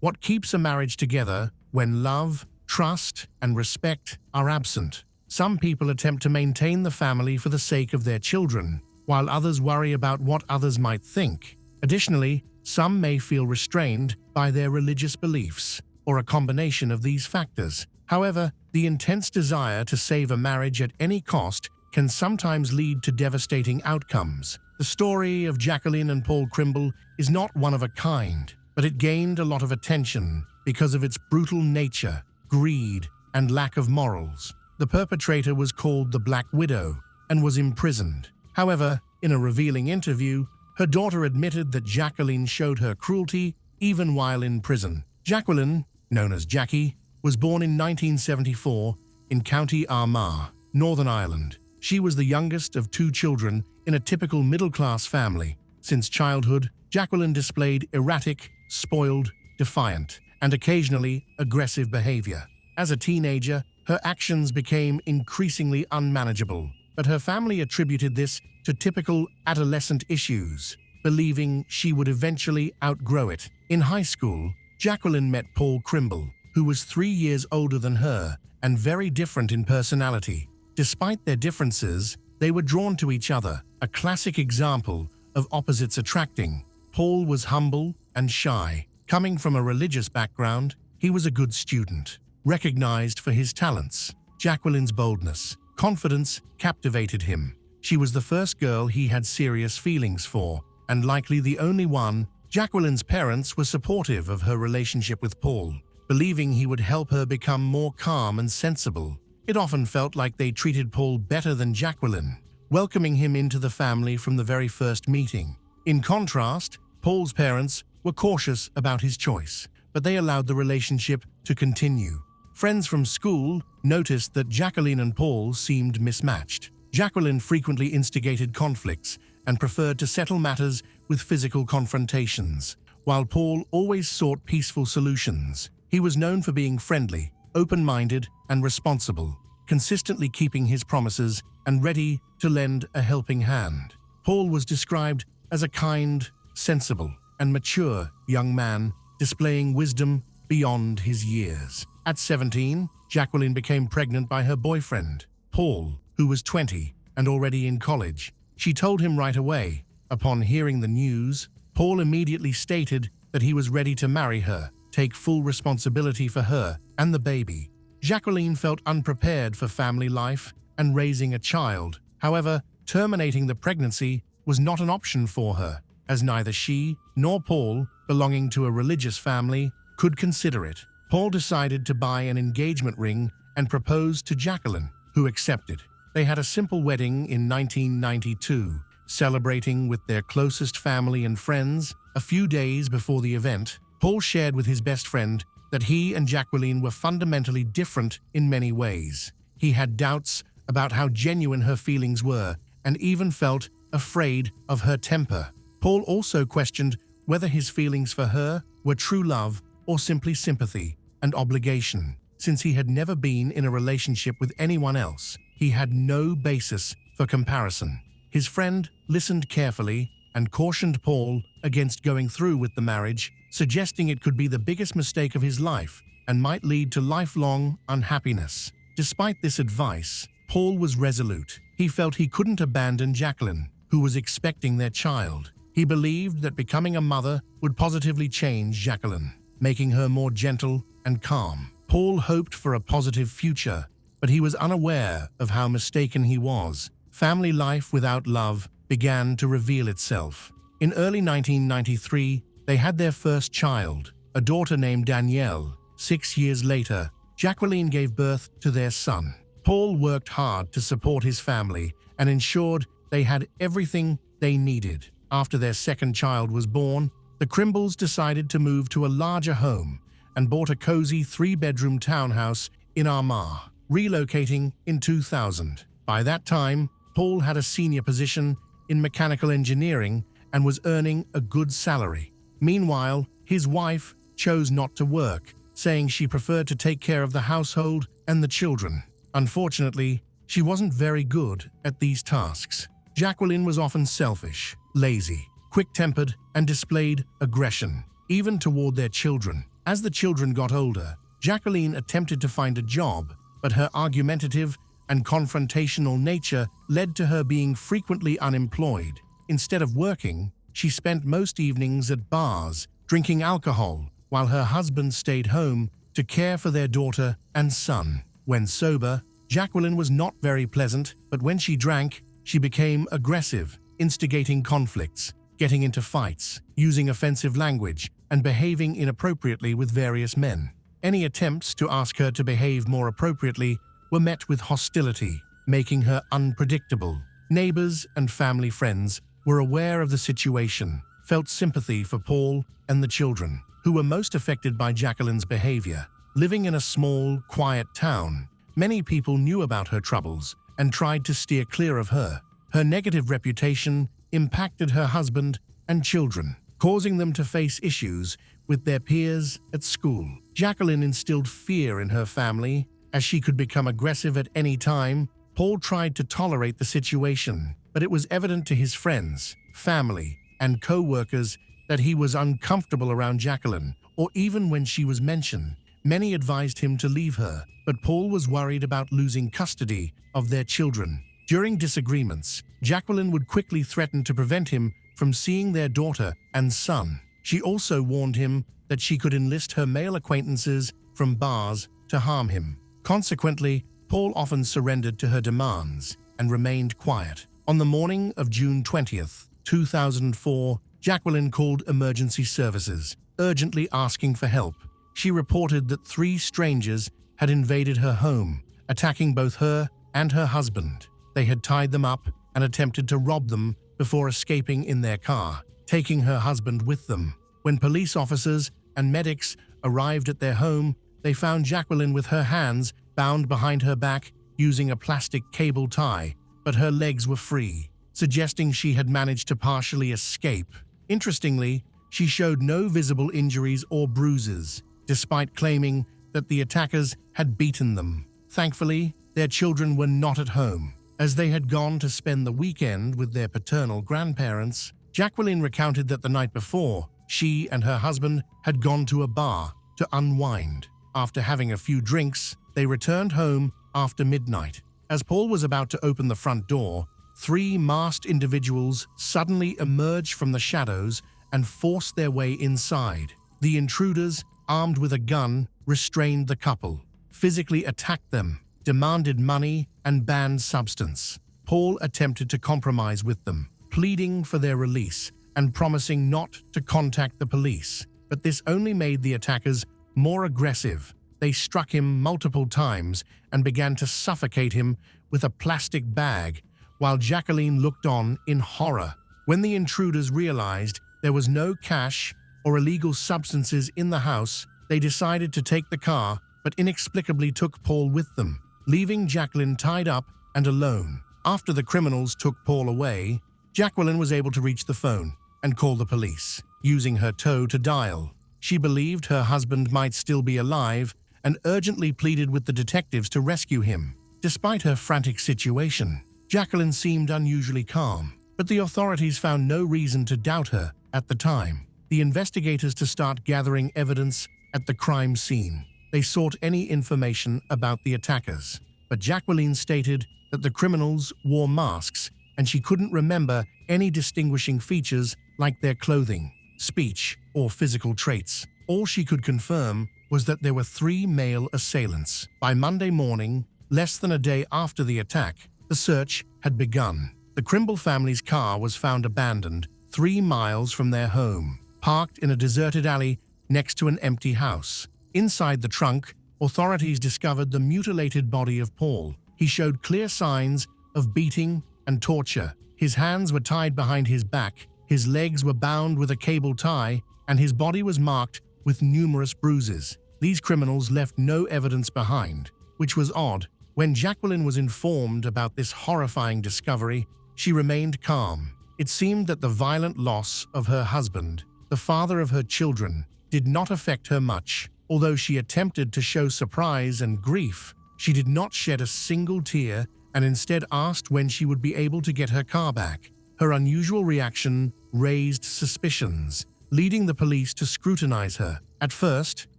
What keeps a marriage together when love, trust, and respect are absent? Some people attempt to maintain the family for the sake of their children, while others worry about what others might think. Additionally, some may feel restrained by their religious beliefs, or a combination of these factors. However, the intense desire to save a marriage at any cost can sometimes lead to devastating outcomes. The story of Jacqueline and Paul Crymble is not one of a kind, but it gained a lot of attention because of its brutal nature, greed, and lack of morals. The perpetrator was called the Black Widow and was imprisoned. However, in a revealing interview, her daughter admitted that Jacqueline showed her cruelty even while in prison. Jacqueline, known as Jackie, was born in 1974 in County Armagh, Northern Ireland. She was the youngest of 2 children in a typical middle-class family. Since childhood, Jacqueline displayed erratic, spoiled, defiant, and occasionally aggressive behavior. As a teenager, her actions became increasingly unmanageable, but her family attributed this to typical adolescent issues, believing she would eventually outgrow it. In high school, Jacqueline met Paul Crymble, who was 3 years older than her and very different in personality. Despite their differences, they were drawn to each other, a classic example of opposites attracting. Paul was humble and shy. Coming from a religious background, he was a good student, recognized for his talents. Jacqueline's boldness, confidence captivated him. She was the first girl he had serious feelings for, and likely the only one. Jacqueline's parents were supportive of her relationship with Paul, believing he would help her become more calm and sensible. It often felt like they treated Paul better than Jacqueline, welcoming him into the family from the very first meeting. In contrast, Paul's parents were cautious about his choice, but they allowed the relationship to continue. Friends from school noticed that Jacqueline and Paul seemed mismatched. Jacqueline frequently instigated conflicts and preferred to settle matters with physical confrontations, while Paul always sought peaceful solutions. He was known for being friendly, open-minded, and responsible, consistently keeping his promises and ready to lend a helping hand. Paul was described as a kind, sensible, and mature young man, displaying wisdom beyond his years. At 17, Jacqueline became pregnant by her boyfriend, Paul, who was 20 and already in college. She told him right away. Upon hearing the news, Paul immediately stated that he was ready to marry her, take full responsibility for her and the baby. Jacqueline felt unprepared for family life and raising a child. However, terminating the pregnancy was not an option for her, as neither she nor Paul, belonging to a religious family, could consider it. Paul decided to buy an engagement ring and proposed to Jacqueline, who accepted. They had a simple wedding in 1992, celebrating with their closest family and friends. A few days before the event, Paul shared with his best friend that he and Jacqueline were fundamentally different in many ways. He had doubts about how genuine her feelings were and even felt afraid of her temper. Paul also questioned whether his feelings for her were true love or simply sympathy and obligation. Since he had never been in a relationship with anyone else, he had no basis for comparison. His friend listened carefully and cautioned Paul against going through with the marriage, suggesting it could be the biggest mistake of his life and might lead to lifelong unhappiness. Despite this advice, Paul was resolute. He felt he couldn't abandon Jacqueline, who was expecting their child. He believed that becoming a mother would positively change Jacqueline, making her more gentle and calm. Paul hoped for a positive future, but he was unaware of how mistaken he was. Family life without love began to reveal itself. In early 1993, they had their first child, a daughter named Danielle. 6 years later, Jacqueline gave birth to their son. Paul worked hard to support his family and ensured they had everything they needed. After their second child was born, the Crymbles decided to move to a larger home and bought a cozy 3-bedroom townhouse in Armagh, relocating in 2000. By that time, Paul had a senior position in mechanical engineering and was earning a good salary. Meanwhile, his wife chose not to work, saying she preferred to take care of the household and the children. Unfortunately, she wasn't very good at these tasks. Jacqueline was often selfish, lazy, quick-tempered, and displayed aggression, even toward their children. As the children got older, Jacqueline attempted to find a job, but her argumentative and confrontational nature led to her being frequently unemployed. Instead of working, she spent most evenings at bars, drinking alcohol, while her husband stayed home to care for their daughter and son. When sober, Jacqueline was not very pleasant, but when she drank, she became aggressive, instigating conflicts, getting into fights, using offensive language, and behaving inappropriately with various men. Any attempts to ask her to behave more appropriately were met with hostility, making her unpredictable. Neighbors and family friends were aware of the situation, felt sympathy for Paul and the children, who were most affected by Jacqueline's behavior. Living in a small, quiet town, many people knew about her troubles and tried to steer clear of her. Her negative reputation impacted her husband and children, causing them to face issues with their peers at school. Jacqueline instilled fear in her family, as she could become aggressive at any time. Paul tried to tolerate the situation, but it was evident to his friends, family, and co-workers that he was uncomfortable around Jacqueline, or even when she was mentioned. Many advised him to leave her, but Paul was worried about losing custody of their children. During disagreements, Jacqueline would quickly threaten to prevent him from seeing their daughter and son. She also warned him that she could enlist her male acquaintances from bars to harm him. Consequently, Paul often surrendered to her demands and remained quiet. On the morning of June 20th, 2004, Jacqueline called emergency services, urgently asking for help. She reported that 3 strangers had invaded her home, attacking both her and her husband. They had tied them up and attempted to rob them before escaping in their car, taking her husband with them. When police officers and medics arrived at their home, they found Jacqueline with her hands bound behind her back using a plastic cable tie, but her legs were free, suggesting she had managed to partially escape. Interestingly, she showed no visible injuries or bruises, despite claiming that the attackers had beaten them. Thankfully, their children were not at home, as they had gone to spend the weekend with their paternal grandparents. Jacqueline recounted that the night before, she and her husband had gone to a bar to unwind. After having a few drinks, they returned home after midnight. As Paul was about to open the front door, 3 masked individuals suddenly emerged from the shadows and forced their way inside. The intruders, armed with a gun, restrained the couple, physically attacked them, demanded money, and banned substance. Paul attempted to compromise with them, pleading for their release and promising not to contact the police. But this only made the attackers more aggressive. They struck him multiple times and began to suffocate him with a plastic bag, while Jacqueline looked on in horror. When the intruders realized there was no cash or illegal substances in the house, they decided to take the car, but inexplicably took Paul with them, leaving Jacqueline tied up and alone. After the criminals took Paul away, Jacqueline was able to reach the phone and call the police, using her toe to dial. She believed her husband might still be alive and urgently pleaded with the detectives to rescue him. Despite her frantic situation, Jacqueline seemed unusually calm, but the authorities found no reason to doubt her at the time. The investigators to start gathering evidence at the crime scene. They sought any information about the attackers, but Jacqueline stated that the criminals wore masks and she couldn't remember any distinguishing features like their clothing, speech, or physical traits. All she could confirm was that there were 3 male assailants. By Monday morning, less than a day after the attack, the search had begun. The Crymble family's car was found abandoned 3 miles from their home, parked in a deserted alley next to an empty house. Inside the trunk, authorities discovered the mutilated body of Paul. He showed clear signs of beating and torture. His hands were tied behind his back, his legs were bound with a cable tie, and his body was marked with numerous bruises. These criminals left no evidence behind, which was odd. When Jacqueline was informed about this horrifying discovery, she remained calm. It seemed that the violent loss of her husband, the father of her children, did not affect her much. Although she attempted to show surprise and grief, she did not shed a single tear and instead asked when she would be able to get her car back. Her unusual reaction raised suspicions, leading the police to scrutinize her. At first,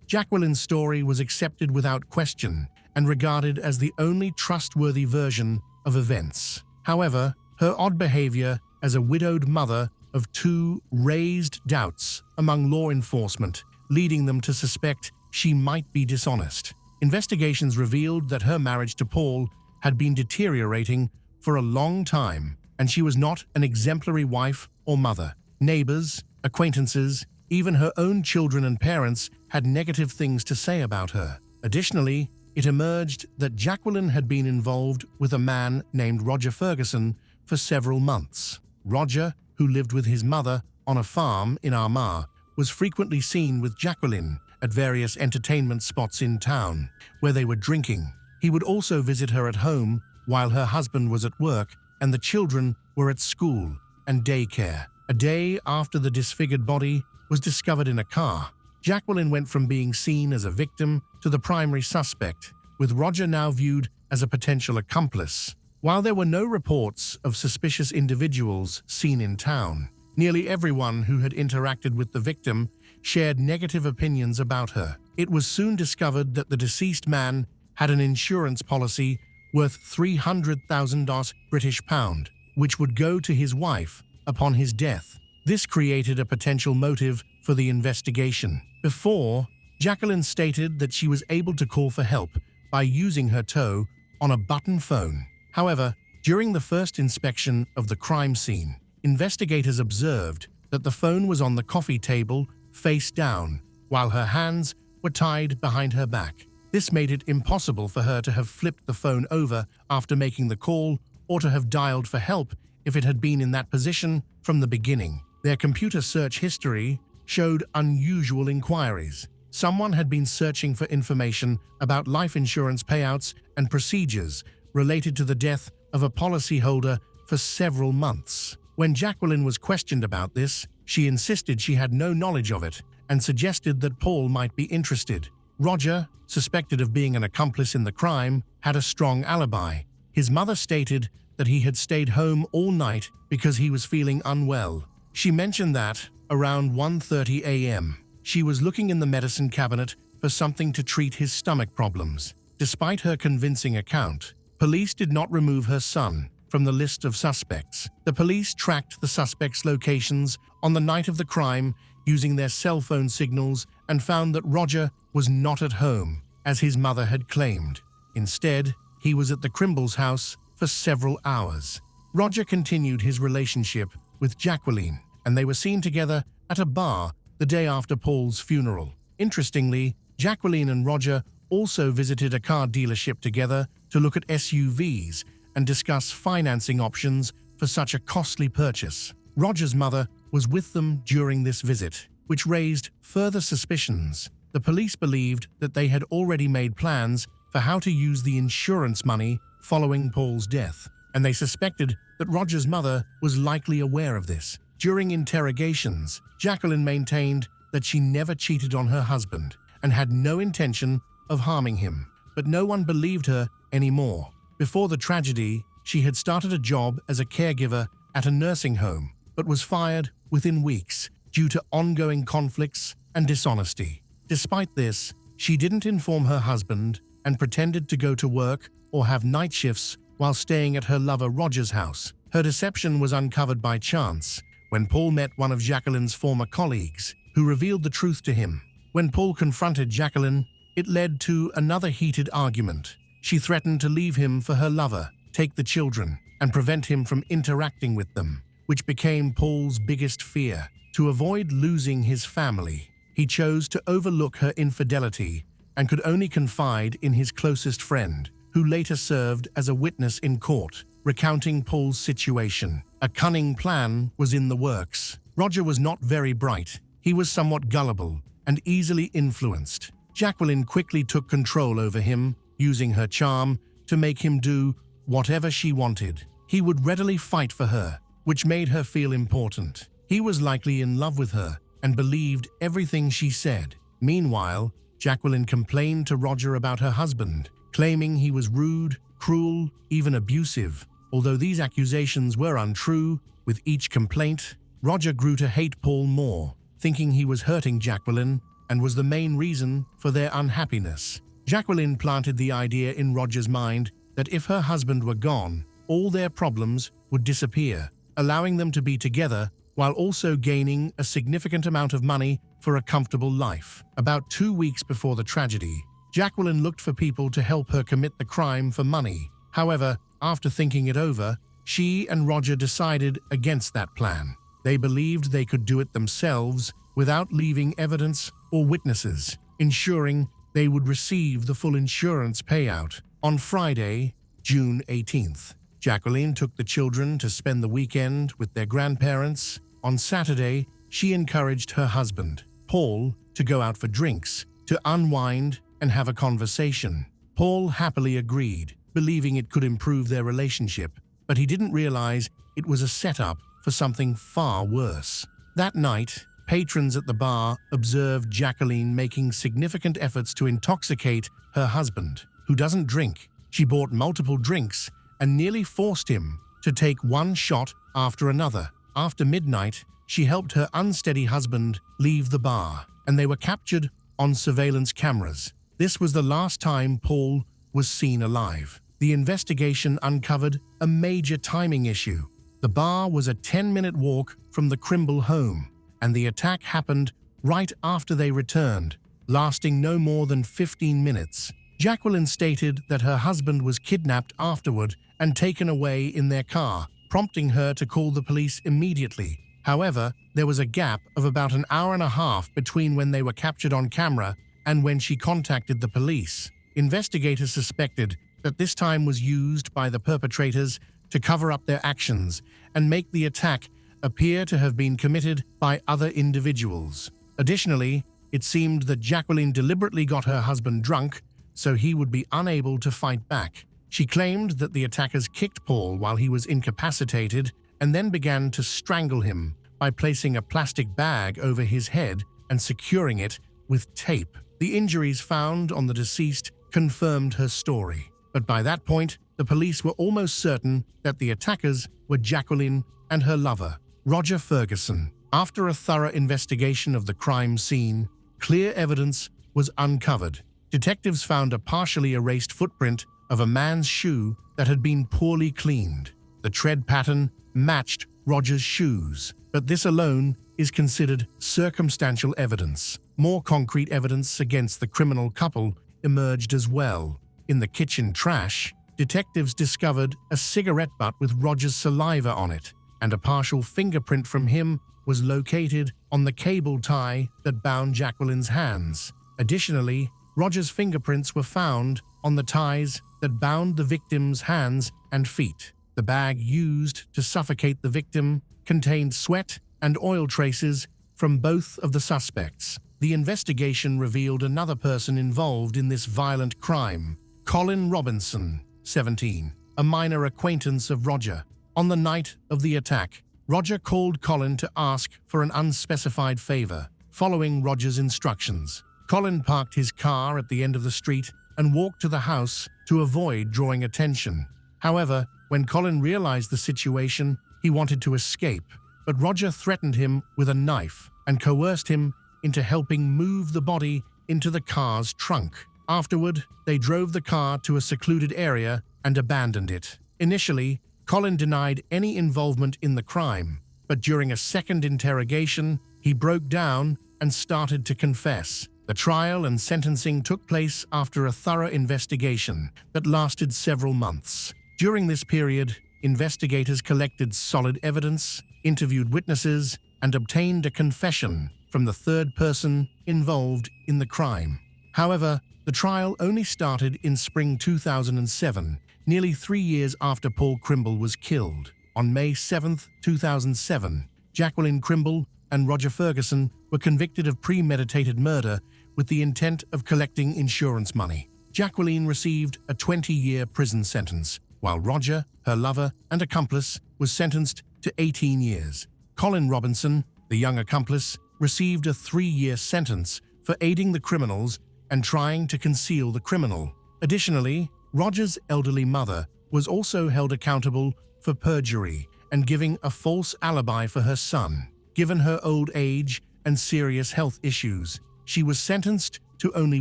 Jacqueline's story was accepted without question and regarded as the only trustworthy version of events. However, her odd behavior as a widowed mother of two raised doubts among law enforcement, leading them to suspect she might be dishonest. Investigations revealed that her marriage to Paul had been deteriorating for a long time, and she was not an exemplary wife or mother. Neighbors, acquaintances, even her own children and parents had negative things to say about her. Additionally, it emerged that Jacqueline had been involved with a man named Roger Ferguson for several months. Roger, who lived with his mother on a farm in Armagh, was frequently seen with Jacqueline at various entertainment spots in town, where they were drinking. He would also visit her at home while her husband was at work and the children were at school and daycare. A day after the disfigured body was discovered in a car, Jacqueline went from being seen as a victim to the primary suspect, with Roger now viewed as a potential accomplice. While there were no reports of suspicious individuals seen in town, nearly everyone who had interacted with the victim shared negative opinions about her. It was soon discovered that the deceased man had an insurance policy worth £300,000, which would go to his wife upon his death. This created a potential motive for the investigation. Before, Jacqueline stated that she was able to call for help by using her toe on a button phone. However, during the first inspection of the crime scene, investigators observed that the phone was on the coffee table face down, while her hands were tied behind her back. This made it impossible for her to have flipped the phone over after making the call or to have dialed for help if it had been in that position from the beginning. Their computer search history showed unusual inquiries. Someone had been searching for information about life insurance payouts and procedures related to the death of a policyholder for several months. When Jacqueline was questioned about this, she insisted she had no knowledge of it and suggested that Paul might be interested. Roger, suspected of being an accomplice in the crime, had a strong alibi. His mother stated that he had stayed home all night because he was feeling unwell. She mentioned that, around 1:30 a.m., she was looking in the medicine cabinet for something to treat his stomach problems. Despite her convincing account, police did not remove her son from the list of suspects. The police tracked the suspects' locations on the night of the crime using their cell phone signals and found that Roger was not at home, as his mother had claimed. Instead, he was at the Crymbles' house for several hours. Roger continued his relationship with Jacqueline, and they were seen together at a bar the day after Paul's funeral. Interestingly, Jacqueline and Roger also visited a car dealership together to look at SUVs and discuss financing options for such a costly purchase. Roger's mother was with them during this visit, which raised further suspicions. The police believed that they had already made plans for how to use the insurance money following Paul's death, and they suspected that Roger's mother was likely aware of this. During interrogations, Jacqueline maintained that she never cheated on her husband and had no intention of harming him, but no one believed her anymore. Before the tragedy, she had started a job as a caregiver at a nursing home, but was fired within weeks due to ongoing conflicts and dishonesty. Despite this, she didn't inform her husband and pretended to go to work or have night shifts while staying at her lover Roger's house. Her deception was uncovered by chance when Paul met one of Jacqueline's former colleagues, who revealed the truth to him. When Paul confronted Jacqueline, it led to another heated argument. She threatened to leave him for her lover, take the children, and prevent him from interacting with them, which became Paul's biggest fear. To avoid losing his family, he chose to overlook her infidelity and could only confide in his closest friend, who later served as a witness in court, recounting Paul's situation. A cunning plan was in the works. Roger was not very bright. He was somewhat gullible and easily influenced. Jacqueline quickly took control over him, using her charm to make him do whatever she wanted. He would readily fight for her, which made her feel important. He was likely in love with her and believed everything she said. Meanwhile, Jacqueline complained to Roger about her husband, claiming he was rude, cruel, even abusive. Although these accusations were untrue, with each complaint, Roger grew to hate Paul more, thinking he was hurting Jacqueline and was the main reason for their unhappiness. Jacqueline planted the idea in Roger's mind that if her husband were gone, all their problems would disappear, allowing them to be together while also gaining a significant amount of money for a comfortable life. About 2 weeks before the tragedy, Jacqueline looked for people to help her commit the crime for money. However, after thinking it over, she and Roger decided against that plan. They believed they could do it themselves without leaving evidence or witnesses, ensuring they would receive the full insurance payout. On Friday, June 18th, Jacqueline took the children to spend the weekend with their grandparents. On Saturday, she encouraged her husband, Paul, to go out for drinks, to unwind and have a conversation. Paul happily agreed, believing it could improve their relationship, but he didn't realize it was a setup for something far worse. That night, patrons at the bar observed Jacqueline making significant efforts to intoxicate her husband, who doesn't drink. She bought multiple drinks and nearly forced him to take one shot after another. After midnight, she helped her unsteady husband leave the bar, and they were captured on surveillance cameras. This was the last time Paul was seen alive. The investigation uncovered a major timing issue. The bar was a 10-minute walk from the Crymble home, and the attack happened right after they returned, lasting no more than 15 minutes. Jacqueline stated that her husband was kidnapped afterward and taken away in their car, prompting her to call the police immediately. However, there was a gap of about an hour and a half between when they were captured on camera and when she contacted the police. Investigators suspected that this time was used by the perpetrators to cover up their actions and make the attack appear to have been committed by other individuals. Additionally, it seemed that Jacqueline deliberately got her husband drunk so he would be unable to fight back. She claimed that the attackers kicked Paul while he was incapacitated and then began to strangle him by placing a plastic bag over his head and securing it with tape. The injuries found on the deceased confirmed her story, but by that point, the police were almost certain that the attackers were Jacqueline and her lover, Roger Ferguson. After a thorough investigation of the crime scene, clear evidence was uncovered. Detectives found a partially erased footprint of a man's shoe that had been poorly cleaned. The tread pattern matched Roger's shoes, but this alone is considered circumstantial evidence. More concrete evidence against the criminal couple emerged as well. In the kitchen trash, detectives discovered a cigarette butt with Roger's saliva on it, and a partial fingerprint from him was located on the cable tie that bound Jacqueline's hands. Additionally, Roger's fingerprints were found on the ties that bound the victim's hands and feet. The bag used to suffocate the victim contained sweat and oil traces from both of the suspects. The investigation revealed another person involved in this violent crime, Colin Robinson, 17, a minor acquaintance of Roger. On the night of the attack, Roger called Colin to ask for an unspecified favor. Following Roger's instructions, Colin parked his car at the end of the street and walked to the house to avoid drawing attention. However, when Colin realized the situation, he wanted to escape, but Roger threatened him with a knife and coerced him into helping move the body into the car's trunk. Afterward, they drove the car to a secluded area and abandoned it. Initially, Colin denied any involvement in the crime, but during a second interrogation, he broke down and started to confess. The trial and sentencing took place after a thorough investigation that lasted several months. During this period, investigators collected solid evidence, interviewed witnesses, and obtained a confession from the third person involved in the crime. However, the trial only started in spring 2007, nearly 3 years after Paul Crymble was killed. On May 7, 2007, Jacqueline Crymble and Roger Ferguson were convicted of premeditated murder with the intent of collecting insurance money. Jacqueline received a 20-year prison sentence, while Roger, her lover and accomplice, was sentenced to 18 years. Colin Robinson, the young accomplice, received a 3-year sentence for aiding the criminals and trying to conceal the criminal. Additionally, Roger's elderly mother was also held accountable for perjury and giving a false alibi for her son. Given her old age and serious health issues, she was sentenced to only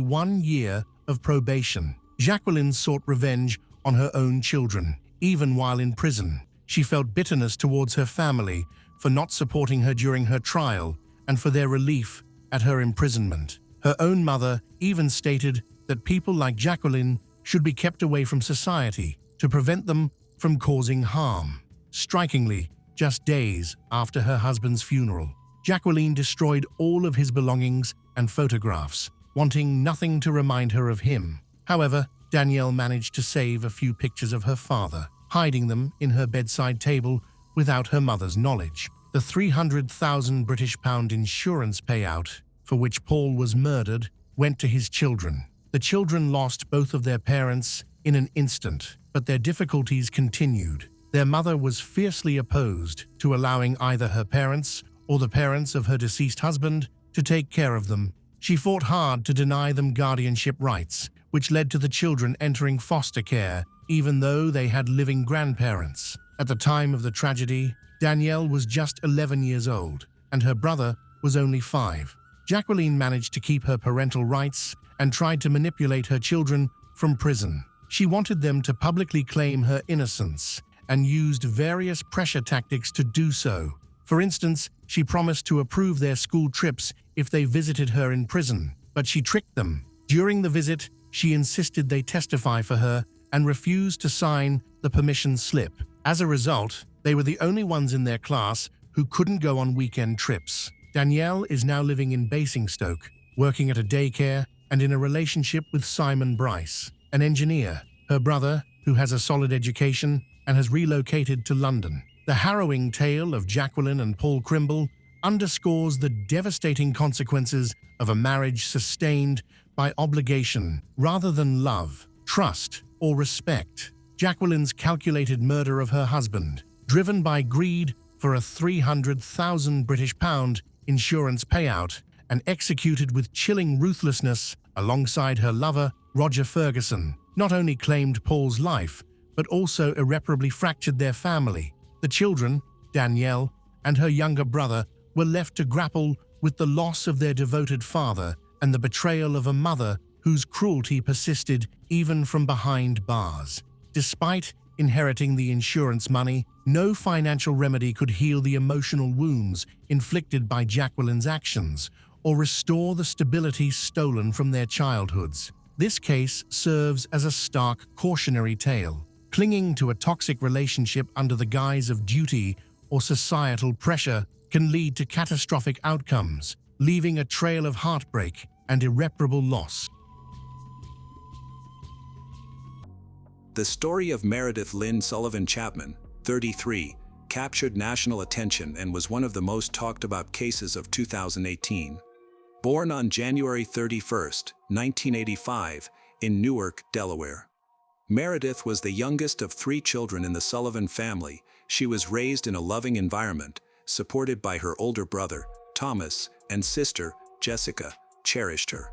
1 year of probation. Jacqueline sought revenge on her own children, even while in prison. She felt bitterness towards her family for not supporting her during her trial and for their relief at her imprisonment. Her own mother even stated that people like Jacqueline should be kept away from society to prevent them from causing harm. Strikingly, just days after her husband's funeral, Jacqueline destroyed all of his belongings and photographs, wanting nothing to remind her of him. However, Danielle managed to save a few pictures of her father, hiding them in her bedside table without her mother's knowledge. The £300,000 insurance payout, for which Paul was murdered, went to his children. The children lost both of their parents in an instant, but their difficulties continued. Their mother was fiercely opposed to allowing either her parents or the parents of her deceased husband to take care of them. She fought hard to deny them guardianship rights, which led to the children entering foster care, even though they had living grandparents. At the time of the tragedy, Danielle was just 11 years old, and her brother was only 5. Jacqueline managed to keep her parental rights and tried to manipulate her children from prison. She wanted them to publicly claim her innocence and used various pressure tactics to do so. For instance, she promised to approve their school trips if they visited her in prison, but she tricked them. During the visit, she insisted they testify for her and refused to sign the permission slip. As a result, they were the only ones in their class who couldn't go on weekend trips. Danielle is now living in Basingstoke, working at a daycare and in a relationship with Simon Bryce, an engineer, her brother, who has a solid education and has relocated to London. The harrowing tale of Jacqueline and Paul Crymble underscores the devastating consequences of a marriage sustained by obligation rather than love, trust, or respect. Jacqueline's calculated murder of her husband, driven by greed for a £300,000 insurance payout, and executed with chilling ruthlessness alongside her lover, Roger Ferguson, not only claimed Paul's life, but also irreparably fractured their family. The children, Danielle, and her younger brother were left to grapple with the loss of their devoted father and the betrayal of a mother whose cruelty persisted even from behind bars. Despite inheriting the insurance money, no financial remedy could heal the emotional wounds inflicted by Jacqueline's actions or restore the stability stolen from their childhoods. This case serves as a stark cautionary tale. Clinging to a toxic relationship under the guise of duty or societal pressure can lead to catastrophic outcomes, leaving a trail of heartbreak and irreparable loss. The story of Meredith Lynn Sullivan Chapman, 33, captured national attention and was one of the most talked about cases of 2018. Born on January 31, 1985, in Newark, Delaware. Meredith was the youngest of 3 children in the Sullivan family. She was raised in a loving environment, supported by her older brother, Thomas, and sister, Jessica, cherished her.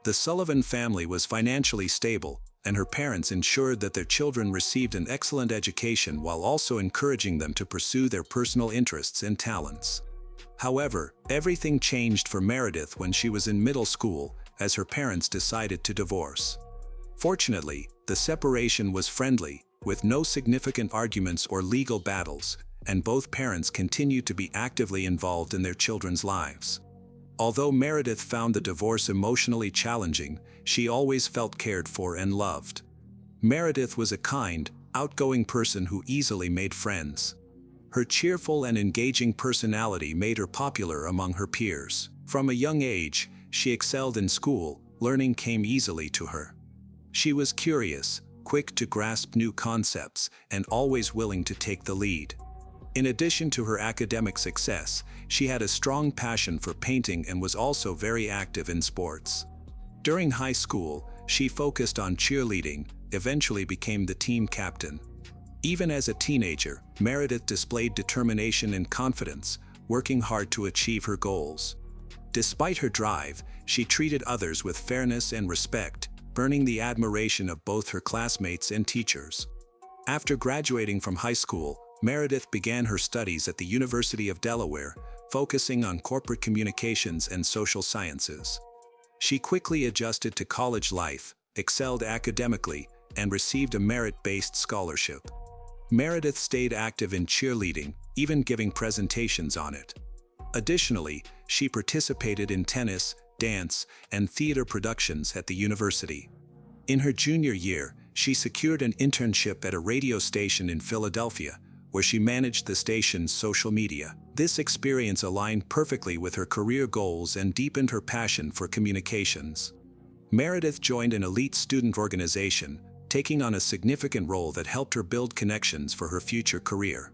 The Sullivan family was financially stable, and her parents ensured that their children received an excellent education while also encouraging them to pursue their personal interests and talents. However, everything changed for Meredith when she was in middle school, as her parents decided to divorce. Fortunately, the separation was friendly, with no significant arguments or legal battles, and both parents continued to be actively involved in their children's lives. Although Meredith found the divorce emotionally challenging, she always felt cared for and loved. Meredith was a kind, outgoing person who easily made friends. Her cheerful and engaging personality made her popular among her peers. From a young age, she excelled in school. Learning came easily to her. She was curious, quick to grasp new concepts, and always willing to take the lead. In addition to her academic success, she had a strong passion for painting and was also very active in sports. During high school, she focused on cheerleading, eventually became the team captain. Even as a teenager, Meredith displayed determination and confidence, working hard to achieve her goals. Despite her drive, she treated others with fairness and respect, earning the admiration of both her classmates and teachers. After graduating from high school, Meredith began her studies at the University of Delaware, focusing on corporate communications and social sciences. She quickly adjusted to college life, excelled academically, and received a merit-based scholarship. Meredith stayed active in cheerleading, even giving presentations on it. Additionally, she participated in tennis, dance, and theater productions at the university. In her junior year, she secured an internship at a radio station in Philadelphia, where she managed the station's social media. This experience aligned perfectly with her career goals and deepened her passion for communications. Meredith joined an elite student organization, taking on a significant role that helped her build connections for her future career.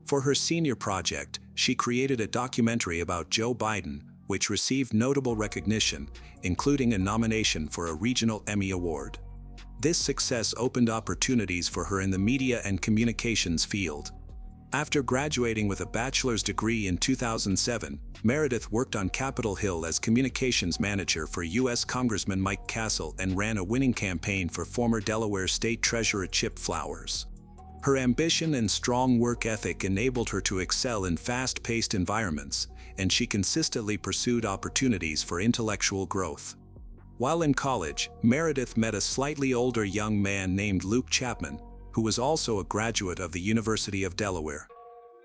For her senior project, she created a documentary about Joe Biden, which received notable recognition, including a nomination for a regional Emmy Award. This success opened opportunities for her in the media and communications field. After graduating with a bachelor's degree in 2007, Meredith worked on Capitol Hill as communications manager for U.S. Congressman Mike Castle and ran a winning campaign for former Delaware State Treasurer Chip Flowers. Her ambition and strong work ethic enabled her to excel in fast-paced environments, and she consistently pursued opportunities for intellectual growth. While in college, Meredith met a slightly older young man named Luke Chapman, who was also a graduate of the University of Delaware.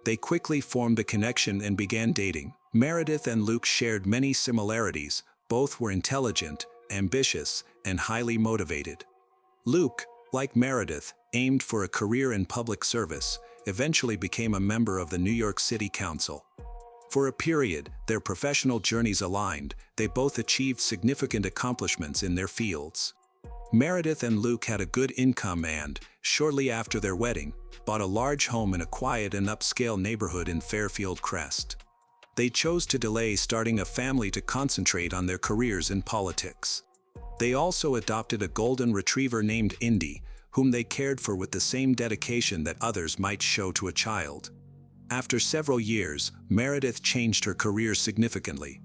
They quickly formed a connection and began dating. Meredith and Luke shared many similarities. Both were intelligent, ambitious, and highly motivated. Luke, like Meredith, aimed for a career in public service, eventually became a member of the New York City Council. For a period, their professional journeys aligned. They both achieved significant accomplishments in their fields. Meredith and Luke had a good income and, shortly after their wedding, bought a large home in a quiet and upscale neighborhood in Fairfield Crest. They chose to delay starting a family to concentrate on their careers in politics. They also adopted a golden retriever named Indy, whom they cared for with the same dedication that others might show to a child. After several years, Meredith changed her career significantly.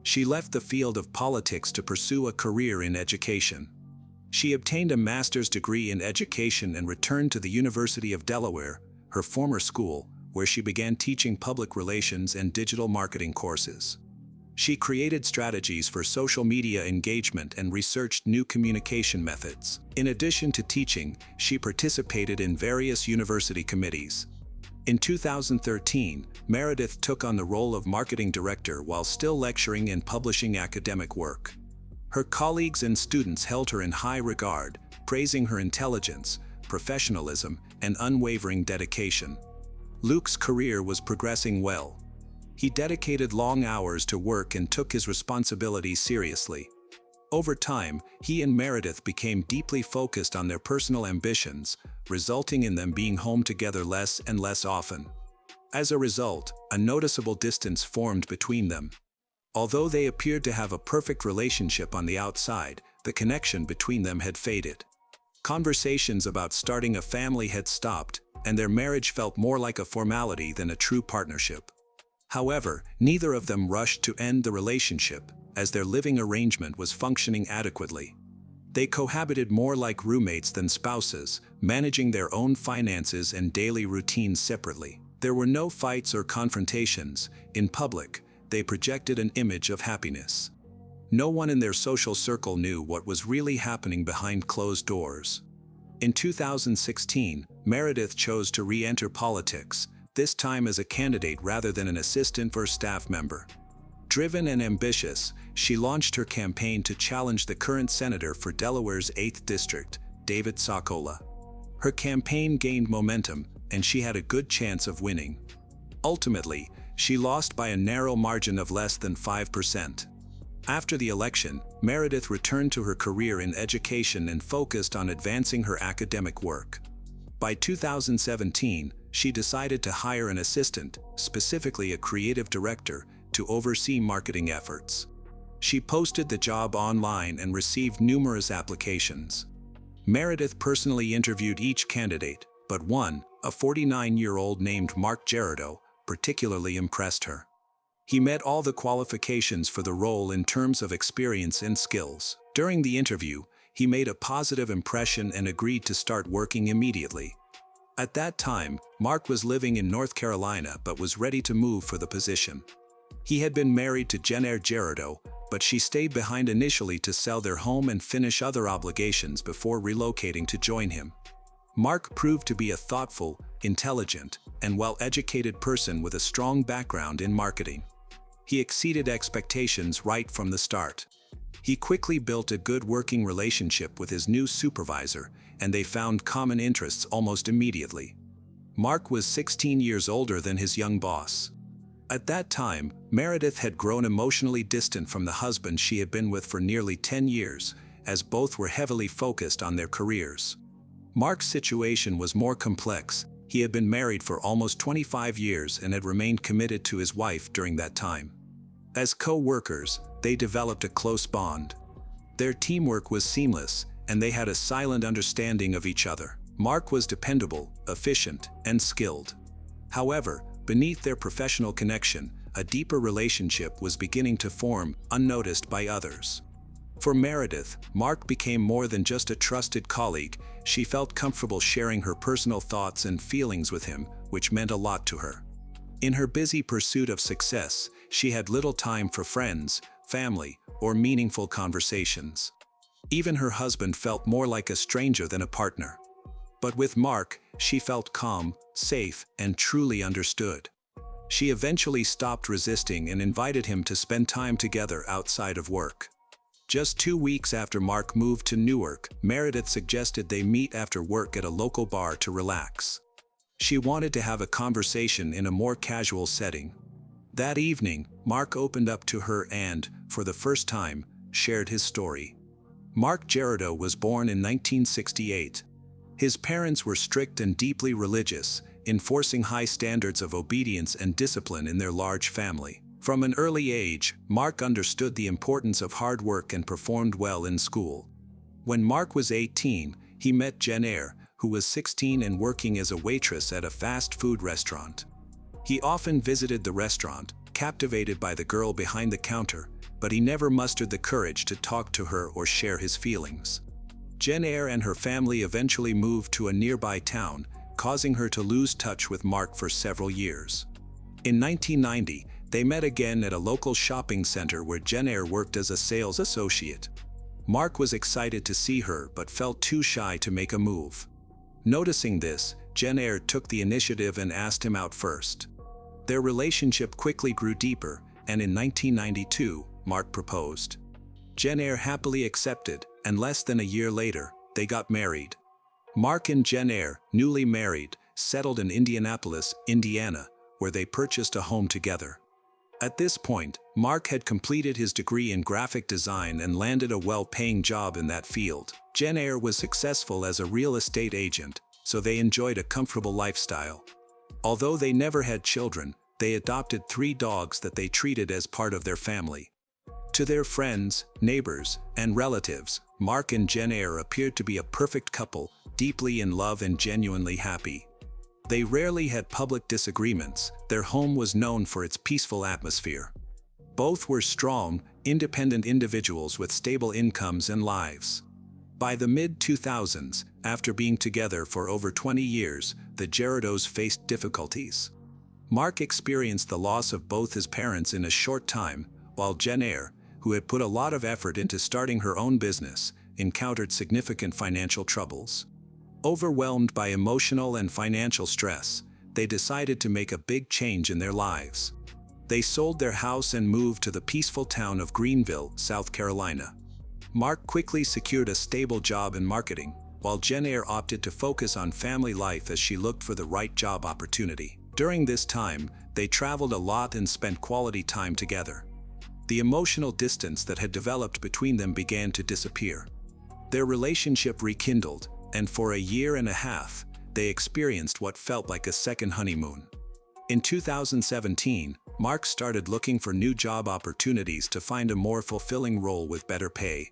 She left the field of politics to pursue a career in education. She obtained a master's degree in education and returned to the University of Delaware, her former school, where she began teaching public relations and digital marketing courses. She created strategies for social media engagement and researched new communication methods. In addition to teaching, she participated in various university committees. In 2013, Meredith took on the role of marketing director while still lecturing and publishing academic work. Her colleagues and students held her in high regard, praising her intelligence, professionalism, and unwavering dedication. Luke's career was progressing well. He dedicated long hours to work and took his responsibilities seriously. Over time, he and Meredith became deeply focused on their personal ambitions, resulting in them being home together less and less often. As a result, a noticeable distance formed between them. Although they appeared to have a perfect relationship on the outside, the connection between them had faded. Conversations about starting a family had stopped, and their marriage felt more like a formality than a true partnership. However, neither of them rushed to end the relationship, as their living arrangement was functioning adequately. They cohabited more like roommates than spouses, managing their own finances and daily routines separately. There were no fights or confrontations. In public, they projected an image of happiness. No one in their social circle knew what was really happening behind closed doors. In 2016, Meredith chose to re-enter politics, this time as a candidate rather than an assistant or staff member. Driven and ambitious, she launched her campaign to challenge the current senator for Delaware's 8th District, David Soccola. Her campaign gained momentum, and she had a good chance of winning. Ultimately, she lost by a narrow margin of less than 5%. After the election, Meredith returned to her career in education and focused on advancing her academic work. By 2017, she decided to hire an assistant, specifically a creative director, to oversee marketing efforts. She posted the job online and received numerous applications. Meredith personally interviewed each candidate, but one, a 49-year-old named Mark Gerardo, particularly impressed her. He met all the qualifications for the role in terms of experience and skills. During the interview, he made a positive impression and agreed to start working immediately. At that time, Mark was living in North Carolina but was ready to move for the position. He had been married to Jenner Gerardo, but she stayed behind initially to sell their home and finish other obligations before relocating to join him. Mark proved to be a thoughtful, intelligent, and well-educated person with a strong background in marketing. He exceeded expectations right from the start. He quickly built a good working relationship with his new supervisor, and they found common interests almost immediately. Mark was 16 years older than his young boss. At that time, Meredith had grown emotionally distant from the husband she had been with for nearly 10 years, as both were heavily focused on their careers. Mark's situation was more complex. He had been married for almost 25 years and had remained committed to his wife during that time. As co-workers, they developed a close bond. Their teamwork was seamless, and they had a silent understanding of each other. Mark was dependable, efficient, and skilled. However, beneath their professional connection, a deeper relationship was beginning to form, unnoticed by others. For Meredith, Mark became more than just a trusted colleague. She felt comfortable sharing her personal thoughts and feelings with him, which meant a lot to her. In her busy pursuit of success, she had little time for friends, family, or meaningful conversations. Even her husband felt more like a stranger than a partner. But with Mark, she felt calm, safe, and truly understood. She eventually stopped resisting and invited him to spend time together outside of work. Just 2 weeks after Mark moved to Newark, Meredith suggested they meet after work at a local bar to relax. She wanted to have a conversation in a more casual setting. That evening, Mark opened up to her and, for the first time, shared his story. Mark Gerardo was born in 1968. His parents were strict and deeply religious, enforcing high standards of obedience and discipline in their large family. From an early age, Mark understood the importance of hard work and performed well in school. When Mark was 18, he met Jen Eyre, who was 16 and working as a waitress at a fast food restaurant. He often visited the restaurant, captivated by the girl behind the counter, but he never mustered the courage to talk to her or share his feelings. Jen Eyre and her family eventually moved to a nearby town, causing her to lose touch with Mark for several years. In 1990, they met again at a local shopping center where Jen Eyre worked as a sales associate. Mark was excited to see her but felt too shy to make a move. Noticing this, Jen Eyre took the initiative and asked him out first. Their relationship quickly grew deeper, and in 1992, Mark proposed. Jen Eyre happily accepted, and less than a year later, they got married. Mark and Jen Eyre, newly married, settled in Indianapolis, Indiana, where they purchased a home together. At this point, Mark had completed his degree in graphic design and landed a well-paying job in that field. Jen Eyre was successful as a real estate agent, so they enjoyed a comfortable lifestyle. Although they never had children, they adopted 3 dogs that they treated as part of their family. To their friends, neighbors, and relatives, Mark and Jen Eyre appeared to be a perfect couple, deeply in love and genuinely happy. They rarely had public disagreements. Their home was known for its peaceful atmosphere. Both were strong, independent individuals with stable incomes and lives. By the mid-2000s, after being together for over 20 years, the Gerardos faced difficulties. Mark experienced the loss of both his parents in a short time, while Jen Eyre, who had put a lot of effort into starting her own business, encountered significant financial troubles. Overwhelmed by emotional and financial stress, they decided to make a big change in their lives. They sold their house and moved to the peaceful town of Greenville, South Carolina. Mark quickly secured a stable job in marketing, while Jen Eyre opted to focus on family life as she looked for the right job opportunity. During this time, they traveled a lot and spent quality time together. The emotional distance that had developed between them began to disappear. Their relationship rekindled, and for a year and a half, they experienced what felt like a second honeymoon. In 2017, Mark started looking for new job opportunities to find a more fulfilling role with better pay.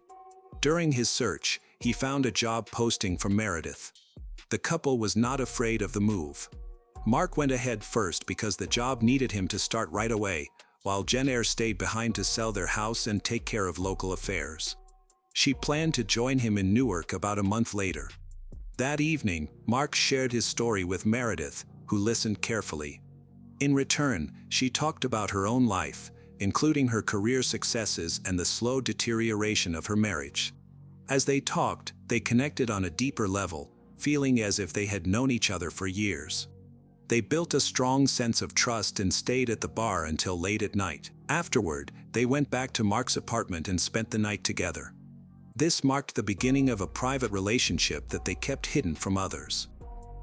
During his search, he found a job posting from Meredith. The couple was not afraid of the move. Mark went ahead first because the job needed him to start right away, while Jen Eyre stayed behind to sell their house and take care of local affairs. She planned to join him in Newark about a month later. That evening, Mark shared his story with Meredith, who listened carefully. In return, she talked about her own life, including her career successes and the slow deterioration of her marriage. As they talked, they connected on a deeper level, feeling as if they had known each other for years. They built a strong sense of trust and stayed at the bar until late at night. Afterward, they went back to Mark's apartment and spent the night together. This marked the beginning of a private relationship that they kept hidden from others.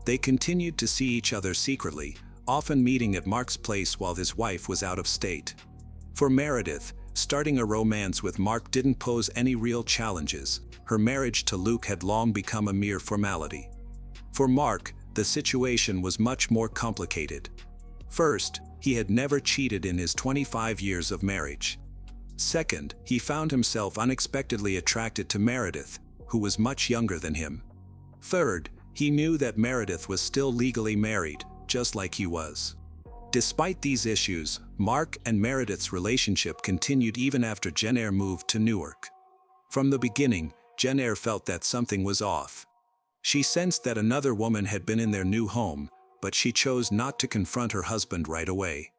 They continued to see each other secretly, often meeting at Mark's place while his wife was out of state. For Meredith, starting a romance with Mark didn't pose any real challenges. Her marriage to Luke had long become a mere formality. For Mark, the situation was much more complicated. First, he had never cheated in his 25 years of marriage. Second, he found himself unexpectedly attracted to Meredith, who was much younger than him. Third, he knew that Meredith was still legally married, just like he was. Despite these issues, Mark and Meredith's relationship continued even after Jenner moved to Newark. From the beginning, Jenner felt that something was off. She sensed that another woman had been in their new home, but she chose not to confront her husband right away.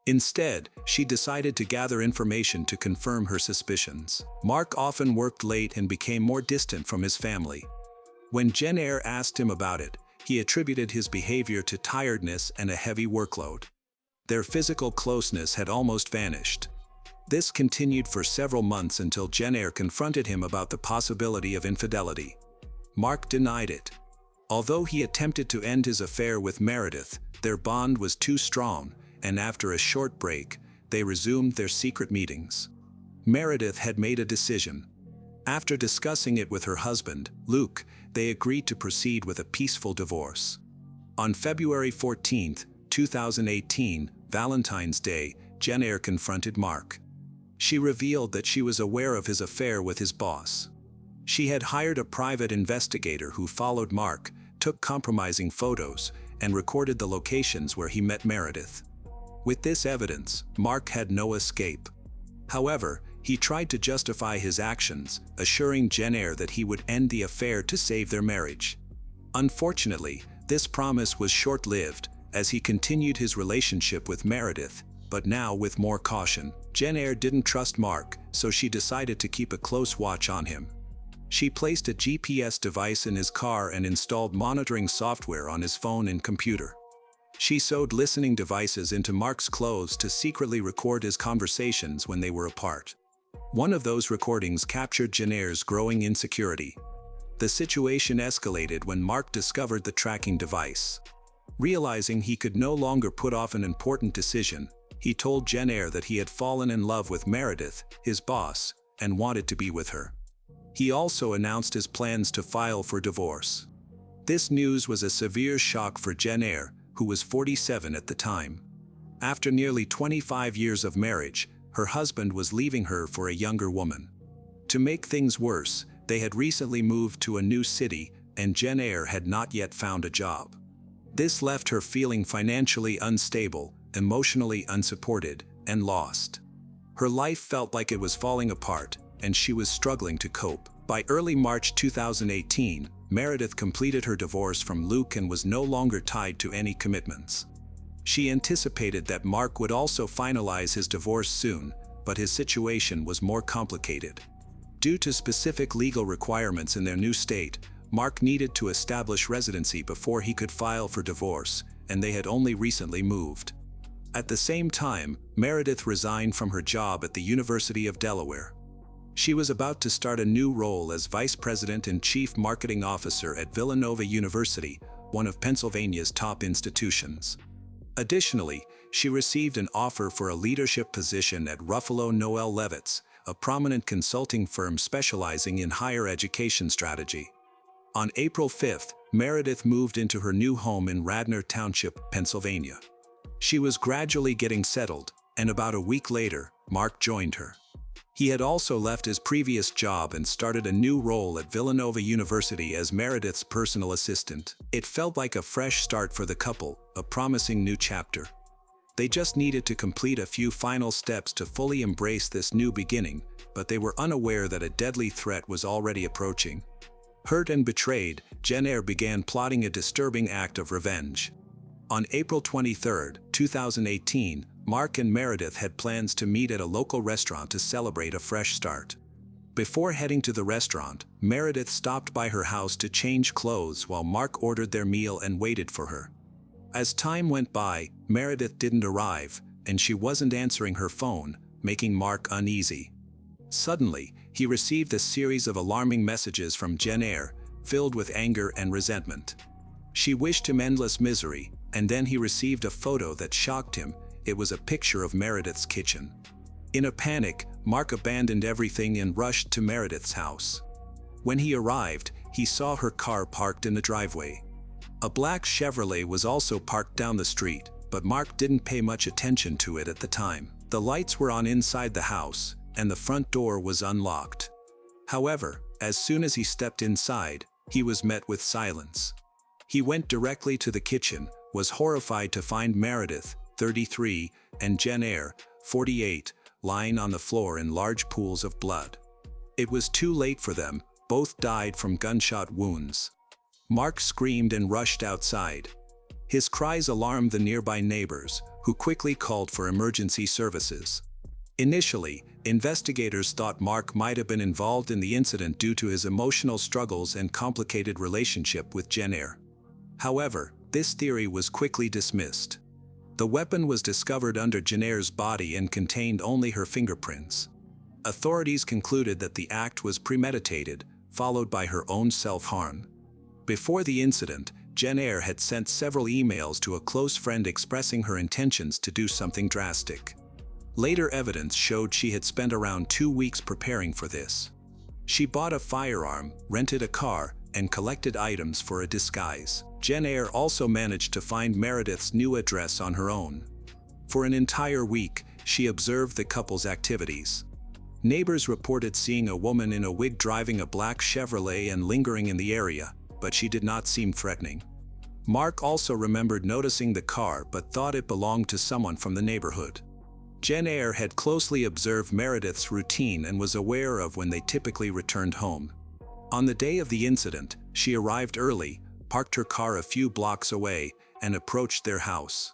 Instead, she decided to gather information to confirm her suspicions. Mark often worked late and became more distant from his family. When Jenner asked him about it, he attributed his behavior to tiredness and a heavy workload. Their physical closeness had almost vanished. This continued for several months until Jenner confronted him about the possibility of infidelity. Mark denied it. Although he attempted to end his affair with Meredith, their bond was too strong, and after a short break, they resumed their secret meetings. Meredith had made a decision. After discussing it with her husband, Luke, they agreed to proceed with a peaceful divorce. On February 14, 2018, Valentine's Day, Jenner confronted Mark. She revealed that she was aware of his affair with his boss. She had hired a private investigator who followed Mark, took compromising photos, and recorded the locations where he met Meredith. With this evidence, Mark had no escape. However, he tried to justify his actions, assuring Jenner that he would end the affair to save their marriage. Unfortunately, this promise was short-lived, as he continued his relationship with Meredith, but now with more caution. Jenner didn't trust Mark, so she decided to keep a close watch on him. She placed a GPS device in his car and installed monitoring software on his phone and computer. She sewed listening devices into Mark's clothes to secretly record his conversations when they were apart. One of those recordings captured Jenner's growing insecurity. The situation escalated when Mark discovered the tracking device. Realizing he could no longer put off an important decision, he told Jenner that he had fallen in love with Meredith, his boss, and wanted to be with her. He also announced his plans to file for divorce. This news was a severe shock for Jenner, who was 47 at the time. After nearly 25 years of marriage, her husband was leaving her for a younger woman. To make things worse, they had recently moved to a new city, and Jenner had not yet found a job. This left her feeling financially unstable, emotionally unsupported, and lost. Her life felt like it was falling apart, and she was struggling to cope. By early March 2018, Meredith completed her divorce from Luke and was no longer tied to any commitments. She anticipated that Mark would also finalize his divorce soon, but his situation was more complicated. Due to specific legal requirements in their new state, Mark needed to establish residency before he could file for divorce, and they had only recently moved. At the same time, Meredith resigned from her job at the University of Delaware. She was about to start a new role as Vice President and Chief Marketing Officer at Villanova University, one of Pennsylvania's top institutions. Additionally, she received an offer for a leadership position at Ruffalo Noel Levitz, a prominent consulting firm specializing in higher education strategy. On April 5th, Meredith moved into her new home in Radnor Township, Pennsylvania. She was gradually getting settled, and about a week later, Mark joined her. He had also left his previous job and started a new role at Villanova University as Meredith's personal assistant. It felt like a fresh start for the couple, a promising new chapter. They just needed to complete a few final steps to fully embrace this new beginning, but they were unaware that a deadly threat was already approaching. Hurt and betrayed, Jenner began plotting a disturbing act of revenge. On April 23, 2018, Mark and Meredith had plans to meet at a local restaurant to celebrate a fresh start. Before heading to the restaurant, Meredith stopped by her house to change clothes while Mark ordered their meal and waited for her. As time went by, Meredith didn't arrive, and she wasn't answering her phone, making Mark uneasy. Suddenly, he received a series of alarming messages from Jen Eyre, filled with anger and resentment. She wished him endless misery, and then he received a photo that shocked him. It was a picture of Meredith's kitchen. In a panic, Mark abandoned everything and rushed to Meredith's house. When he arrived, he saw her car parked in the driveway. A black Chevrolet was also parked down the street, but Mark didn't pay much attention to it at the time. The lights were on inside the house, and the front door was unlocked. However, as soon as he stepped inside, he was met with silence. He went directly to the kitchen, was horrified to find Meredith, 33, and Jen Eyre, 48, lying on the floor in large pools of blood. It was too late for them, both died from gunshot wounds. Mark screamed and rushed outside. His cries alarmed the nearby neighbors, who quickly called for emergency services. Initially, investigators thought Mark might have been involved in the incident due to his emotional struggles and complicated relationship with Jen Eyre. However, this theory was quickly dismissed. The weapon was discovered under Jen Eyre's body and contained only her fingerprints. Authorities concluded that the act was premeditated, followed by her own self-harm. Before the incident, Jen Eyre had sent several emails to a close friend expressing her intentions to do something drastic. Later evidence showed she had spent around 2 weeks preparing for this. She bought a firearm, rented a car, and collected items for a disguise. Jen Eyre also managed to find Meredith's new address on her own. For an entire week, she observed the couple's activities. Neighbors reported seeing a woman in a wig driving a black Chevrolet and lingering in the area, but she did not seem threatening. Mark also remembered noticing the car but thought it belonged to someone from the neighborhood. Jen Eyre had closely observed Meredith's routine and was aware of when they typically returned home. On the day of the incident, she arrived early, parked her car a few blocks away, and approached their house.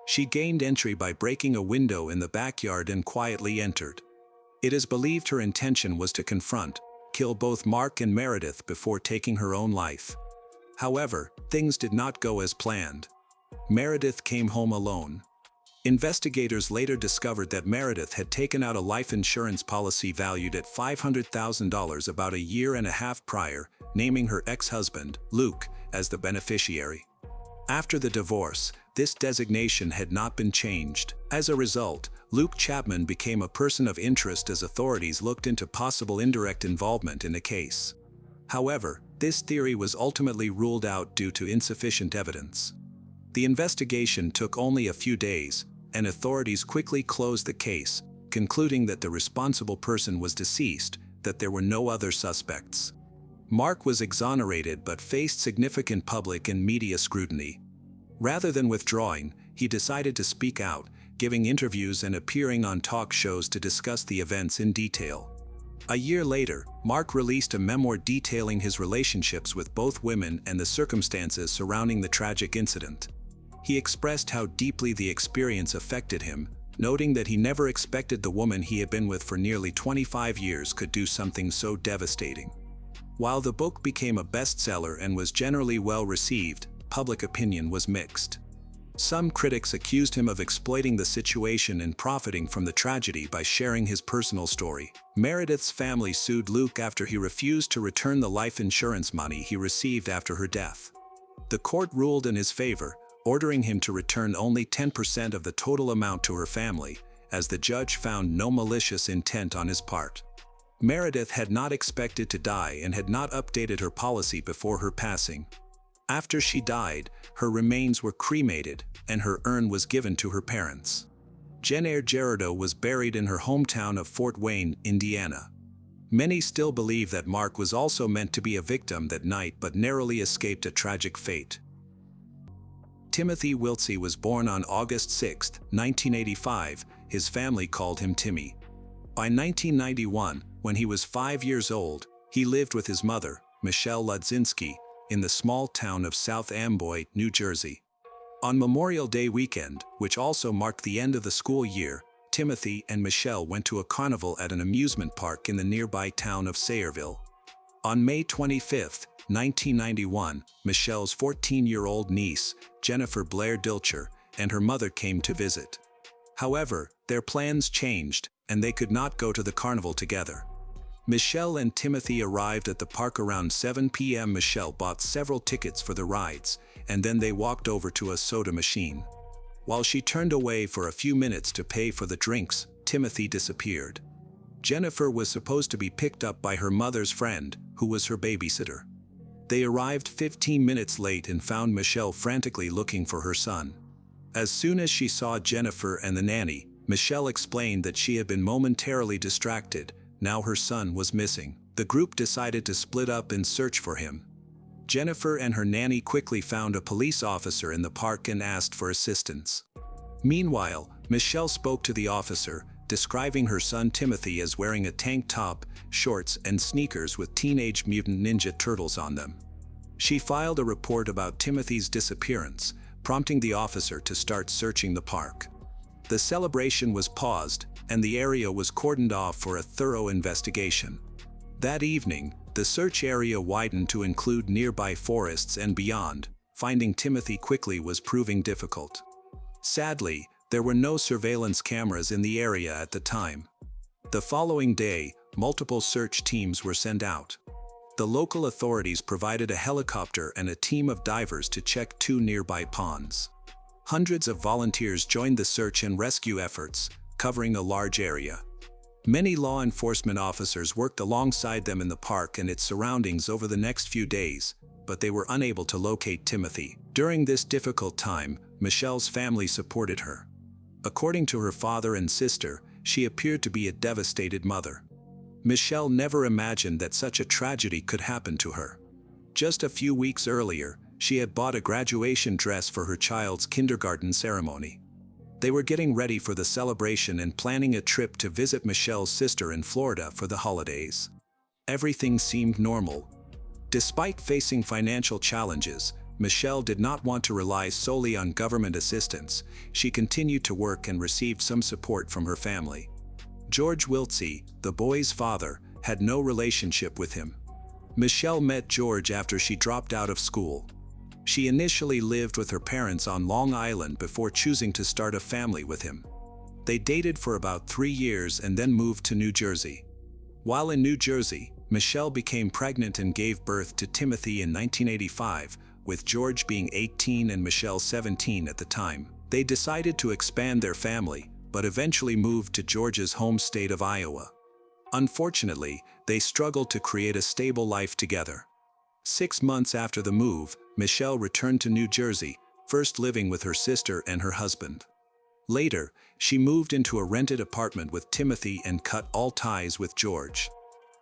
She gained entry by breaking a window in the backyard and quietly entered. It is believed her intention was to confront, kill both Mark and Meredith before taking her own life. However, things did not go as planned. Meredith came home alone. Investigators later discovered that Meredith had taken out a life insurance policy valued at $500,000 about a year and a half prior, naming her ex-husband, Luke, as the beneficiary. After the divorce, this designation had not been changed. As a result, Luke Chapman became a person of interest as authorities looked into possible indirect involvement in the case. However, this theory was ultimately ruled out due to insufficient evidence. The investigation took only a few days, and authorities quickly closed the case, concluding that the responsible person was deceased, that there were no other suspects. Mark was exonerated but faced significant public and media scrutiny. Rather than withdrawing, he decided to speak out, giving interviews and appearing on talk shows to discuss the events in detail. A year later, Mark released a memoir detailing his relationships with both women and the circumstances surrounding the tragic incident. He expressed how deeply the experience affected him, noting that he never expected the woman he had been with for nearly 25 years could do something so devastating. While the book became a bestseller and was generally well received, public opinion was mixed. Some critics accused him of exploiting the situation and profiting from the tragedy by sharing his personal story. Meredith's family sued Luke after he refused to return the life insurance money he received after her death. The court ruled in his favor, ordering him to return only 10% of the total amount to her family, as the judge found no malicious intent on his part. Meredith had not expected to die and had not updated her policy before her passing. After she died, her remains were cremated, and her urn was given to her parents. Jen Eyre Gerardo was buried in her hometown of Fort Wayne, Indiana. Many still believe that Mark was also meant to be a victim that night but narrowly escaped a tragic fate. Timothy Wiltsey was born on August 6, 1985. His family called him Timmy. By 1991, when he was 5 years old, he lived with his mother, Michelle Ludzinski, in the small town of South Amboy, New Jersey. On Memorial Day weekend, which also marked the end of the school year, Timothy and Michelle went to a carnival at an amusement park in the nearby town of Sayreville. On May 25, 1991, Michelle's 14-year-old niece, Jennifer Blair Dilcher, and her mother came to visit. However, their plans changed, and they could not go to the carnival together. Michelle and Timothy arrived at the park around 7 p.m. Michelle bought several tickets for the rides, and then they walked over to a soda machine. While she turned away for a few minutes to pay for the drinks, Timothy disappeared. Jennifer was supposed to be picked up by her mother's friend, who was her babysitter. They arrived 15 minutes late and found Michelle frantically looking for her son. As soon as she saw Jennifer and the nanny, Michelle explained that she had been momentarily distracted. Now her son was missing. The group decided to split up and search for him. Jennifer and her nanny quickly found a police officer in the park and asked for assistance. Meanwhile, Michelle spoke to the officer, describing her son Timothy as wearing a tank top, shorts, and sneakers with Teenage Mutant Ninja Turtles on them. She filed a report about Timothy's disappearance, prompting the officer to start searching the park. The celebration was paused, and the area was cordoned off for a thorough investigation. That evening, the search area widened to include nearby forests and beyond. Finding Timothy quickly was proving difficult. Sadly, there were no surveillance cameras in the area at the time. The following day, multiple search teams were sent out. The local authorities provided a helicopter and a team of divers to check 2 nearby ponds. Hundreds of volunteers joined the search and rescue efforts, covering a large area. Many law enforcement officers worked alongside them in the park and its surroundings over the next few days, but they were unable to locate Timothy. During this difficult time, Michelle's family supported her. According to her father and sister, she appeared to be a devastated mother. Michelle never imagined that such a tragedy could happen to her. Just a few weeks earlier, she had bought a graduation dress for her child's kindergarten ceremony. They were getting ready for the celebration and planning a trip to visit Michelle's sister in Florida for the holidays. Everything seemed normal. Despite facing financial challenges, Michelle did not want to rely solely on government assistance. She continued to work and received some support from her family. George Wiltsey, the boy's father, had no relationship with him. Michelle met George after she dropped out of school. She initially lived with her parents on Long Island before choosing to start a family with him. They dated for about 3 years and then moved to New Jersey. While in New Jersey, Michelle became pregnant and gave birth to Timothy in 1985, with George being 18 and Michelle 17 at the time. They decided to expand their family, but eventually moved to George's home state of Iowa. Unfortunately, they struggled to create a stable life together. 6 months after the move, Michelle returned to New Jersey, first living with her sister and her husband. Later, she moved into a rented apartment with Timothy and cut all ties with George.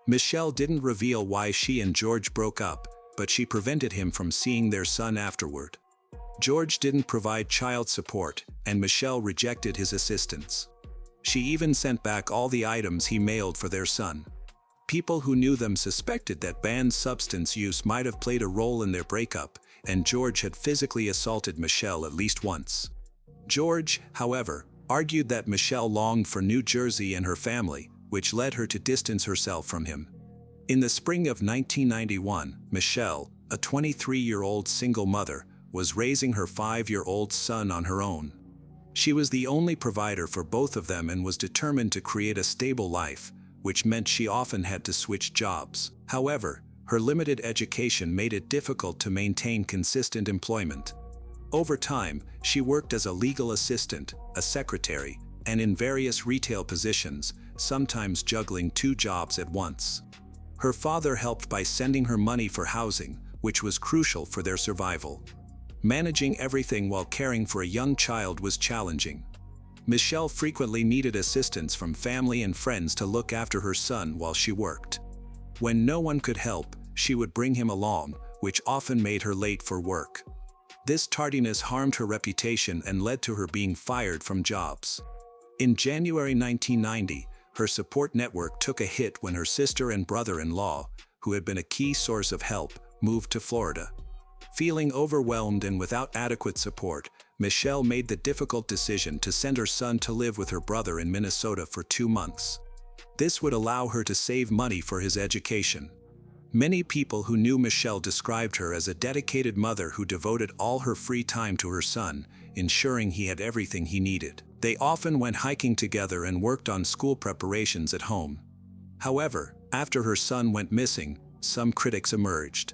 Michelle didn't reveal why she and George broke up, but she prevented him from seeing their son afterward. George didn't provide child support, and Michelle rejected his assistance. She even sent back all the items he mailed for their son. People who knew them suspected that banned substance use might have played a role in their breakup, and George had physically assaulted Michelle at least once. George, however, argued that Michelle longed for New Jersey and her family, which led her to distance herself from him. In the spring of 1991, Michelle, a 23-year-old single mother, was raising her 5-year-old son on her own. She was the only provider for both of them and was determined to create a stable life, which meant she often had to switch jobs. However, her limited education made it difficult to maintain consistent employment. Over time, she worked as a legal assistant, a secretary, and in various retail positions, sometimes juggling 2 jobs at once. Her father helped by sending her money for housing, which was crucial for their survival. Managing everything while caring for a young child was challenging. Michelle frequently needed assistance from family and friends to look after her son while she worked. When no one could help, she would bring him along, which often made her late for work. This tardiness harmed her reputation and led to her being fired from jobs. In January 1990, her support network took a hit when her sister and brother-in-law, who had been a key source of help, moved to Florida. Feeling overwhelmed and without adequate support, Michelle made the difficult decision to send her son to live with her brother in Minnesota for 2 months. This would allow her to save money for his education. Many people who knew Michelle described her as a dedicated mother who devoted all her free time to her son, ensuring he had everything he needed. They often went hiking together and worked on school preparations at home. However, after her son went missing, some critics emerged.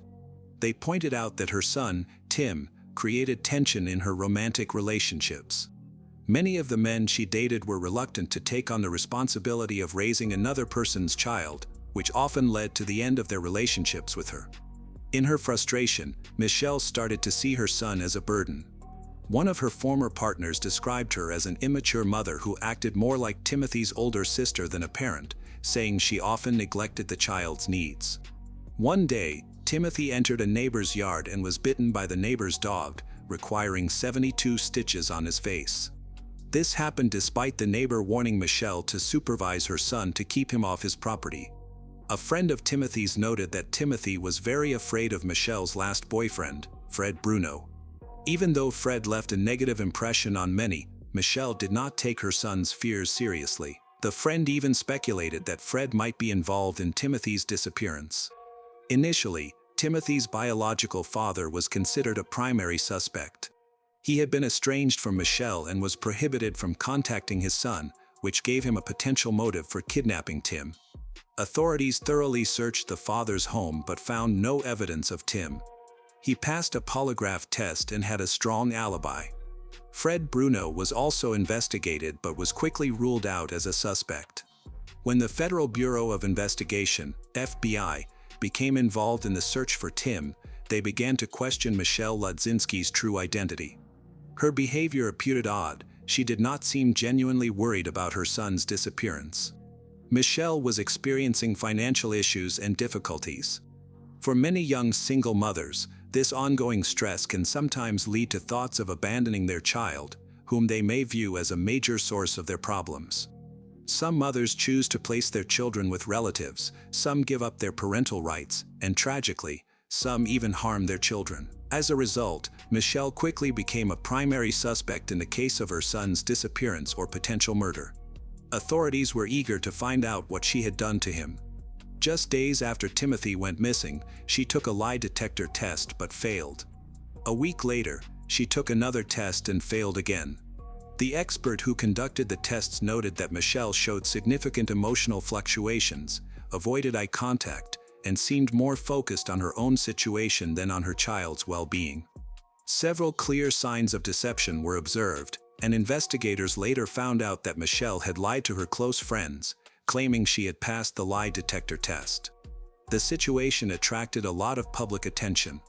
They pointed out that her son, Tim, created tension in her romantic relationships. Many of the men she dated were reluctant to take on the responsibility of raising another person's child, which often led to the end of their relationships with her. In her frustration, Michelle started to see her son as a burden. One of her former partners described her as an immature mother who acted more like Timothy's older sister than a parent, saying she often neglected the child's needs. One day, Timothy entered a neighbor's yard and was bitten by the neighbor's dog, requiring 72 stitches on his face. This happened despite the neighbor warning Michelle to supervise her son to keep him off his property. A friend of Timothy's noted that Timothy was very afraid of Michelle's last boyfriend, Fred Bruno. Even though Fred left a negative impression on many, Michelle did not take her son's fears seriously. The friend even speculated that Fred might be involved in Timothy's disappearance. Initially, Timothy's biological father was considered a primary suspect. He had been estranged from Michelle and was prohibited from contacting his son, which gave him a potential motive for kidnapping Tim. Authorities thoroughly searched the father's home but found no evidence of Tim. He passed a polygraph test and had a strong alibi. Fred Bruno was also investigated but was quickly ruled out as a suspect. When the Federal Bureau of Investigation, FBI, became involved in the search for Tim, they began to question Michelle Ludzinski's true identity. Her behavior appeared odd. She did not seem genuinely worried about her son's disappearance. Michelle was experiencing financial issues and difficulties. For many young single mothers, this ongoing stress can sometimes lead to thoughts of abandoning their child, whom they may view as a major source of their problems. Some mothers choose to place their children with relatives, some give up their parental rights, and tragically, some even harm their children. As a result, Michelle quickly became a primary suspect in the case of her son's disappearance or potential murder. Authorities were eager to find out what she had done to him. Just days after Timothy went missing, she took a lie detector test but failed. A week later, she took another test and failed again. The expert who conducted the tests noted that Michelle showed significant emotional fluctuations, avoided eye contact, and seemed more focused on her own situation than on her child's well-being. Several clear signs of deception were observed, and investigators later found out that Michelle had lied to her close friends, claiming she had passed the lie detector test. The situation attracted a lot of public attention.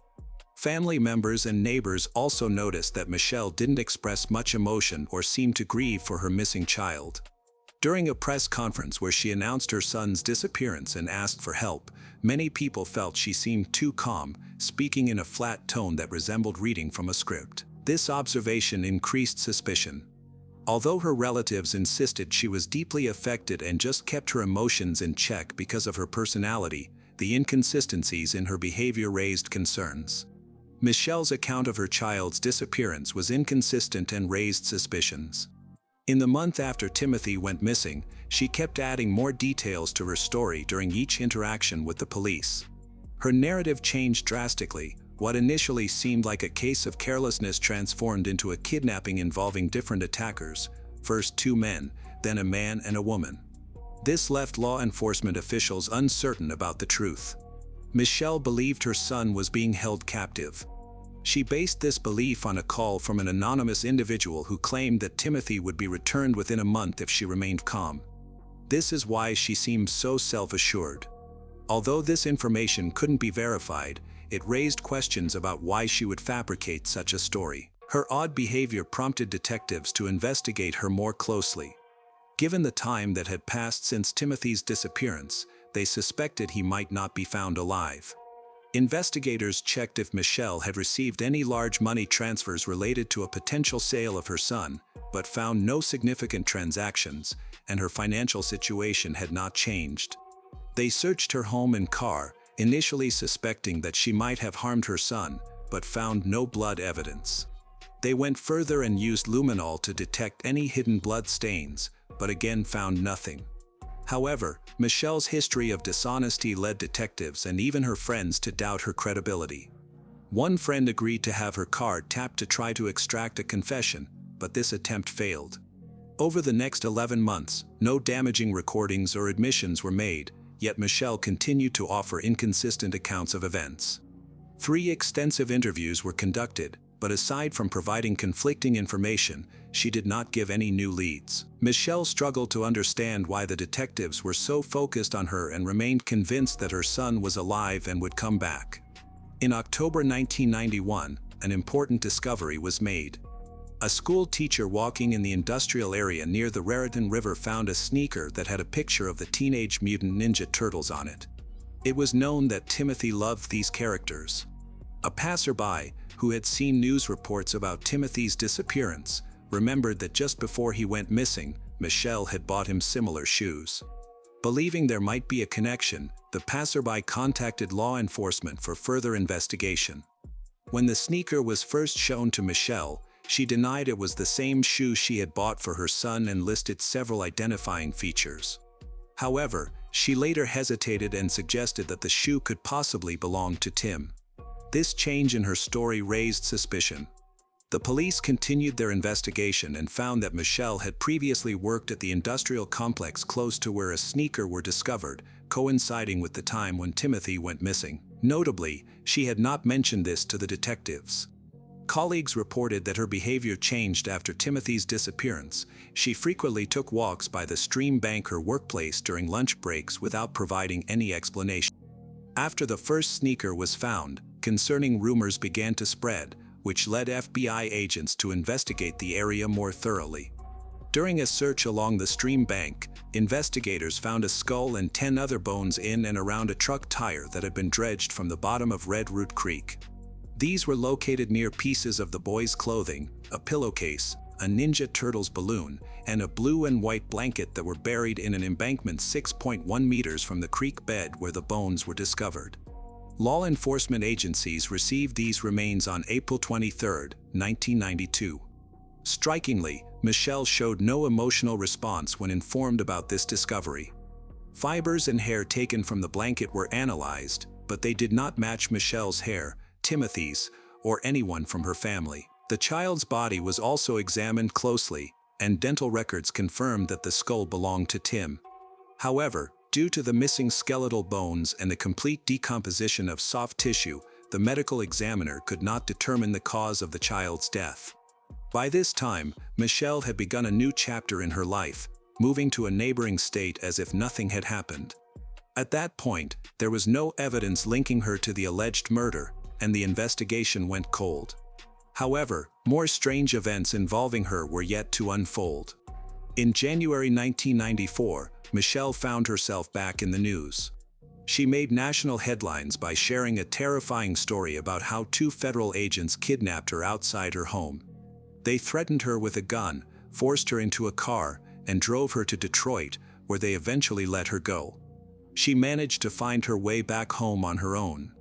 Family members and neighbors also noticed that Michelle didn't express much emotion or seem to grieve for her missing child. During a press conference where she announced her son's disappearance and asked for help, many people felt she seemed too calm, speaking in a flat tone that resembled reading from a script. This observation increased suspicion. Although her relatives insisted she was deeply affected and just kept her emotions in check because of her personality, the inconsistencies in her behavior raised concerns. Michelle's account of her child's disappearance was inconsistent and raised suspicions. In the month after Timothy went missing, she kept adding more details to her story during each interaction with the police. Her narrative changed drastically. What initially seemed like a case of carelessness transformed into a kidnapping involving different attackers, first 2 men, then a man and a woman. This left law enforcement officials uncertain about the truth. Michelle believed her son was being held captive. She based this belief on a call from an anonymous individual who claimed that Timothy would be returned within a month if she remained calm. This is why she seemed so self-assured. Although this information couldn't be verified, it raised questions about why she would fabricate such a story. Her odd behavior prompted detectives to investigate her more closely. Given the time that had passed since Timothy's disappearance, they suspected he might not be found alive. Investigators checked if Michelle had received any large money transfers related to a potential sale of her son, but found no significant transactions, and her financial situation had not changed. They searched her home and car, initially suspecting that she might have harmed her son, but found no blood evidence. They went further and used luminol to detect any hidden blood stains, but again found nothing. However, Michelle's history of dishonesty led detectives and even her friends to doubt her credibility. One friend agreed to have her card tapped to try to extract a confession, but this attempt failed. Over the next 11 months, no damaging recordings or admissions were made, yet Michelle continued to offer inconsistent accounts of events. 3 extensive interviews were conducted, but aside from providing conflicting information, she did not give any new leads. Michelle struggled to understand why the detectives were so focused on her and remained convinced that her son was alive and would come back. In October 1991, an important discovery was made. A school teacher walking in the industrial area near the Raritan River found a sneaker that had a picture of the Teenage Mutant Ninja Turtles on it. It was known that Timothy loved these characters. A passerby, who had seen news reports about Timothy's disappearance, remembered that just before he went missing, Michelle had bought him similar shoes. Believing there might be a connection, the passerby contacted law enforcement for further investigation. When the sneaker was first shown to Michelle, she denied it was the same shoe she had bought for her son and listed several identifying features. However, she later hesitated and suggested that the shoe could possibly belong to Tim. This change in her story raised suspicion. The police continued their investigation and found that Michelle had previously worked at the industrial complex close to where a sneaker were discovered, coinciding with the time when Timothy went missing. Notably, she had not mentioned this to the detectives. Colleagues reported that her behavior changed after Timothy's disappearance. She frequently took walks by the stream bank, her workplace, during lunch breaks without providing any explanation. After the first sneaker was found, concerning rumors began to spread, which led FBI agents to investigate the area more thoroughly. During a search along the stream bank, investigators found a skull and 10 other bones in and around a truck tire that had been dredged from the bottom of Red Root Creek. These were located near pieces of the boy's clothing, a pillowcase, a Ninja Turtles balloon, and a blue and white blanket that were buried in an embankment 6.1 meters from the creek bed where the bones were discovered. Law enforcement agencies received these remains on April 23, 1992. Strikingly, Michelle showed no emotional response when informed about this discovery. Fibers and hair taken from the blanket were analyzed, but they did not match Michelle's hair, Timothy's, or anyone from her family. The child's body was also examined closely, and dental records confirmed that the skull belonged to Tim. However, due to the missing skeletal bones and the complete decomposition of soft tissue, the medical examiner could not determine the cause of the child's death. By this time, Michelle had begun a new chapter in her life, moving to a neighboring state as if nothing had happened. At that point, there was no evidence linking her to the alleged murder, and the investigation went cold. However, more strange events involving her were yet to unfold. In January 1994, Michelle found herself back in the news. She made national headlines by sharing a terrifying story about how 2 federal agents kidnapped her outside her home. They threatened her with a gun, forced her into a car, and drove her to Detroit, where they eventually let her go. She managed to find her way back home on her own.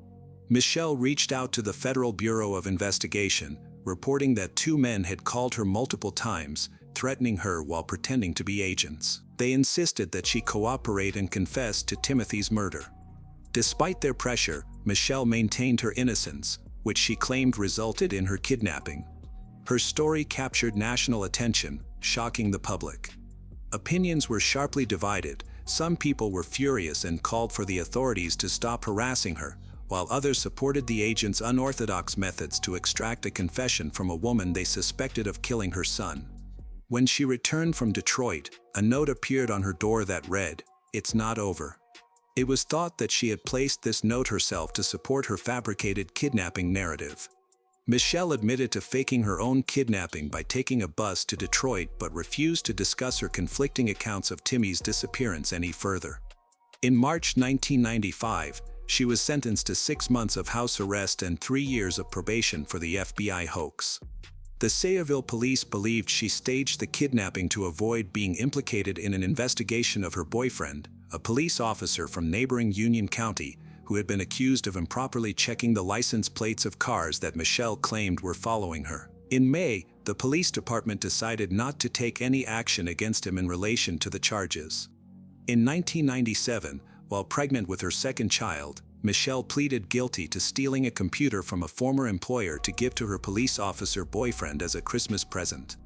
Michelle reached out to the Federal Bureau of Investigation, reporting that 2 men had called her multiple times, threatening her while pretending to be agents. They insisted that she cooperate and confess to Timothy's murder. Despite their pressure, Michelle maintained her innocence, which she claimed resulted in her kidnapping. Her story captured national attention, shocking the public. Opinions were sharply divided. Some people were furious and called for the authorities to stop harassing her, while others supported the agents' unorthodox methods to extract a confession from a woman they suspected of killing her son. When she returned from Detroit, a note appeared on her door that read, "It's not over." It was thought that she had placed this note herself to support her fabricated kidnapping narrative. Michelle admitted to faking her own kidnapping by taking a bus to Detroit but refused to discuss her conflicting accounts of Timmy's disappearance any further. In March 1995, she was sentenced to 6 months of house arrest and 3 years of probation for the FBI hoax. The Sayreville police believed she staged the kidnapping to avoid being implicated in an investigation of her boyfriend, a police officer from neighboring Union County, who had been accused of improperly checking the license plates of cars that Michelle claimed were following her. In May, the police department decided not to take any action against him in relation to the charges. In 1997, while pregnant with her second child, Michelle pleaded guilty to stealing a computer from a former employer to give to her police officer boyfriend as a Christmas present.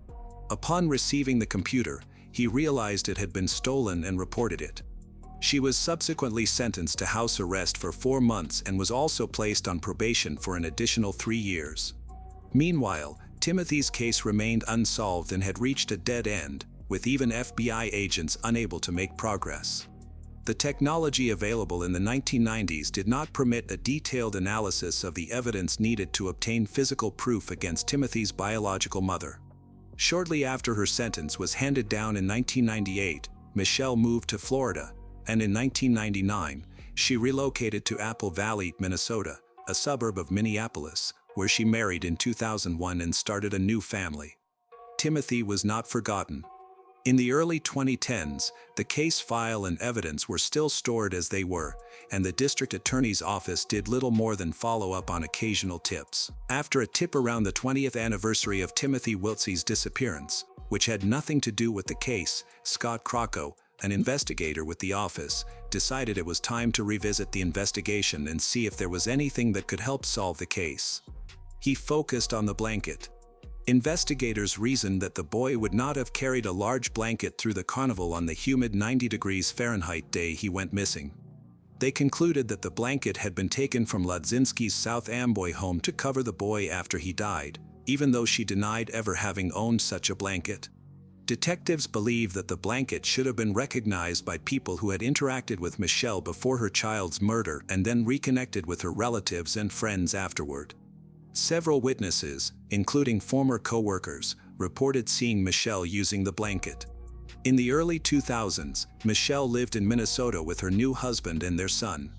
Upon receiving the computer, he realized it had been stolen and reported it. She was subsequently sentenced to house arrest for 4 months and was also placed on probation for an additional 3 years. Meanwhile, Timothy's case remained unsolved and had reached a dead end, with even FBI agents unable to make progress. The technology available in the 1990s did not permit a detailed analysis of the evidence needed to obtain physical proof against Timothy's biological mother. Shortly after her sentence was handed down in 1998, Michelle moved to Florida, and in 1999, she relocated to Apple Valley, Minnesota, a suburb of Minneapolis, where she married in 2001 and started a new family. Timothy was not forgotten. In the early 2010s, the case file and evidence were still stored as they were, and the district attorney's office did little more than follow up on occasional tips. After a tip around the 20th anniversary of Timothy Wiltsey's disappearance, which had nothing to do with the case, Scott Crocco, an investigator with the office, decided it was time to revisit the investigation and see if there was anything that could help solve the case. He focused on the blanket. Investigators reasoned that the boy would not have carried a large blanket through the carnival on the humid 90 degrees Fahrenheit day he went missing. They concluded that the blanket had been taken from Ladzinski's South Amboy home to cover the boy after he died, even though she denied ever having owned such a blanket. Detectives believe that the blanket should have been recognized by people who had interacted with Michelle before her child's murder and then reconnected with her relatives and friends afterward. Several witnesses, including former co-workers, reported seeing Michelle using the blanket. In the early 2000s, Michelle lived in Minnesota with her new husband and their son.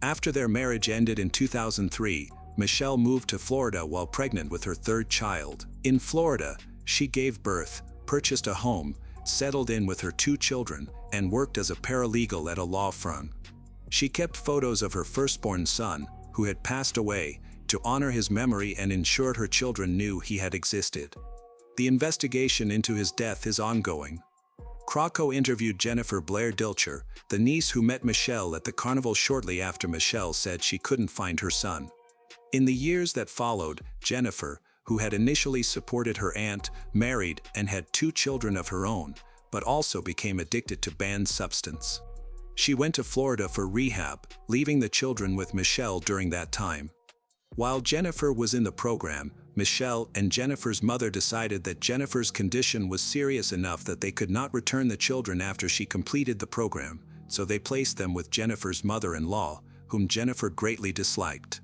After their marriage ended in 2003, Michelle moved to Florida while pregnant with her third child. In Florida, she gave birth, purchased a home, settled in with her 2 children, and worked as a paralegal at a law firm. She kept photos of her firstborn son, who had passed away, to honor his memory and ensured her children knew he had existed. The investigation into his death is ongoing. Crocco interviewed Jennifer Blair Dilcher, the niece who met Michelle at the carnival shortly after Michelle said she couldn't find her son. In the years that followed, Jennifer, who had initially supported her aunt, married and had 2 children of her own, but also became addicted to banned substance. She went to Florida for rehab, leaving the children with Michelle during that time. While Jennifer was in the program, Michelle and Jennifer's mother decided that Jennifer's condition was serious enough that they could not return the children after she completed the program, so they placed them with Jennifer's mother-in-law, whom Jennifer greatly disliked.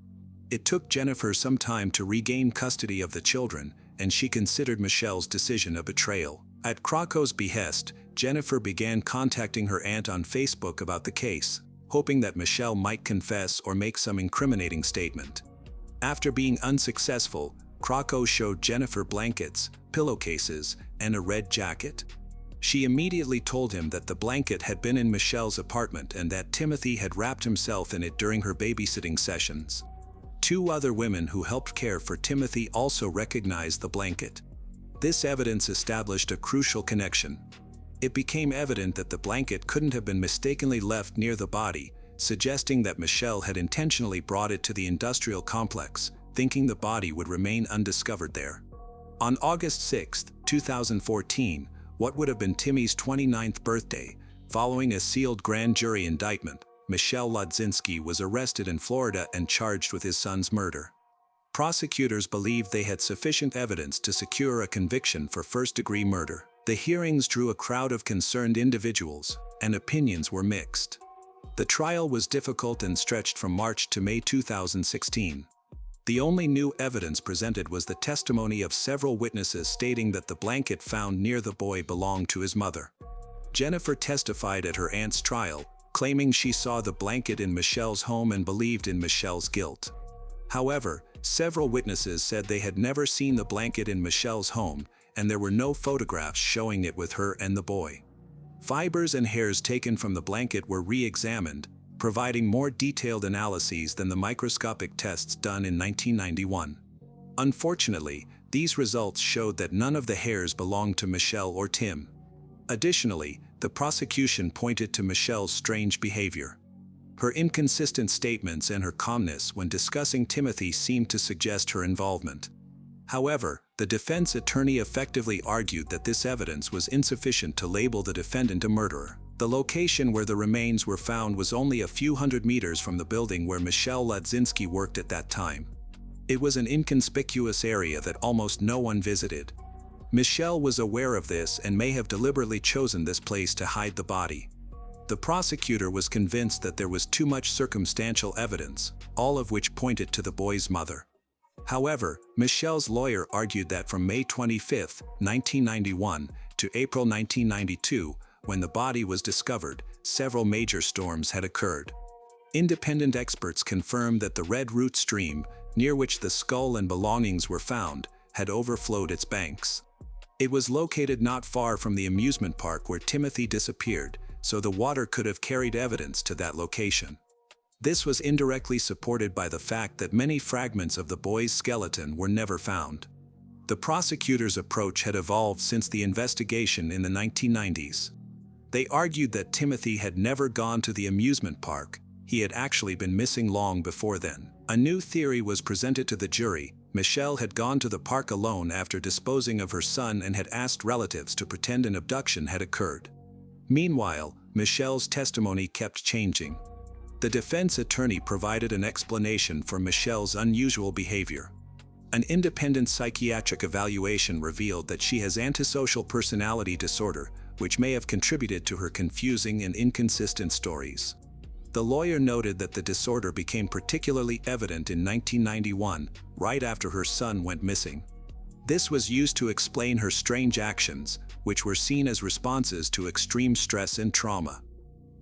It took Jennifer some time to regain custody of the children, and she considered Michelle's decision a betrayal. At Crocco's behest, Jennifer began contacting her aunt on Facebook about the case, hoping that Michelle might confess or make some incriminating statement. After being unsuccessful, Crocco showed Jennifer blankets, pillowcases, and a red jacket. She immediately told him that the blanket had been in Michelle's apartment and that Timothy had wrapped himself in it during her babysitting sessions. 2 other women who helped care for Timothy also recognized the blanket. This evidence established a crucial connection. It became evident that the blanket couldn't have been mistakenly left near the body, suggesting that Michelle had intentionally brought it to the industrial complex, thinking the body would remain undiscovered there. On August 6, 2014, what would have been Timmy's 29th birthday, following a sealed grand jury indictment, Michelle Ladzinski was arrested in Florida and charged with his son's murder. Prosecutors believed they had sufficient evidence to secure a conviction for first-degree murder. The hearings drew a crowd of concerned individuals, and opinions were mixed. The trial was difficult and stretched from March to May 2016. The only new evidence presented was the testimony of several witnesses stating that the blanket found near the boy belonged to his mother. Jennifer testified at her aunt's trial, claiming she saw the blanket in Michelle's home and believed in Michelle's guilt. However, several witnesses said they had never seen the blanket in Michelle's home, and there were no photographs showing it with her and the boy. Fibers and hairs taken from the blanket were re-examined, providing more detailed analyses than the microscopic tests done in 1991. Unfortunately, These results showed that none of the hairs belonged to Michelle or Tim. Additionally, the prosecution pointed to Michelle's strange behavior. Her inconsistent statements and her calmness when discussing Timothy seemed to suggest her involvement. However, the defense attorney effectively argued that this evidence was insufficient to label the defendant a murderer. The location where the remains were found was only a few hundred meters from the building where Michelle Ladzinski worked at that time. It was an inconspicuous area that almost no one visited. Michelle was aware of this and may have deliberately chosen this place to hide the body. The prosecutor was convinced that there was too much circumstantial evidence, all of which pointed to the boy's mother. However, Michelle's lawyer argued that from May 25, 1991 to April 1992, when the body was discovered, several major storms had occurred. Independent experts confirmed that the Red Root stream, near which the skull and belongings were found, had overflowed its banks. It was located not far from the amusement park where Timothy disappeared, so the water could have carried evidence to that location. This was indirectly supported by the fact that many fragments of the boy's skeleton were never found. The prosecutor's approach had evolved since the investigation in the 1990s. They argued that Timothy had never gone to the amusement park. He had actually been missing long before then. A new theory was presented to the jury. Michelle had gone to the park alone after disposing of her son and had asked relatives to pretend an abduction had occurred. Meanwhile, Michelle's testimony kept changing. The defense attorney provided an explanation for Michelle's unusual behavior. An independent psychiatric evaluation revealed that she has antisocial personality disorder, which may have contributed to her confusing and inconsistent stories. The lawyer noted that the disorder became particularly evident in 1991, right after her son went missing. This was used to explain her strange actions, which were seen as responses to extreme stress and trauma.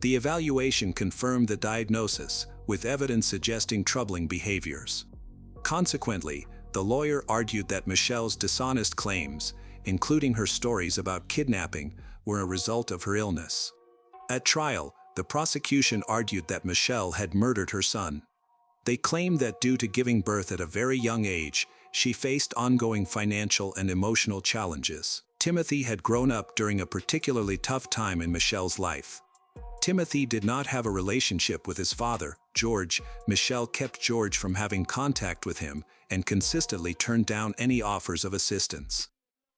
The evaluation confirmed the diagnosis, with evidence suggesting troubling behaviors. Consequently, the lawyer argued that Michelle's dishonest claims, including her stories about kidnapping, were a result of her illness. At trial, the prosecution argued that Michelle had murdered her son. They claimed that due to giving birth at a very young age, she faced ongoing financial and emotional challenges. Timothy had grown up during a particularly tough time in Michelle's life. Timothy did not have a relationship with his father, George. Michelle kept George from having contact with him and consistently turned down any offers of assistance.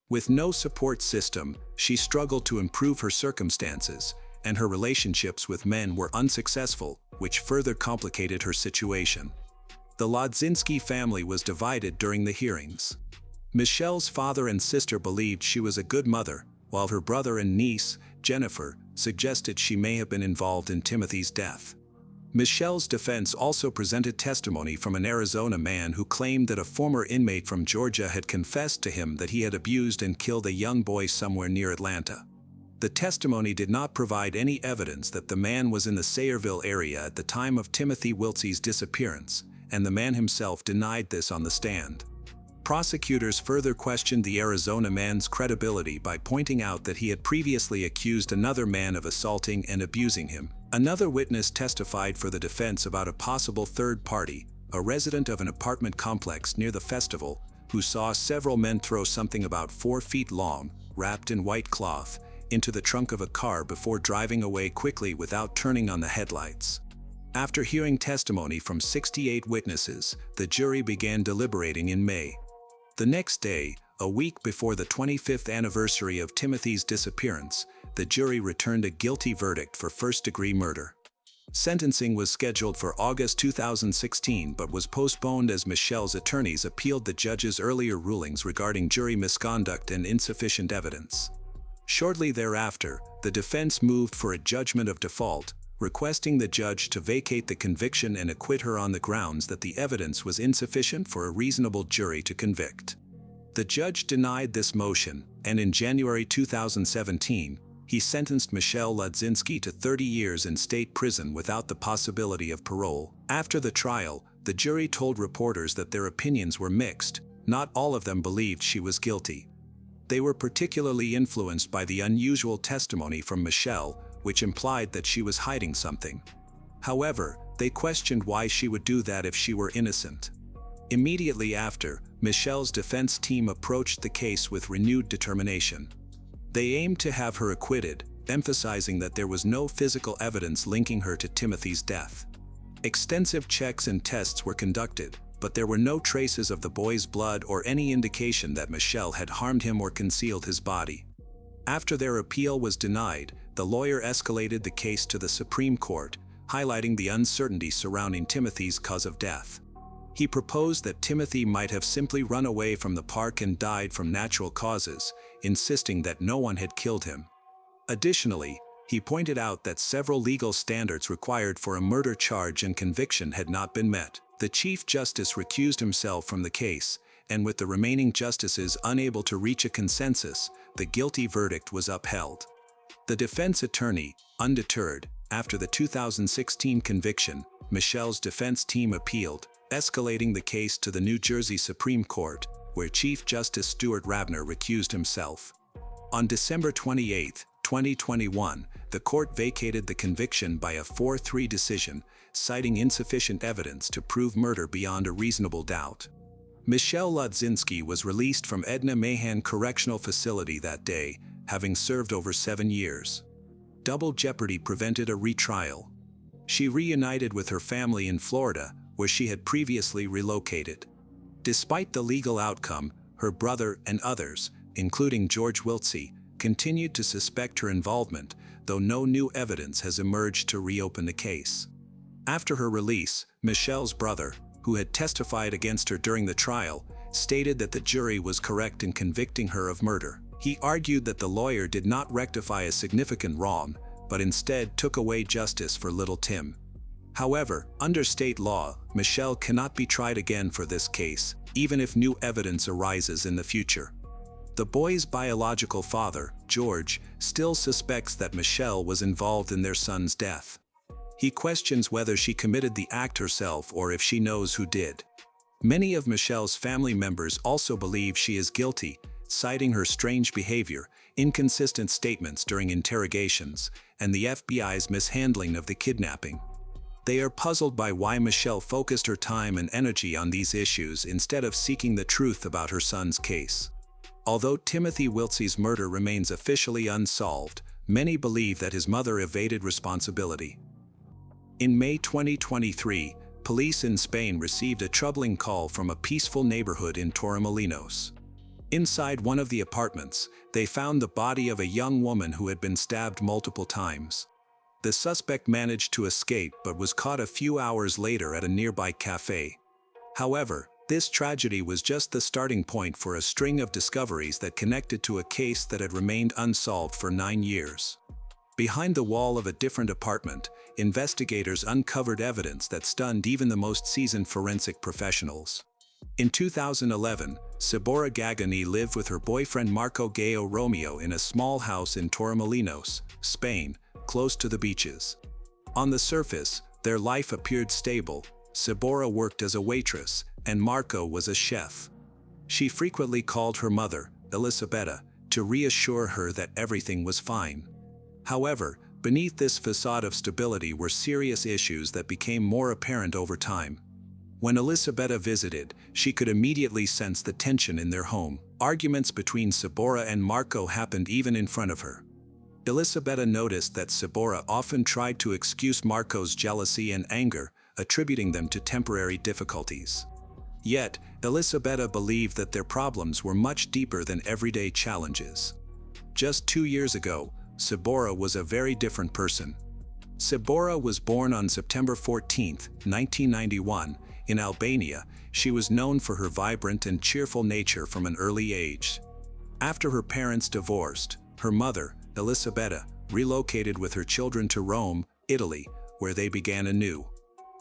With no support system, she struggled to improve her circumstances, and her relationships with men were unsuccessful, which further complicated her situation. The Ladzinski family was divided during the hearings. Michelle's father and sister believed she was a good mother, while her brother and niece, Jennifer, suggested she may have been involved in Timothy's death. Michelle's defense also presented testimony from an Arizona man who claimed that a former inmate from Georgia had confessed to him that he had abused and killed a young boy somewhere near Atlanta. The testimony did not provide any evidence that the man was in the Sayreville area at the time of Timothy Wiltsey's disappearance, and the man himself denied this on the stand. Prosecutors further questioned the Arizona man's credibility by pointing out that he had previously accused another man of assaulting and abusing him. Another witness testified for the defense about a possible third party, a resident of an apartment complex near the festival, who saw several men throw something about 4 feet long, wrapped in white cloth, into the trunk of a car before driving away quickly without turning on the headlights. After hearing testimony from 68 witnesses, the jury began deliberating in May. The next day, a week before the 25th anniversary of Timothy's disappearance, the jury returned a guilty verdict for first-degree murder. Sentencing was scheduled for August 2016 but was postponed as Michelle's attorneys appealed the judge's earlier rulings regarding jury misconduct and insufficient evidence. Shortly thereafter, the defense moved for a judgment of default, requesting the judge to vacate the conviction and acquit her on the grounds that the evidence was insufficient for a reasonable jury to convict. The judge denied this motion, and in January 2017, he sentenced Michelle Ladzinski to 30 years in state prison without the possibility of parole. After the trial, the jury told reporters that their opinions were mixed. Not all of them believed she was guilty. They were particularly influenced by the unusual testimony from Michelle, which implied that she was hiding something. However, they questioned why she would do that if she were innocent. Immediately after, Michelle's defense team approached the case with renewed determination. They aimed to have her acquitted, emphasizing that there was no physical evidence linking her to Timothy's death. Extensive checks and tests were conducted, but there were no traces of the boy's blood or any indication that Michelle had harmed him or concealed his body. After their appeal was denied, the lawyer escalated the case to the Supreme Court, highlighting the uncertainty surrounding Timothy's cause of death. He proposed that Timothy might have simply run away from the park and died from natural causes, insisting that no one had killed him. Additionally, he pointed out that several legal standards required for a murder charge and conviction had not been met. The Chief Justice recused himself from the case, and with the remaining justices unable to reach a consensus, the guilty verdict was upheld. The defense attorney, undeterred, after the 2016 conviction, Michelle's defense team appealed, escalating the case to the New Jersey Supreme Court, where Chief Justice Stuart Rabner recused himself. On December 28, 2021, the court vacated the conviction by a 4-3 decision, citing insufficient evidence to prove murder beyond a reasonable doubt. Michelle Ludzinski was released from Edna Mahan Correctional Facility that day, having served over 7 years. Double jeopardy prevented a retrial. She reunited with her family in Florida, where she had previously relocated. Despite the legal outcome, her brother and others, including George Wiltse, continued to suspect her involvement, though no new evidence has emerged to reopen the case. After her release, Michelle's brother, who had testified against her during the trial, stated that the jury was correct in convicting her of murder. He argued that the lawyer did not rectify a significant wrong, but instead took away justice for little Tim. However, under state law, Michelle cannot be tried again for this case, even if new evidence arises in the future. The boy's biological father, George, still suspects that Michelle was involved in their son's death. He questions whether she committed the act herself or if she knows who did. Many of Michelle's family members also believe she is guilty, citing her strange behavior, inconsistent statements during interrogations, and the FBI's mishandling of the kidnapping. They are puzzled by why Michelle focused her time and energy on these issues instead of seeking the truth about her son's case. Although Timothy Wiltse's murder remains officially unsolved, many believe that his mother evaded responsibility. In May 2023, police in Spain received a troubling call from a peaceful neighborhood in Torremolinos. Inside one of the apartments, they found the body of a young woman who had been stabbed multiple times. The suspect managed to escape but was caught a few hours later at a nearby cafe. However, this tragedy was just the starting point for a string of discoveries that connected to a case that had remained unsolved for 9 years. Behind the wall of a different apartment, investigators uncovered evidence that stunned even the most seasoned forensic professionals. In 2011, Sabora Gagani lived with her boyfriend Marco Gayo Romeo in a small house in Torremolinos, Spain, close to the beaches. On the surface, their life appeared stable. Sabora worked as a waitress, and Marco was a chef. She frequently called her mother, Elisabetta, to reassure her that everything was fine. However, beneath this facade of stability were serious issues that became more apparent over time. When Elisabetta visited, she could immediately sense the tension in their home. Arguments between Sabora and Marco happened even in front of her. Elisabetta noticed that Sabora often tried to excuse Marco's jealousy and anger, attributing them to temporary difficulties. Yet, Elisabetta believed that their problems were much deeper than everyday challenges. Just 2 years ago, Sabora was a very different person. Sabora was born on September 14, 1991, in Albania. She was known for her vibrant and cheerful nature from an early age. After her parents divorced, her mother, Elisabetta, relocated with her children to Rome, Italy, where they began anew.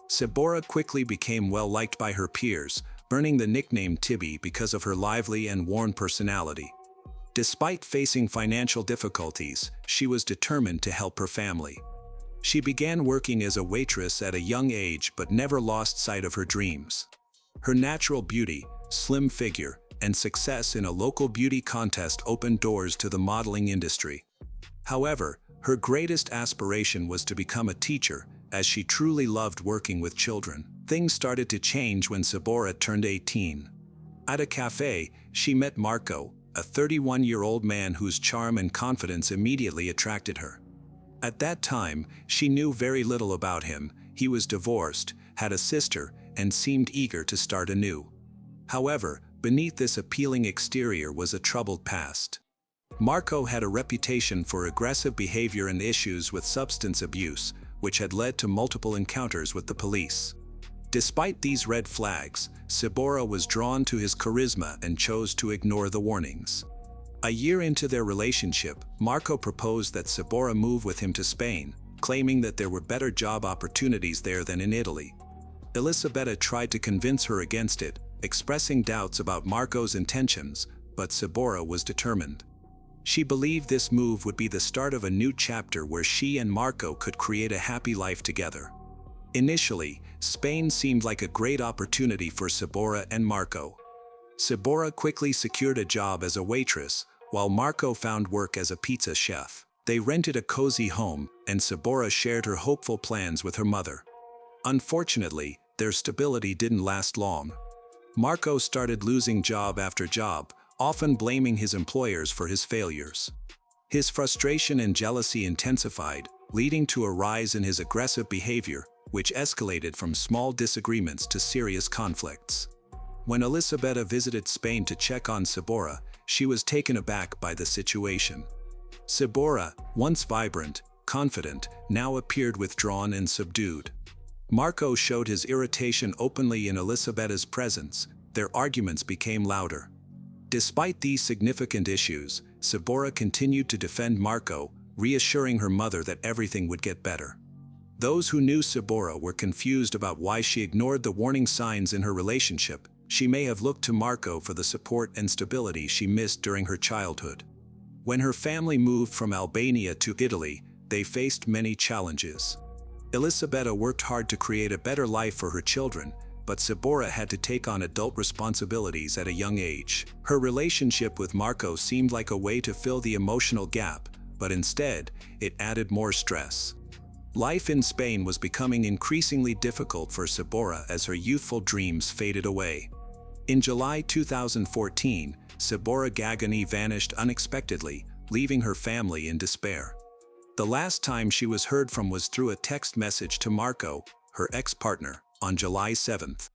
Sabora quickly became well-liked by her peers, earning the nickname Tibby because of her lively and warm personality. Despite facing financial difficulties, she was determined to help her family. She began working as a waitress at a young age but never lost sight of her dreams. Her natural beauty, slim figure, and success in a local beauty contest opened doors to the modeling industry. However, her greatest aspiration was to become a teacher, as she truly loved working with children. Things started to change when Sabora turned 18. At a cafe, she met Marco, a 31-year-old man whose charm and confidence immediately attracted her. At that time, she knew very little about him. He was divorced, had a sister, and seemed eager to start anew. However, beneath this appealing exterior was a troubled past. Marco had a reputation for aggressive behavior and issues with substance abuse, which had led to multiple encounters with the police. Despite these red flags, Sabora was drawn to his charisma and chose to ignore the warnings. A year into their relationship, Marco proposed that Sabora move with him to Spain, claiming that there were better job opportunities there than in Italy. Elisabetta tried to convince her against it, expressing doubts about Marco's intentions, but Sabora was determined. She believed this move would be the start of a new chapter where she and Marco could create a happy life together. Initially, Spain seemed like a great opportunity for Sabora and Marco. Sabora quickly secured a job as a waitress, while Marco found work as a pizza chef. They rented a cozy home, and Sabora shared her hopeful plans with her mother. Unfortunately, their stability didn't last long. Marco started losing job after job, often blaming his employers for his failures. His frustration and jealousy intensified, leading to a rise in his aggressive behavior, which escalated from small disagreements to serious conflicts. When Elisabetta visited Spain to check on Sabora, she was taken aback by the situation. Sabora, once vibrant, confident, now appeared withdrawn and subdued. Marco showed his irritation openly in Elisabetta's presence. Their arguments became louder. Despite these significant issues, Sabora continued to defend Marco, reassuring her mother that everything would get better. Those who knew Sabora were confused about why she ignored the warning signs in her relationship. She may have looked to Marco for the support and stability she missed during her childhood. When her family moved from Albania to Italy, they faced many challenges. Elisabetta worked hard to create a better life for her children, but Sabora had to take on adult responsibilities at a young age. Her relationship with Marco seemed like a way to fill the emotional gap, but instead, it added more stress. Life in Spain was becoming increasingly difficult for Sabora as her youthful dreams faded away. In July 2014, Sabora Gagani vanished unexpectedly, leaving her family in despair. The last time she was heard from was through a text message to Marco, her ex-partner, on July 7th.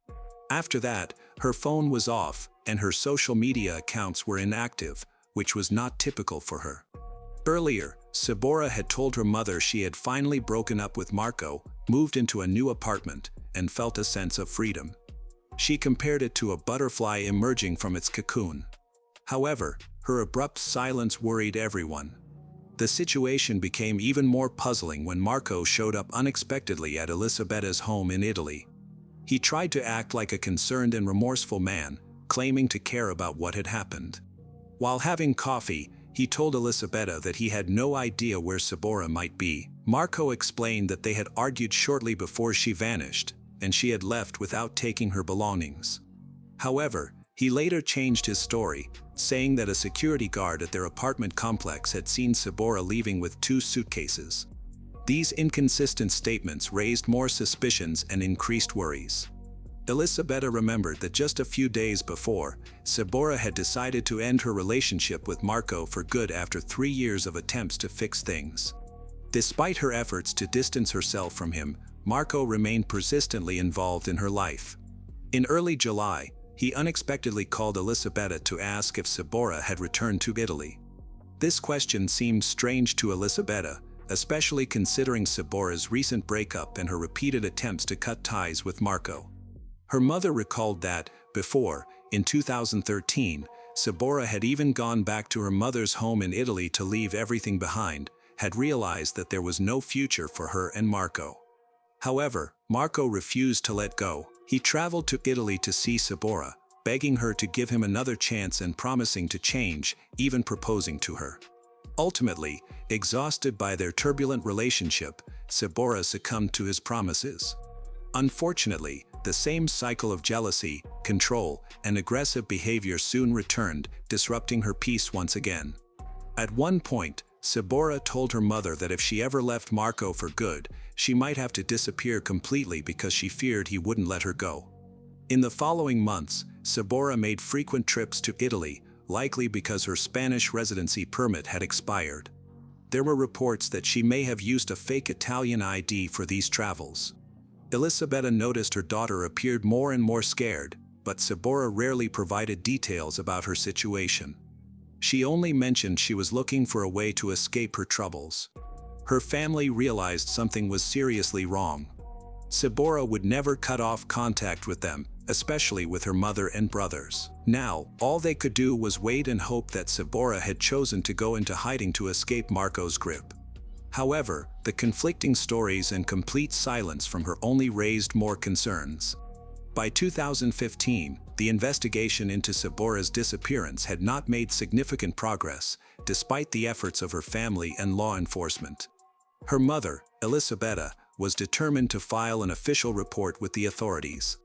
After that, her phone was off, and her social media accounts were inactive, which was not typical for her. Earlier, Sabora had told her mother she had finally broken up with Marco, moved into a new apartment, and felt a sense of freedom. She compared it to a butterfly emerging from its cocoon. However, her abrupt silence worried everyone. The situation became even more puzzling when Marco showed up unexpectedly at Elisabetta's home in Italy. He tried to act like a concerned and remorseful man, claiming to care about what had happened. While having coffee, he told Elisabetta that he had no idea where Sabora might be. Marco explained that they had argued shortly before she vanished, and she had left without taking her belongings. However, he later changed his story, saying that a security guard at their apartment complex had seen Sabora leaving with 2 suitcases. These inconsistent statements raised more suspicions and increased worries. Elisabetta remembered that just a few days before, Sabora had decided to end her relationship with Marco for good after 3 years of attempts to fix things. Despite her efforts to distance herself from him, Marco remained persistently involved in her life. In early July, he unexpectedly called Elisabetta to ask if Sabora had returned to Italy. This question seemed strange to Elisabetta, especially considering Sabora's recent breakup and her repeated attempts to cut ties with Marco. Her mother recalled that, before, in 2013, Sabora had even gone back to her mother's home in Italy to leave everything behind, had realized that there was no future for her and Marco. However, Marco refused to let go. He traveled to Italy to see Sabora, begging her to give him another chance and promising to change, even proposing to her. Ultimately, exhausted by their turbulent relationship, Sabora succumbed to his promises. Unfortunately, the same cycle of jealousy, control, and aggressive behavior soon returned, disrupting her peace once again. At one point, Sabora told her mother that if she ever left Marco for good, she might have to disappear completely because she feared he wouldn't let her go. In the following months, Sabora made frequent trips to Italy, likely because her Spanish residency permit had expired. There were reports that she may have used a fake Italian ID for these travels. Elisabetta noticed her daughter appeared more and more scared, but Sabora rarely provided details about her situation. She only mentioned she was looking for a way to escape her troubles. Her family realized something was seriously wrong. Sabora would never cut off contact with them, especially with her mother and brothers. Now, all they could do was wait and hope that Sabora had chosen to go into hiding to escape Marco's grip. However, the conflicting stories and complete silence from her only raised more concerns. By 2015, the investigation into Sabora's disappearance had not made significant progress, despite the efforts of her family and law enforcement. Her mother, Elisabetta, was determined to file an official report with the authorities.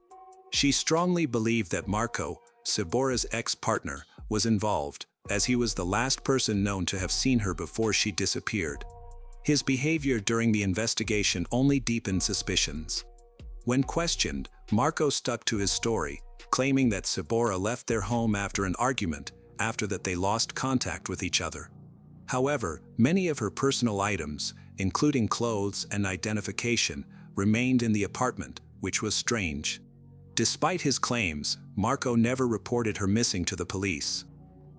She strongly believed that Marco, Sabora's ex-partner, was involved, as he was the last person known to have seen her before she disappeared. His behavior during the investigation only deepened suspicions. When questioned, Marco stuck to his story, claiming that Sabora left their home after an argument, after that they lost contact with each other. However, many of her personal items, including clothes and identification, remained in the apartment, which was strange. Despite his claims, Marco never reported her missing to the police.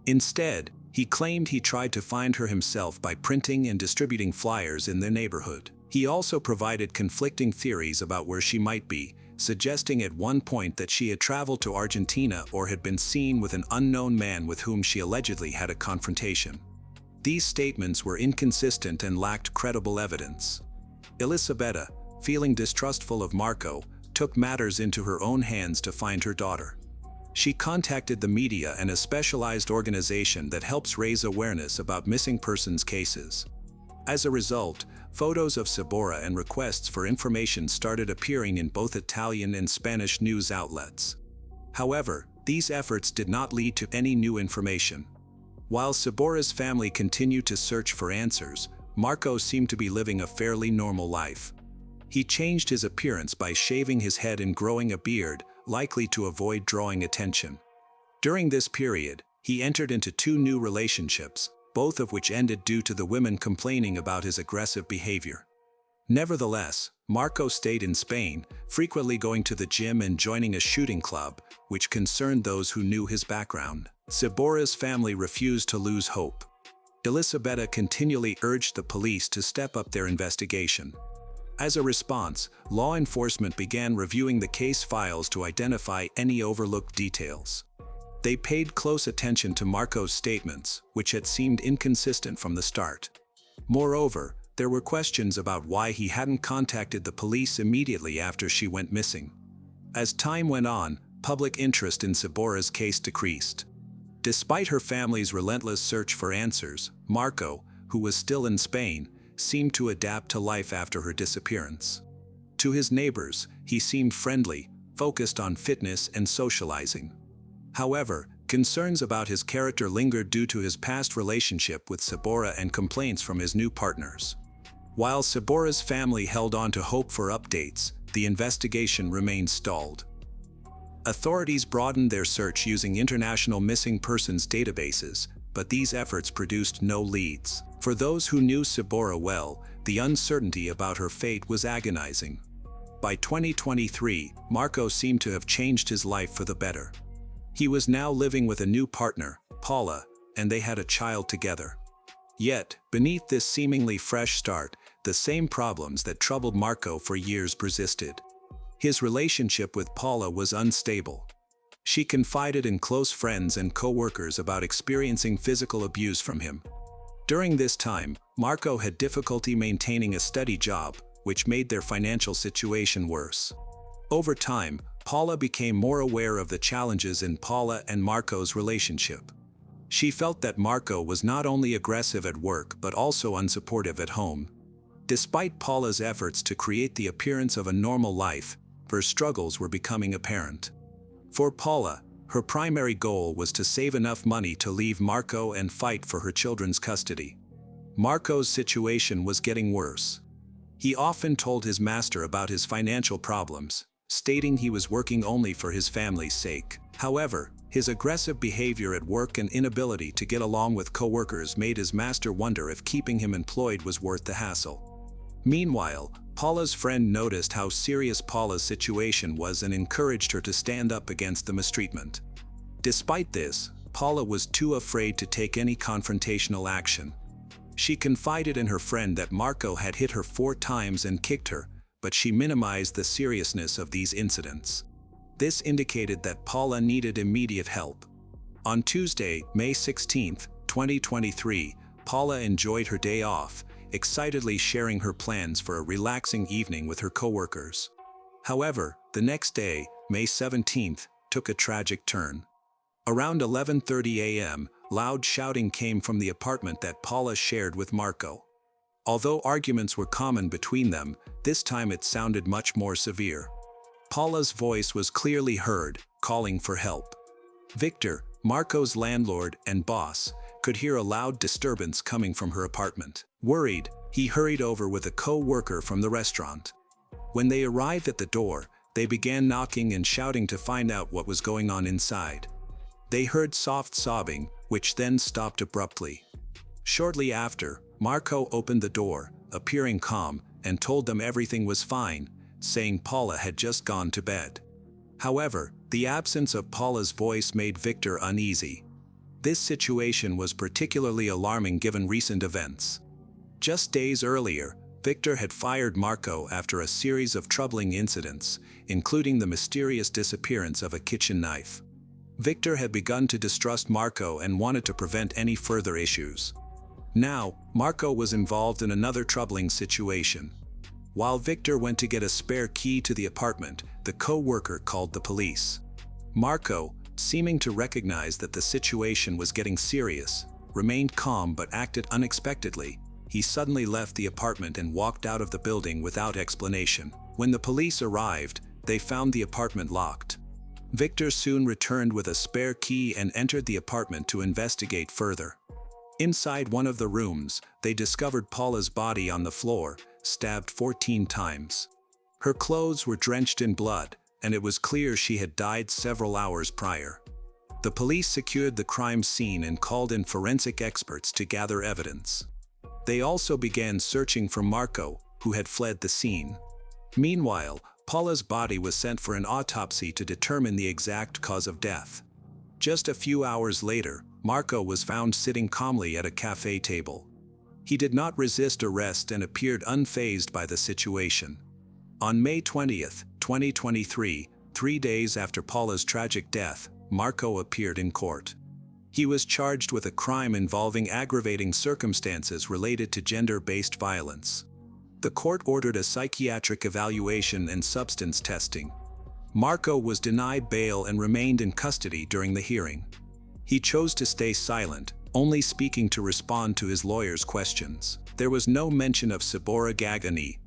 Instead, he claimed he tried to find her himself by printing and distributing flyers in their neighborhood. He also provided conflicting theories about where she might be, suggesting at one point that she had traveled to Argentina or had been seen with an unknown man with whom she allegedly had a confrontation. These statements were inconsistent and lacked credible evidence. Elisabetta, feeling distrustful of Marco, took matters into her own hands to find her daughter. She contacted the media and a specialized organization that helps raise awareness about missing persons cases. As a result, photos of Sabora and requests for information started appearing in both Italian and Spanish news outlets. However, these efforts did not lead to any new information. While Sabora's family continued to search for answers, Marco seemed to be living a fairly normal life. He changed his appearance by shaving his head and growing a beard, likely to avoid drawing attention. During this period, he entered into 2 new relationships, both of which ended due to the women complaining about his aggressive behavior. Nevertheless, Marco stayed in Spain, frequently going to the gym and joining a shooting club, which concerned those who knew his background. Sabora's family refused to lose hope. Elisabetta continually urged the police to step up their investigation. As a response, law enforcement began reviewing the case files to identify any overlooked details. They paid close attention to Marco's statements, which had seemed inconsistent from the start. Moreover, there were questions about why he hadn't contacted the police immediately after she went missing. As time went on, public interest in Sabora's case decreased. Despite her family's relentless search for answers, Marco, who was still in Spain, seemed to adapt to life after her disappearance. To his neighbors, he seemed friendly, focused on fitness and socializing. However, concerns about his character lingered due to his past relationship with Sabora and complaints from his new partners. While Sabora's family held on to hope for updates, the investigation remained stalled. Authorities broadened their search using international missing persons databases, but these efforts produced no leads. For those who knew Sabora well, the uncertainty about her fate was agonizing. By 2023, Marco seemed to have changed his life for the better. He was now living with a new partner, Paula, and they had a child together. Yet, beneath this seemingly fresh start, the same problems that troubled Marco for years persisted. His relationship with Paula was unstable. She confided in close friends and co-workers about experiencing physical abuse from him. During this time, Marco had difficulty maintaining a steady job, which made their financial situation worse. Over time, Paula became more aware of the challenges in Paula and Marco's relationship. She felt that Marco was not only aggressive at work but also unsupportive at home. Despite Paula's efforts to create the appearance of a normal life, her struggles were becoming apparent. For Paula, her primary goal was to save enough money to leave Marco and fight for her children's custody. Marco's situation was getting worse. He often told his master about his financial problems, stating he was working only for his family's sake. However, his aggressive behavior at work and inability to get along with coworkers made his master wonder if keeping him employed was worth the hassle. Meanwhile, Paula's friend noticed how serious Paula's situation was and encouraged her to stand up against the mistreatment. Despite this, Paula was too afraid to take any confrontational action. She confided in her friend that Marco had hit her 4 times and kicked her, but she minimized the seriousness of these incidents. This indicated that Paula needed immediate help. On Tuesday, May 16, 2023, Paula enjoyed her day off, excitedly sharing her plans for a relaxing evening with her coworkers. However, the next day, May 17, took a tragic turn. Around 11:30 a.m., loud shouting came from the apartment that Paula shared with Marco. Although arguments were common between them, this time it sounded much more severe. Paula's voice was clearly heard, calling for help. Victor, Marco's landlord and boss, could hear a loud disturbance coming from her apartment. Worried, he hurried over with a co-worker from the restaurant. When they arrived at the door, they began knocking and shouting to find out what was going on inside. They heard soft sobbing, which then stopped abruptly. Shortly after, Marco opened the door, appearing calm, and told them everything was fine, saying Paula had just gone to bed. However, the absence of Paula's voice made Victor uneasy. This situation was particularly alarming given recent events. Just days earlier, Victor had fired Marco after a series of troubling incidents, including the mysterious disappearance of a kitchen knife. Victor had begun to distrust Marco and wanted to prevent any further issues. Now, Marco was involved in another troubling situation. While Victor went to get a spare key to the apartment, the co-worker called the police. Marco, seeming to recognize that the situation was getting serious, remained calm but acted unexpectedly. He suddenly left the apartment and walked out of the building without explanation. When the police arrived, they found the apartment locked. Victor soon returned with a spare key and entered the apartment to investigate further. Inside one of the rooms, they discovered Paula's body on the floor, stabbed 14 times. Her clothes were drenched in blood, and it was clear she had died several hours prior. The police secured the crime scene and called in forensic experts to gather evidence. They also began searching for Marco, who had fled the scene. Meanwhile, Paula's body was sent for an autopsy to determine the exact cause of death. Just a few hours later, Marco was found sitting calmly at a cafe table. He did not resist arrest and appeared unfazed by the situation. On May 20, 2023, 3 days after Paula's tragic death, Marco appeared in court. He was charged with a crime involving aggravating circumstances related to gender-based violence. The court ordered a psychiatric evaluation and substance testing. Marco was denied bail and remained in custody during the hearing. He chose to stay silent, only speaking to respond to his lawyer's questions. There was no mention of Sabora Gagani.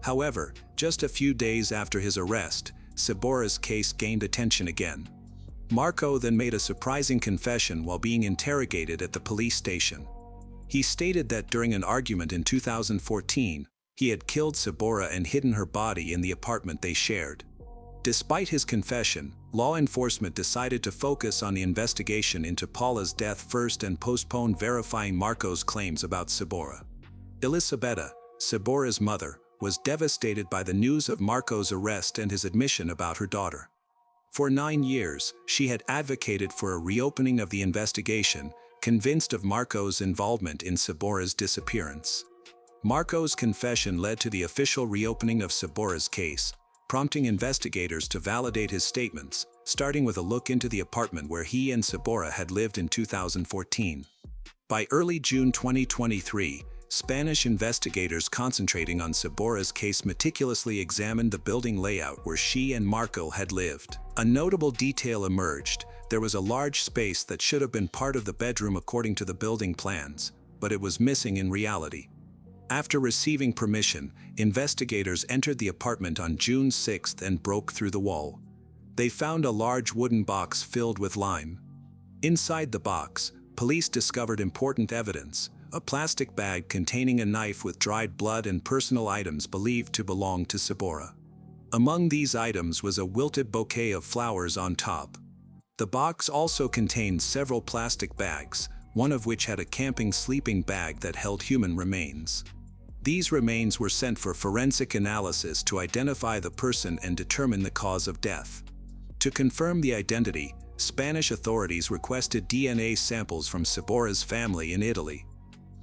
However, just a few days after his arrest, Sabora's case gained attention again. Marco then made a surprising confession while being interrogated at the police station. He stated that during an argument in 2014, he had killed Sabora and hidden her body in the apartment they shared. Despite his confession, law enforcement decided to focus on the investigation into Paula's death first and postponed verifying Marco's claims about Sabora. Elisabetta, Sabora's mother, was devastated by the news of Marco's arrest and his admission about her daughter. For 9 years, she had advocated for a reopening of the investigation, convinced of Marco's involvement in Sabora's disappearance. Marco's confession led to the official reopening of Sabora's case, prompting investigators to validate his statements, starting with a look into the apartment where he and Sabora had lived in 2014. By early June 2023, Spanish investigators concentrating on Sabora's case meticulously examined the building layout where she and Marco had lived. A notable detail emerged: there was a large space that should have been part of the bedroom according to the building plans, but it was missing in reality. After receiving permission, investigators entered the apartment on June 6 and broke through the wall. They found a large wooden box filled with lime. Inside the box, police discovered important evidence: a plastic bag containing a knife with dried blood and personal items believed to belong to Sabora. Among these items was a wilted bouquet of flowers on top. The box also contained several plastic bags, one of which had a camping sleeping bag that held human remains. These remains were sent for forensic analysis to identify the person and determine the cause of death. To confirm the identity, Spanish authorities requested DNA samples from Sabora's family in Italy.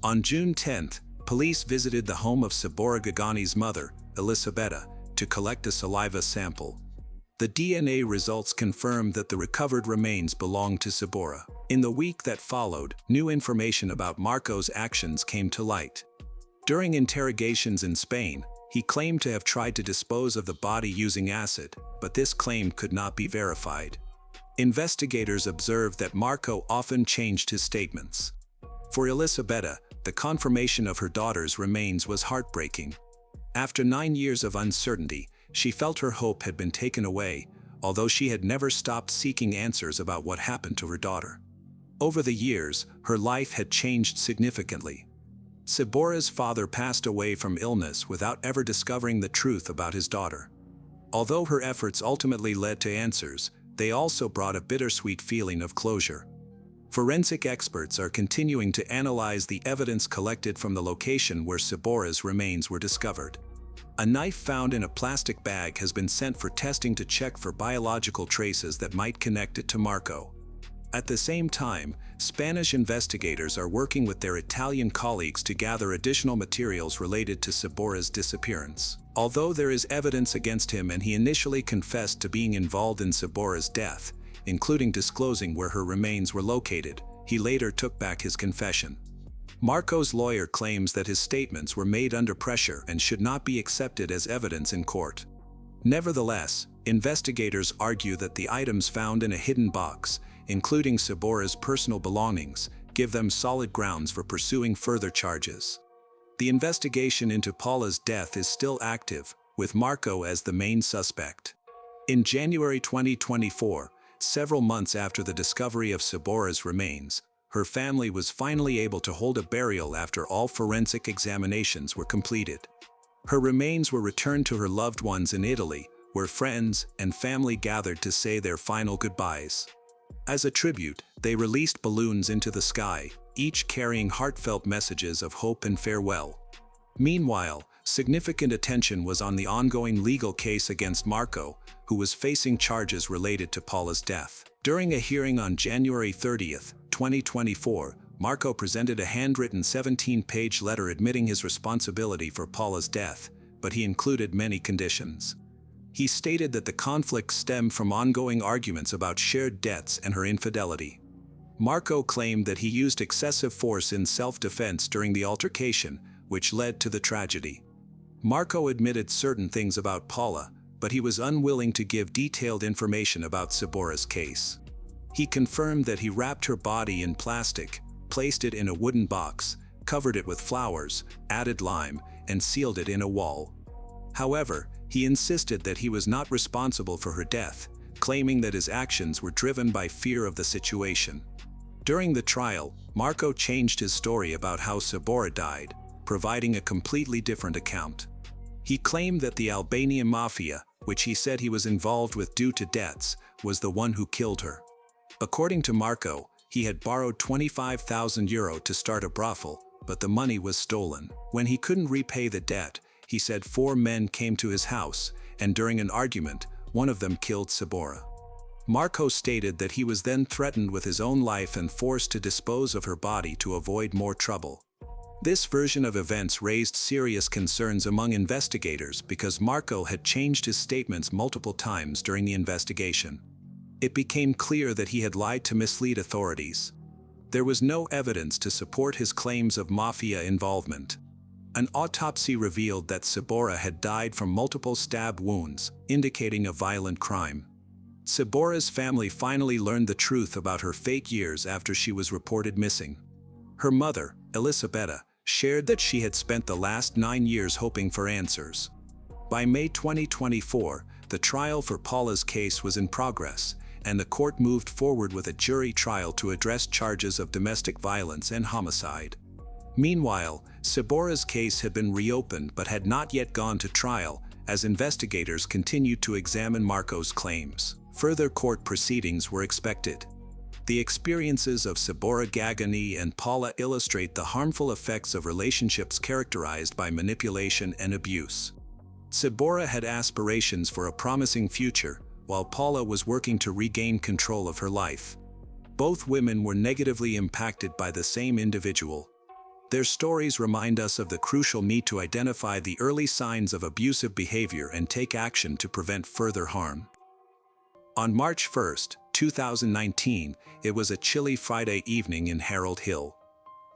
On June 10, police visited the home of Sabora Gagani's mother, Elisabetta, to collect a saliva sample. The DNA results confirmed that the recovered remains belonged to Sabora. In the week that followed, new information about Marco's actions came to light. During interrogations in Spain, he claimed to have tried to dispose of the body using acid, but this claim could not be verified. Investigators observed that Marco often changed his statements. For Elisabetta, the confirmation of her daughter's remains was heartbreaking. After 9 years of uncertainty, she felt her hope had been taken away, although she had never stopped seeking answers about what happened to her daughter. Over the years, her life had changed significantly. Sabora's father passed away from illness without ever discovering the truth about his daughter. Although her efforts ultimately led to answers, they also brought a bittersweet feeling of closure. Forensic experts are continuing to analyze the evidence collected from the location where Sabora's remains were discovered. A knife found in a plastic bag has been sent for testing to check for biological traces that might connect it to Marco. At the same time, Spanish investigators are working with their Italian colleagues to gather additional materials related to Sabora's disappearance. Although there is evidence against him and he initially confessed to being involved in Sabora's death, including disclosing where her remains were located, he later took back his confession. Marco's lawyer claims that his statements were made under pressure and should not be accepted as evidence in court. Nevertheless, investigators argue that the items found in a hidden box, including Sabora's personal belongings, give them solid grounds for pursuing further charges. The investigation into Paula's death is still active, with Marco as the main suspect. In January 2024, several months after the discovery of Sabora's remains, her family was finally able to hold a burial after all forensic examinations were completed. Her remains were returned to her loved ones in Italy, where friends and family gathered to say their final goodbyes. As a tribute, they released balloons into the sky, each carrying heartfelt messages of hope and farewell. Meanwhile, significant attention was on the ongoing legal case against Marco, who was facing charges related to Paula's death. During a hearing on January 30, 2024, Marco presented a handwritten 17-page letter admitting his responsibility for Paula's death, but he included many conditions. He stated that the conflict stemmed from ongoing arguments about shared debts and her infidelity. Marco claimed that he used excessive force in self-defense during the altercation, which led to the tragedy. Marco admitted certain things about Paula, but he was unwilling to give detailed information about Sabora's case. He confirmed that he wrapped her body in plastic, placed it in a wooden box, covered it with flowers, added lime, and sealed it in a wall. However, he insisted that he was not responsible for her death, claiming that his actions were driven by fear of the situation. During the trial, Marco changed his story about how Sabora died, providing a completely different account. He claimed that the Albanian mafia, which he said he was involved with due to debts, was the one who killed her. According to Marco, he had borrowed €25,000 to start a brothel, but the money was stolen. When he couldn't repay the debt, he said 4 men came to his house, and during an argument, one of them killed Sabora. Marco stated that he was then threatened with his own life and forced to dispose of her body to avoid more trouble. This version of events raised serious concerns among investigators because Marco had changed his statements multiple times during the investigation. It became clear that he had lied to mislead authorities. There was no evidence to support his claims of mafia involvement. An autopsy revealed that Sabora had died from multiple stab wounds, indicating a violent crime. Sabora's family finally learned the truth about her fake years after she was reported missing. Her mother, Elisabetta, shared that she had spent the last 9 years hoping for answers. By May 2024, the trial for Paula's case was in progress, and the court moved forward with a jury trial to address charges of domestic violence and homicide. Meanwhile, Cibora's case had been reopened but had not yet gone to trial, as investigators continued to examine Marco's claims. Further court proceedings were expected. The experiences of Cibora Gagani and Paula illustrate the harmful effects of relationships characterized by manipulation and abuse. Cibora had aspirations for a promising future, while Paula was working to regain control of her life. Both women were negatively impacted by the same individual. Their stories remind us of the crucial need to identify the early signs of abusive behavior and take action to prevent further harm. On March 1, 2019, it was a chilly Friday evening in Harold Hill.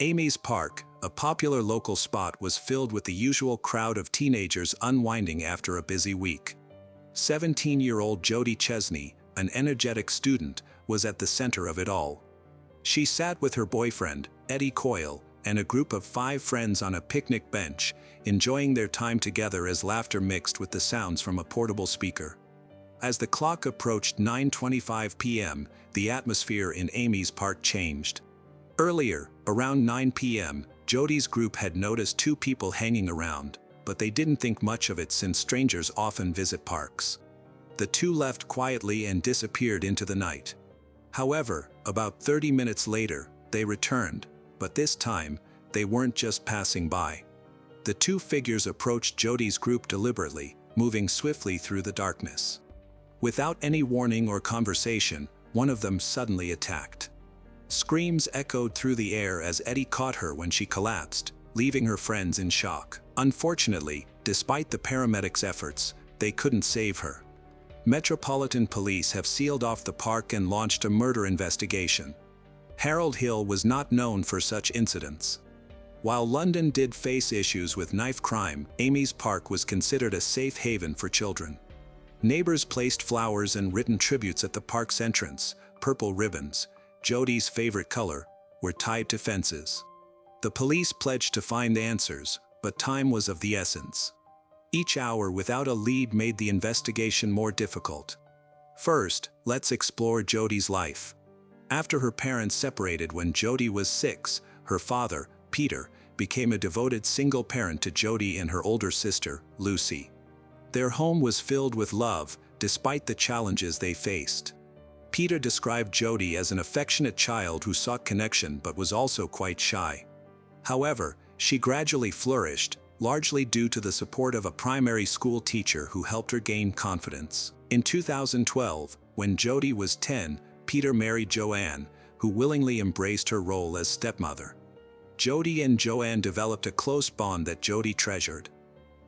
Amy's Park, a popular local spot, was filled with the usual crowd of teenagers unwinding after a busy week. 17-year-old Jody Chesney, an energetic student, was at the center of it all. She sat with her boyfriend, Eddie Coyle, and a group of 5 friends on a picnic bench, enjoying their time together as laughter mixed with the sounds from a portable speaker. As the clock approached 9:25 p.m., the atmosphere in Amy's Park changed. Earlier, around 9 p.m., Jody's group had noticed 2 people hanging around, but they didn't think much of it since strangers often visit parks. The 2 left quietly and disappeared into the night. However, about 30 minutes later, they returned, but this time, they weren't just passing by. The 2 figures approached Jody's group deliberately, moving swiftly through the darkness. Without any warning or conversation, one of them suddenly attacked. Screams echoed through the air as Eddie caught her when she collapsed, leaving her friends in shock. Unfortunately, despite the paramedics' efforts, they couldn't save her. Metropolitan Police have sealed off the park and launched a murder investigation. Harold Hill was not known for such incidents. While London did face issues with knife crime, Amy's Park was considered a safe haven for children. Neighbors placed flowers and written tributes at the park's entrance. Purple ribbons, Jody's favorite color, were tied to fences. The police pledged to find answers, but time was of the essence. Each hour without a lead made the investigation more difficult. First, let's explore Jody's life. After her parents separated when Jody was 6, her father, Peter, became a devoted single parent to Jody and her older sister, Lucy. Their home was filled with love, despite the challenges they faced. Peter described Jody as an affectionate child who sought connection but was also quite shy. However, she gradually flourished, largely due to the support of a primary school teacher who helped her gain confidence. In 2012, when Jody was 10, Peter married Joanne, who willingly embraced her role as stepmother. Jody and Joanne developed a close bond that Jody treasured.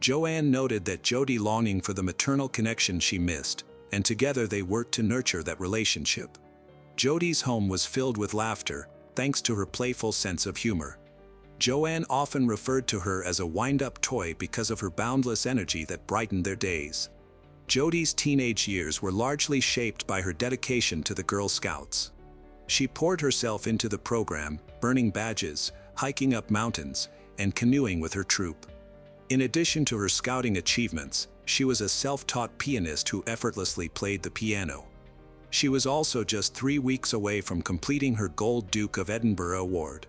Joanne noted that Jody longing for the maternal connection she missed, and together they worked to nurture that relationship. Jody's home was filled with laughter, thanks to her playful sense of humor. Joanne often referred to her as a wind-up toy because of her boundless energy that brightened their days. Jody's teenage years were largely shaped by her dedication to the Girl Scouts. She poured herself into the program, burning badges, hiking up mountains, and canoeing with her troop. In addition to her scouting achievements, she was a self-taught pianist who effortlessly played the piano. She was also just 3 weeks away from completing her Gold Duke of Edinburgh Award.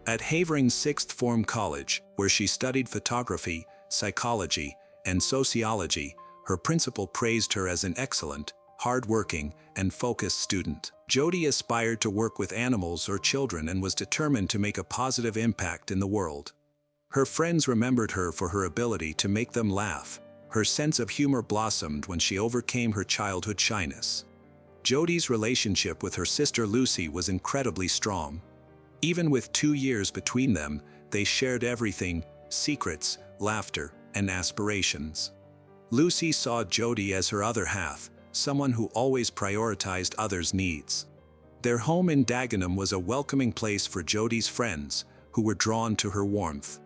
At Havering's Sixth Form College, where she studied photography, psychology, and sociology, her principal praised her as an excellent, hard-working, and focused student. Jody aspired to work with animals or children and was determined to make a positive impact in the world. Her friends remembered her for her ability to make them laugh. Her sense of humor blossomed when she overcame her childhood shyness. Jody's relationship with her sister Lucy was incredibly strong. Even with 2 years between them, they shared everything: secrets, laughter, and aspirations. Lucy saw Jody as her other half, someone who always prioritized others' needs. Their home in Dagenham was a welcoming place for Jody's friends, who were drawn to her warmth.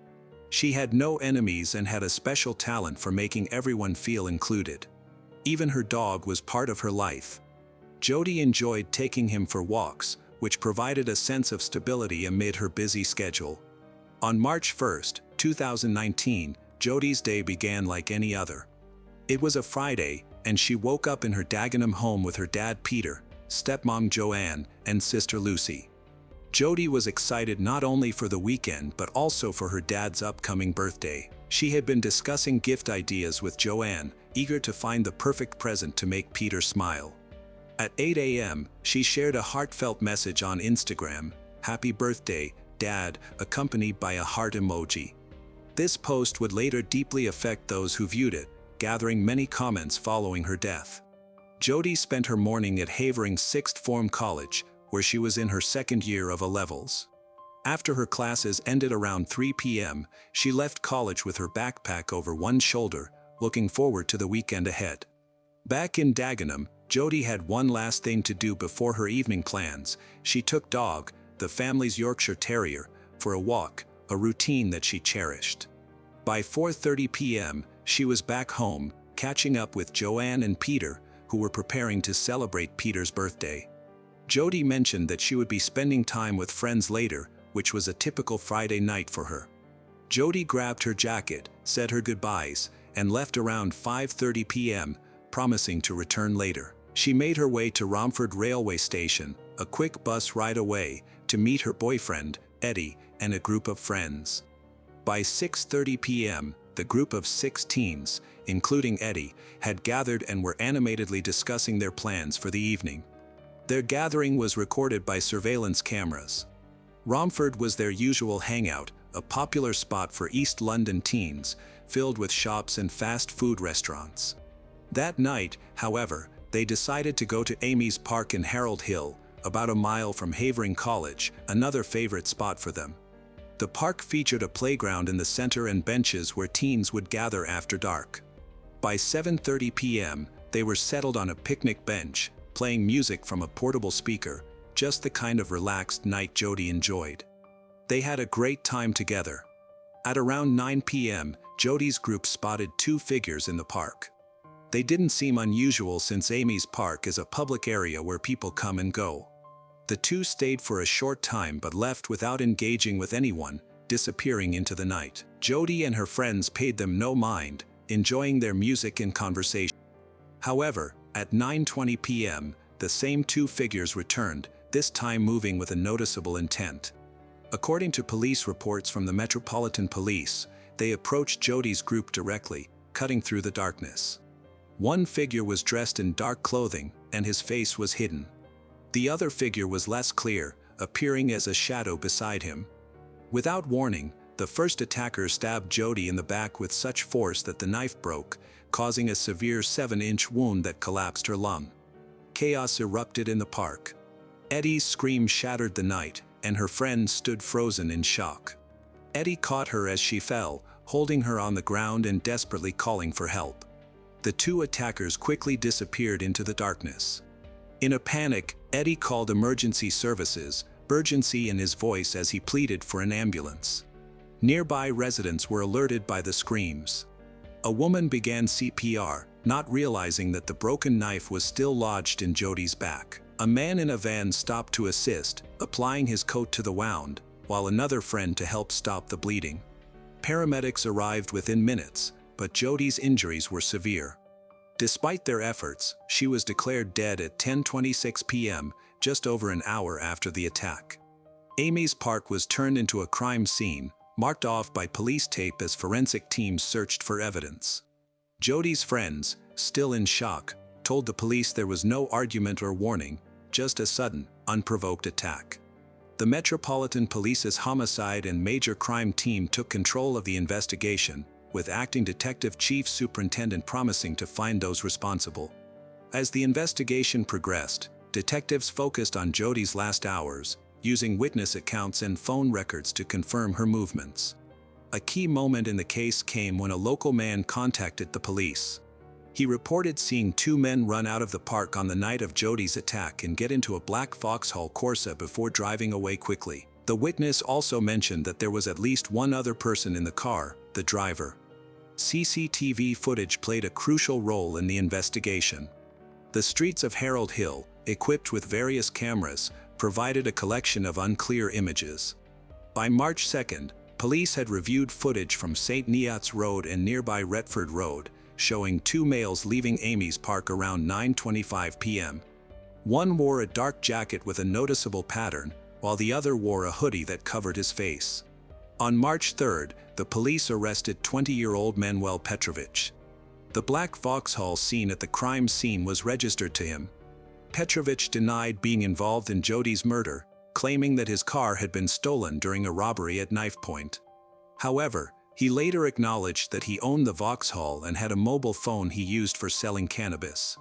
She had no enemies and had a special talent for making everyone feel included. Even her dog was part of her life. Jody enjoyed taking him for walks, which provided a sense of stability amid her busy schedule. On March 1, 2019, Jody's day began like any other. It was a Friday, and she woke up in her Dagenham home with her dad Peter, stepmom Joanne, and sister Lucy. Jody was excited not only for the weekend but also for her dad's upcoming birthday. She had been discussing gift ideas with Joanne, eager to find the perfect present to make Peter smile. At 8 a.m., she shared a heartfelt message on Instagram, "Happy birthday, Dad," accompanied by a heart emoji. This post would later deeply affect those who viewed it, gathering many comments following her death. Jody spent her morning at Havering's Sixth Form College, where she was in her second year of A-levels. After her classes ended around 3 p.m., she left college with her backpack over one shoulder, looking forward to the weekend ahead. Back in Dagenham, Jody had one last thing to do before her evening plans. She took Dog, the family's Yorkshire Terrier, for a walk, a routine that she cherished. By 4:30 p.m., she was back home, catching up with Joanne and Peter, who were preparing to celebrate Peter's birthday. Jody mentioned that she would be spending time with friends later, which was a typical Friday night for her. Jody grabbed her jacket, said her goodbyes, and left around 5:30 p.m., promising to return later. She made her way to Romford railway station, a quick bus ride away, to meet her boyfriend, Eddie, and a group of friends. By 6:30 p.m., the group of 6 teens, including Eddie, had gathered and were animatedly discussing their plans for the evening. Their gathering was recorded by surveillance cameras. Romford was their usual hangout, a popular spot for East London teens, filled with shops and fast food restaurants. That night, however, they decided to go to Amy's Park in Harold Hill, about a mile from Havering College, another favorite spot for them. The park featured a playground in the center and benches where teens would gather after dark. By 7:30 p.m., they were settled on a picnic bench, playing music from a portable speaker, just the kind of relaxed night Jody enjoyed. They had a great time together. At around 9 p.m., Jody's group spotted 2 figures in the park. They didn't seem unusual since Amy's Park is a public area where people come and go. The 2 stayed for a short time but left without engaging with anyone, disappearing into the night. Jody and her friends paid them no mind, enjoying their music and conversation. However, at 9:20 p.m., the same 2 figures returned, this time moving with a noticeable intent. According to police reports from the Metropolitan Police, they approached Jody's group directly, cutting through the darkness. One figure was dressed in dark clothing, and his face was hidden. The other figure was less clear, appearing as a shadow beside him. Without warning, the first attacker stabbed Jody in the back with such force that the knife broke, causing a severe 7-inch wound that collapsed her lung. Chaos erupted in the park. Eddie's scream shattered the night, and her friends stood frozen in shock. Eddie caught her as she fell, holding her on the ground and desperately calling for help. The 2 attackers quickly disappeared into the darkness. In a panic, Eddie called emergency services, urgency in his voice as he pleaded for an ambulance. Nearby residents were alerted by the screams. A woman began CPR, not realizing that the broken knife was still lodged in Jody's back. A man in a van stopped to assist, applying his coat to the wound, while another friend to help stop the bleeding. Paramedics arrived within minutes, but Jody's injuries were severe. Despite their efforts, she was declared dead at 10:26 p.m., just over an hour after the attack. Amy's Park was turned into a crime scene, marked off by police tape as forensic teams searched for evidence. Jody's friends, still in shock, told the police there was no argument or warning, just a sudden, unprovoked attack. The Metropolitan Police's homicide and major crime team took control of the investigation, with Acting Detective Chief Superintendent promising to find those responsible. As the investigation progressed, detectives focused on Jody's last hours, using witness accounts and phone records to confirm her movements. A key moment in the case came when a local man contacted the police. He reported seeing 2 men run out of the park on the night of Jody's attack and get into a black Vauxhall Corsa before driving away quickly. The witness also mentioned that there was at least one other person in the car, the driver. CCTV footage played a crucial role in the investigation. The streets of Harold Hill, equipped with various cameras, provided a collection of unclear images. By March 2nd, police had reviewed footage from St. Neots Road and nearby Retford Road, showing 2 males leaving Amy's Park around 9:25 p.m. One wore a dark jacket with a noticeable pattern, while the other wore a hoodie that covered his face. On March 3rd, the police arrested 20-year-old Manuel Petrovich. The black Vauxhall seen at the crime scene was registered to him. Petrovich denied being involved in Jody's murder, claiming that his car had been stolen during a robbery at knife point. However, he later acknowledged that he owned the Vauxhall and had a mobile phone he used for selling cannabis.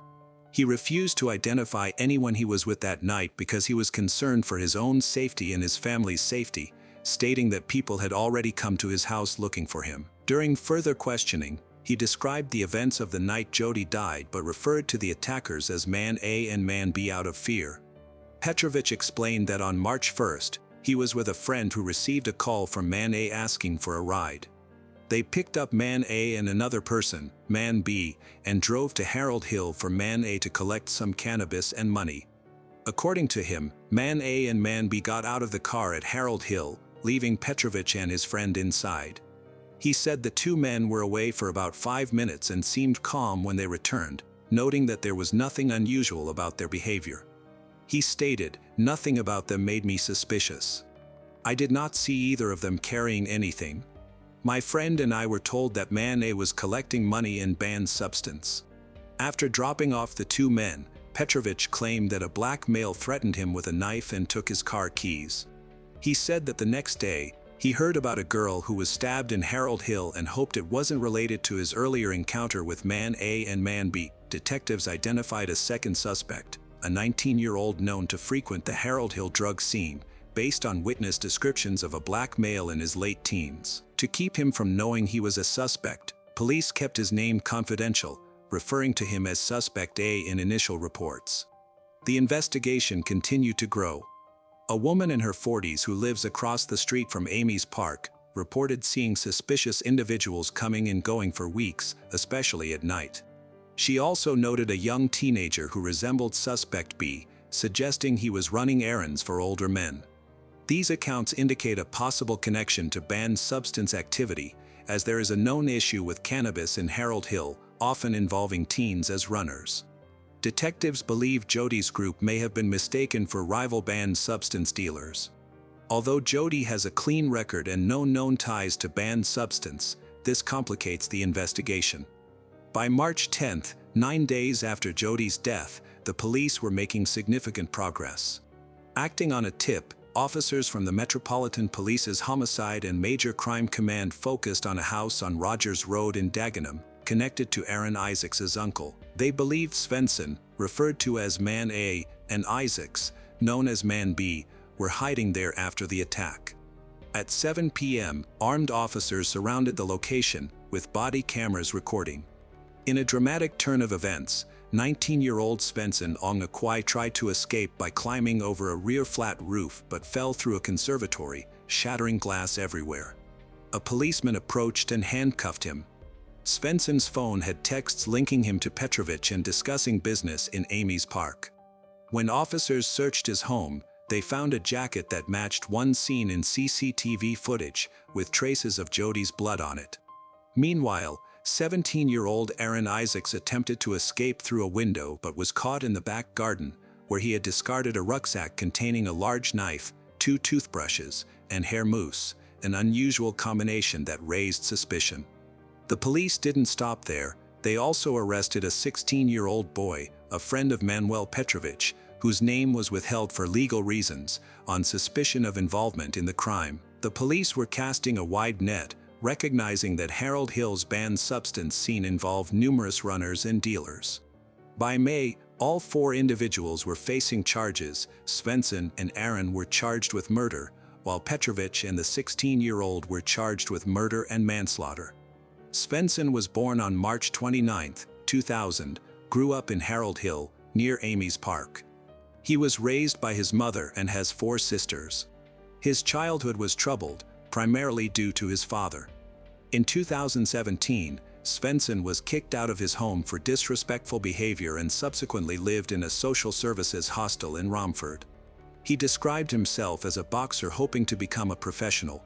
He refused to identify anyone he was with that night because he was concerned for his own safety and his family's safety, stating that people had already come to his house looking for him. During further questioning, he described the events of the night Jody died but referred to the attackers as Man A and Man B out of fear. Petrovich explained that on March 1st, he was with a friend who received a call from Man A asking for a ride. They picked up Man A and another person, Man B, and drove to Harold Hill for Man A to collect some cannabis and money. According to him, Man A and Man B got out of the car at Harold Hill, leaving Petrovich and his friend inside. He said the two men were away for about 5 minutes and seemed calm when they returned, noting that there was nothing unusual about their behavior. He stated, "Nothing about them made me suspicious. I did not see either of them carrying anything. My friend and I were told that Man A was collecting money in banned substance." After dropping off the two men, Petrovich claimed that a black male threatened him with a knife and took his car keys. He said that the next day, he heard about a girl who was stabbed in Harold Hill and hoped it wasn't related to his earlier encounter with Man A and Man B. Detectives identified a second suspect, a 19-year-old known to frequent the Harold Hill drug scene, based on witness descriptions of a black male in his late teens. To keep him from knowing he was a suspect, police kept his name confidential, referring to him as Suspect A in initial reports. The investigation continued to grow. A woman in her 40s who lives across the street from Amy's Park reported seeing suspicious individuals coming and going for weeks, especially at night. She also noted a young teenager who resembled Suspect B, suggesting he was running errands for older men. These accounts indicate a possible connection to banned substance activity, as there is a known issue with cannabis in Harold Hill, often involving teens as runners. Detectives believe Jody's group may have been mistaken for rival banned substance dealers. Although Jody has a clean record and no known ties to banned substance, this complicates the investigation. By March 10th, 9 days after Jody's death, the police were making significant progress. Acting on a tip, officers from the Metropolitan Police's Homicide and Major Crime Command focused on a house on Rogers Road in Dagenham, connected to Aaron Isaacs' uncle. They believed Svensson, referred to as Man A, and Isaacs, known as Man B, were hiding there after the attack. At 7 p.m., armed officers surrounded the location, with body cameras recording. In a dramatic turn of events, 19-year-old Svensson Ong-Akwai tried to escape by climbing over a rear flat roof but fell through a conservatory, shattering glass everywhere. A policeman approached and handcuffed him. Svensson's phone had texts linking him to Petrovich and discussing business in Amy's Park. When officers searched his home, they found a jacket that matched one seen in CCTV footage, with traces of Jody's blood on it. Meanwhile, 17-year-old Aaron Isaacs attempted to escape through a window but was caught in the back garden, where he had discarded a rucksack containing a large knife, 2 toothbrushes, and hair mousse, an unusual combination that raised suspicion. The police didn't stop there. They also arrested a 16-year-old boy, a friend of Manuel Petrovich, whose name was withheld for legal reasons, on suspicion of involvement in the crime. The police were casting a wide net, recognizing that Harold Hill's banned substance scene involved numerous runners and dealers. By May, all 4 individuals were facing charges. Svensson and Aaron were charged with murder, while Petrovich and the 16-year-old were charged with murder and manslaughter. Svensson was born on March 29, 2000, grew up in Harold Hill, near Amy's Park. He was raised by his mother and has 4 sisters. His childhood was troubled, primarily due to his father. In 2017, Svensson was kicked out of his home for disrespectful behavior and subsequently lived in a social services hostel in Romford. He described himself as a boxer hoping to become a professional.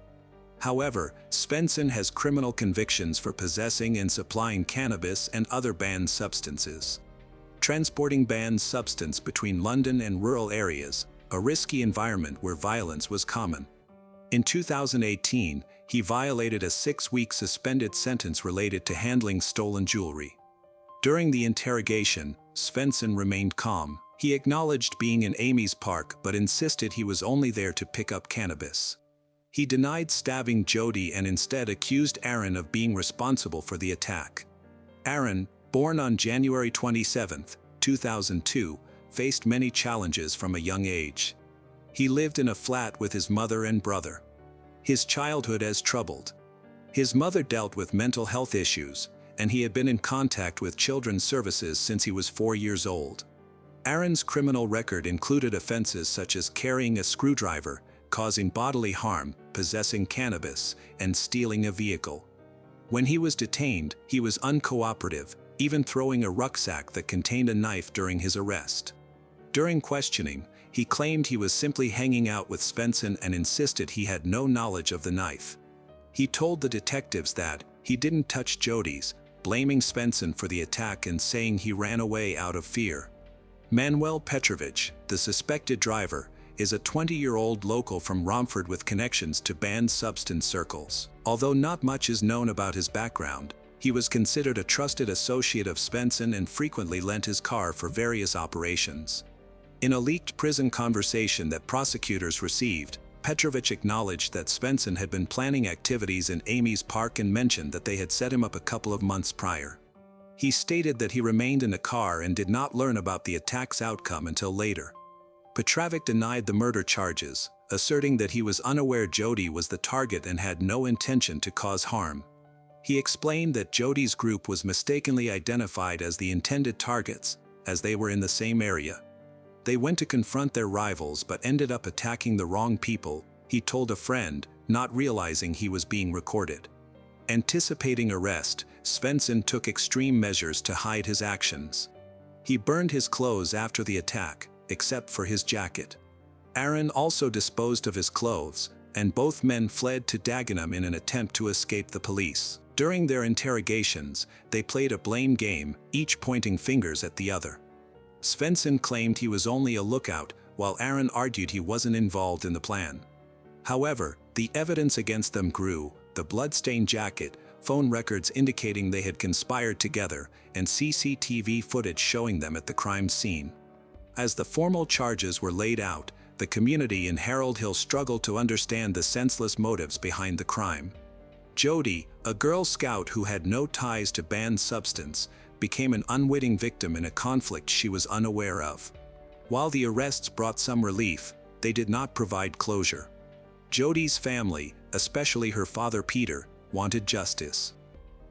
However, Svensson has criminal convictions for possessing and supplying cannabis and other banned substances. Transporting banned substance between London and rural areas, a risky environment where violence was common. In 2018, he violated a 6-week suspended sentence related to handling stolen jewelry. During the interrogation, Svensson remained calm. He acknowledged being in Amy's park but insisted he was only there to pick up cannabis. He denied stabbing Jody and instead accused Aaron of being responsible for the attack. Aaron, born on January 27, 2002, faced many challenges from a young age. He lived in a flat with his mother and brother. His childhood was troubled. His mother dealt with mental health issues, and he had been in contact with children's services since he was 4 years old. Aaron's criminal record included offenses such as carrying a screwdriver, causing bodily harm, possessing cannabis, and stealing a vehicle. When he was detained, he was uncooperative, even throwing a rucksack that contained a knife during his arrest. During questioning, he claimed he was simply hanging out with Svensson and insisted he had no knowledge of the knife. He told the detectives that he didn't touch Jody's, blaming Svensson for the attack and saying he ran away out of fear. Manuel Petrovich, the suspected driver, is a 20-year-old local from Romford with connections to banned substance circles. Although not much is known about his background, he was considered a trusted associate of Svensson and frequently lent his car for various operations. In a leaked prison conversation that prosecutors received, Petrovich acknowledged that Svensson had been planning activities in Amy's park and mentioned that they had set him up a couple of months prior. He stated that he remained in the car and did not learn about the attack's outcome until later. Petrovich denied the murder charges, asserting that he was unaware Jody was the target and had no intention to cause harm. He explained that Jody's group was mistakenly identified as the intended targets, as they were in the same area. They went to confront their rivals but ended up attacking the wrong people, he told a friend, not realizing he was being recorded. Anticipating arrest, Svensson took extreme measures to hide his actions. He burned his clothes after the attack, except for his jacket. Aaron also disposed of his clothes, and both men fled to Dagenham in an attempt to escape the police. During their interrogations, they played a blame game, each pointing fingers at the other. Svensson claimed he was only a lookout, while Aaron argued he wasn't involved in the plan. However, the evidence against them grew: the blood-stained jacket, phone records indicating they had conspired together, and CCTV footage showing them at the crime scene. As the formal charges were laid out, the community in Harold Hill struggled to understand the senseless motives behind the crime. Jody, a Girl Scout who had no ties to banned substance, became an unwitting victim in a conflict she was unaware of. While the arrests brought some relief, they did not provide closure. Jody's family, especially her father Peter, wanted justice.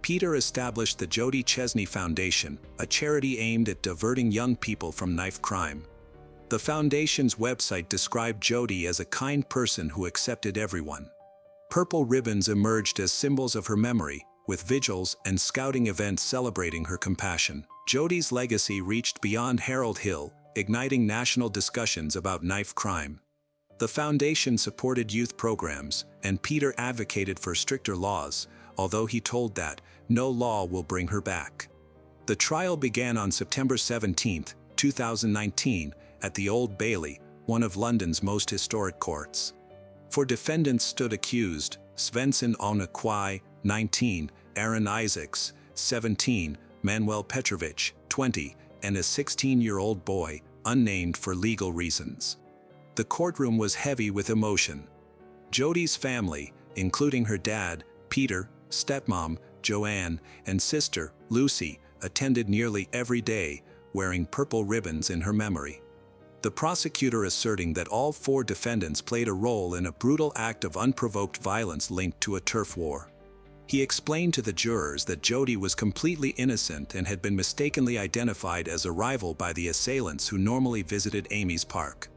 Peter established the Jody Chesney Foundation, a charity aimed at diverting young people from knife crime. The foundation's website described Jody as a kind person who accepted everyone. Purple ribbons emerged as symbols of her memory, with vigils and scouting events celebrating her compassion. Jody's legacy reached beyond Harold Hill, igniting national discussions about knife crime. The foundation supported youth programs, and Peter advocated for stricter laws, although he told that no law will bring her back. The trial began on September 17, 2019, at the Old Bailey, one of London's most historic courts. For defendants stood accused: Svensson Onaqui, 19, Aaron Isaacs, 17, Manuel Petrovich, 20, and a 16-year-old boy, unnamed for legal reasons. The courtroom was heavy with emotion. Jody's family, including her dad, Peter, stepmom, Joanne, and sister, Lucy, attended nearly every day, wearing purple ribbons in her memory. The prosecutor asserting that all 4 defendants played a role in a brutal act of unprovoked violence linked to a turf war. He explained to the jurors that Jody was completely innocent and had been mistakenly identified as a rival by the assailants who normally visited Amy's park.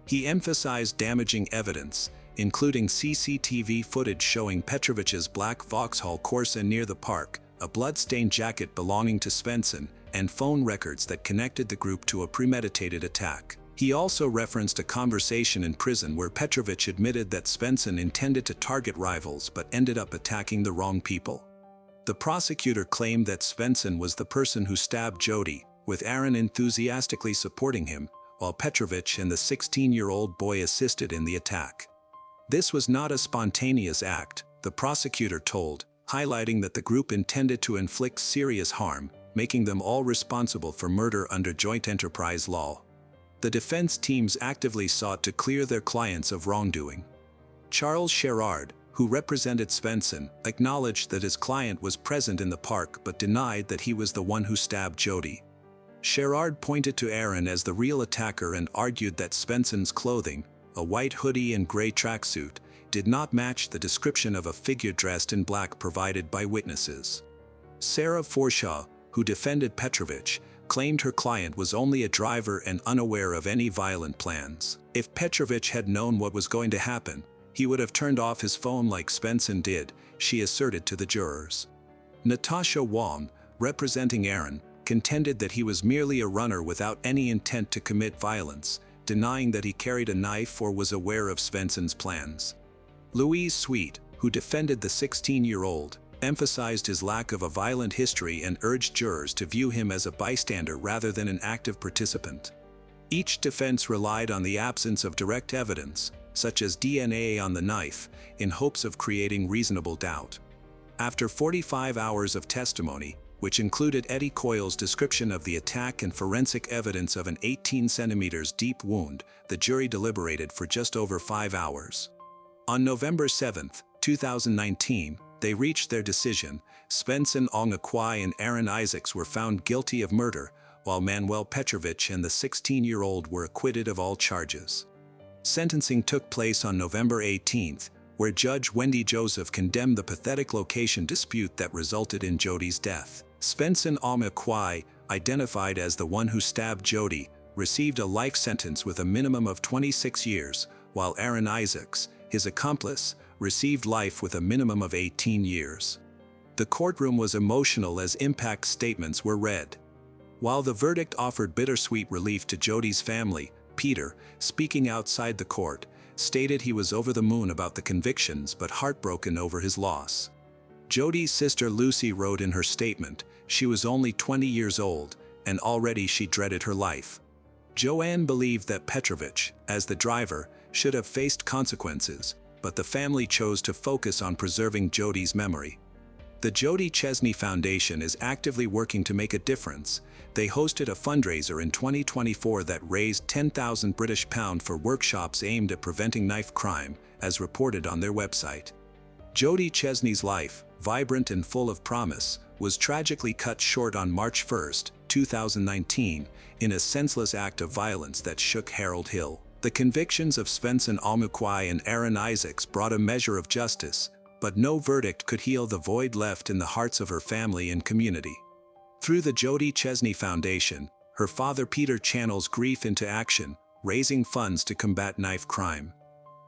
He emphasized damaging evidence, including CCTV footage showing Petrovich's black Vauxhall Corsa near the park, a blood-stained jacket belonging to Svensson, and phone records that connected the group to a premeditated attack. He also referenced a conversation in prison where Petrovich admitted that Svensson intended to target rivals but ended up attacking the wrong people. The prosecutor claimed that Svensson was the person who stabbed Jody, with Aaron enthusiastically supporting him, while Petrovich and the 16-year-old boy assisted in the attack. This was not a spontaneous act, the prosecutor told, highlighting that the group intended to inflict serious harm, making them all responsible for murder under joint enterprise law. The defense teams actively sought to clear their clients of wrongdoing. Charles Sherrard, who represented Svensson, acknowledged that his client was present in the park but denied that he was the one who stabbed Jody. Sherrard pointed to Aaron as the real attacker and argued that Svensson's clothing, a white hoodie and gray tracksuit, did not match the description of a figure dressed in black provided by witnesses. Sarah Forshaw, who defended Petrovich, claimed her client was only a driver and unaware of any violent plans. If Petrovich had known what was going to happen, he would have turned off his phone like Svensson did, she asserted to the jurors. Natasha Wong, representing Aaron, contended that he was merely a runner without any intent to commit violence, denying that he carried a knife or was aware of Svensson's plans. Louise Sweet, who defended the 16-year-old, emphasized his lack of a violent history and urged jurors to view him as a bystander rather than an active participant. Each defense relied on the absence of direct evidence, such as DNA on the knife, in hopes of creating reasonable doubt. After 45 hours of testimony, which included Eddie Coyle's description of the attack and forensic evidence of an 18 centimeters deep wound, the jury deliberated for just over 5 hours. On November 7, 2019, they reached their decision. Svensson Ongakwai and Aaron Isaacs were found guilty of murder, while Manuel Petrovich and the 16-year-old were acquitted of all charges. Sentencing took place on November 18, where Judge Wendy Joseph condemned the pathetic location dispute that resulted in Jody's death. Svensson Ongakwai, identified as the one who stabbed Jody, received a life sentence with a minimum of 26 years, while Aaron Isaacs, his accomplice, received life with a minimum of 18 years. The courtroom was emotional as impact statements were read. While the verdict offered bittersweet relief to Jody's family, Peter, speaking outside the court, stated he was over the moon about the convictions but heartbroken over his loss. Jody's sister Lucy wrote in her statement, she was only 20 years old, and already she dreaded her life. Joanne believed that Petrovich, as the driver, should have faced consequences, but the family chose to focus on preserving Jody's memory. The Jody Chesney Foundation is actively working to make a difference. They hosted a fundraiser in 2024 that raised £10,000 for workshops aimed at preventing knife crime, as reported on their website. Jody Chesney's life, vibrant and full of promise, was tragically cut short on March 1, 2019, in a senseless act of violence that shook Harold Hill. The convictions of Svensson Ongakwai and Aaron Isaacs brought a measure of justice, but no verdict could heal the void left in the hearts of her family and community. Through the Jody Chesney Foundation, her father Peter channels grief into action, raising funds to combat knife crime.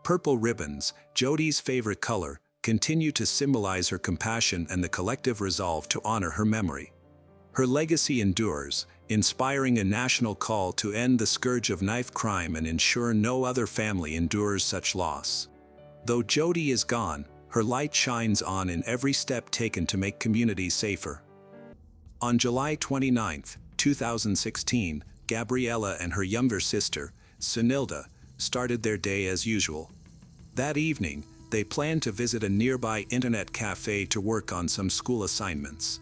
Purple ribbons, Jody's favorite color, continue to symbolize her compassion and the collective resolve to honor her memory. Her legacy endures, inspiring a national call to end the scourge of knife crime and ensure no other family endures such loss. Though Jody is gone, her light shines on in every step taken to make communities safer. On July 29, 2016, Gabriella and her younger sister, Sunilda, started their day as usual. That evening, they planned to visit a nearby internet cafe to work on some school assignments.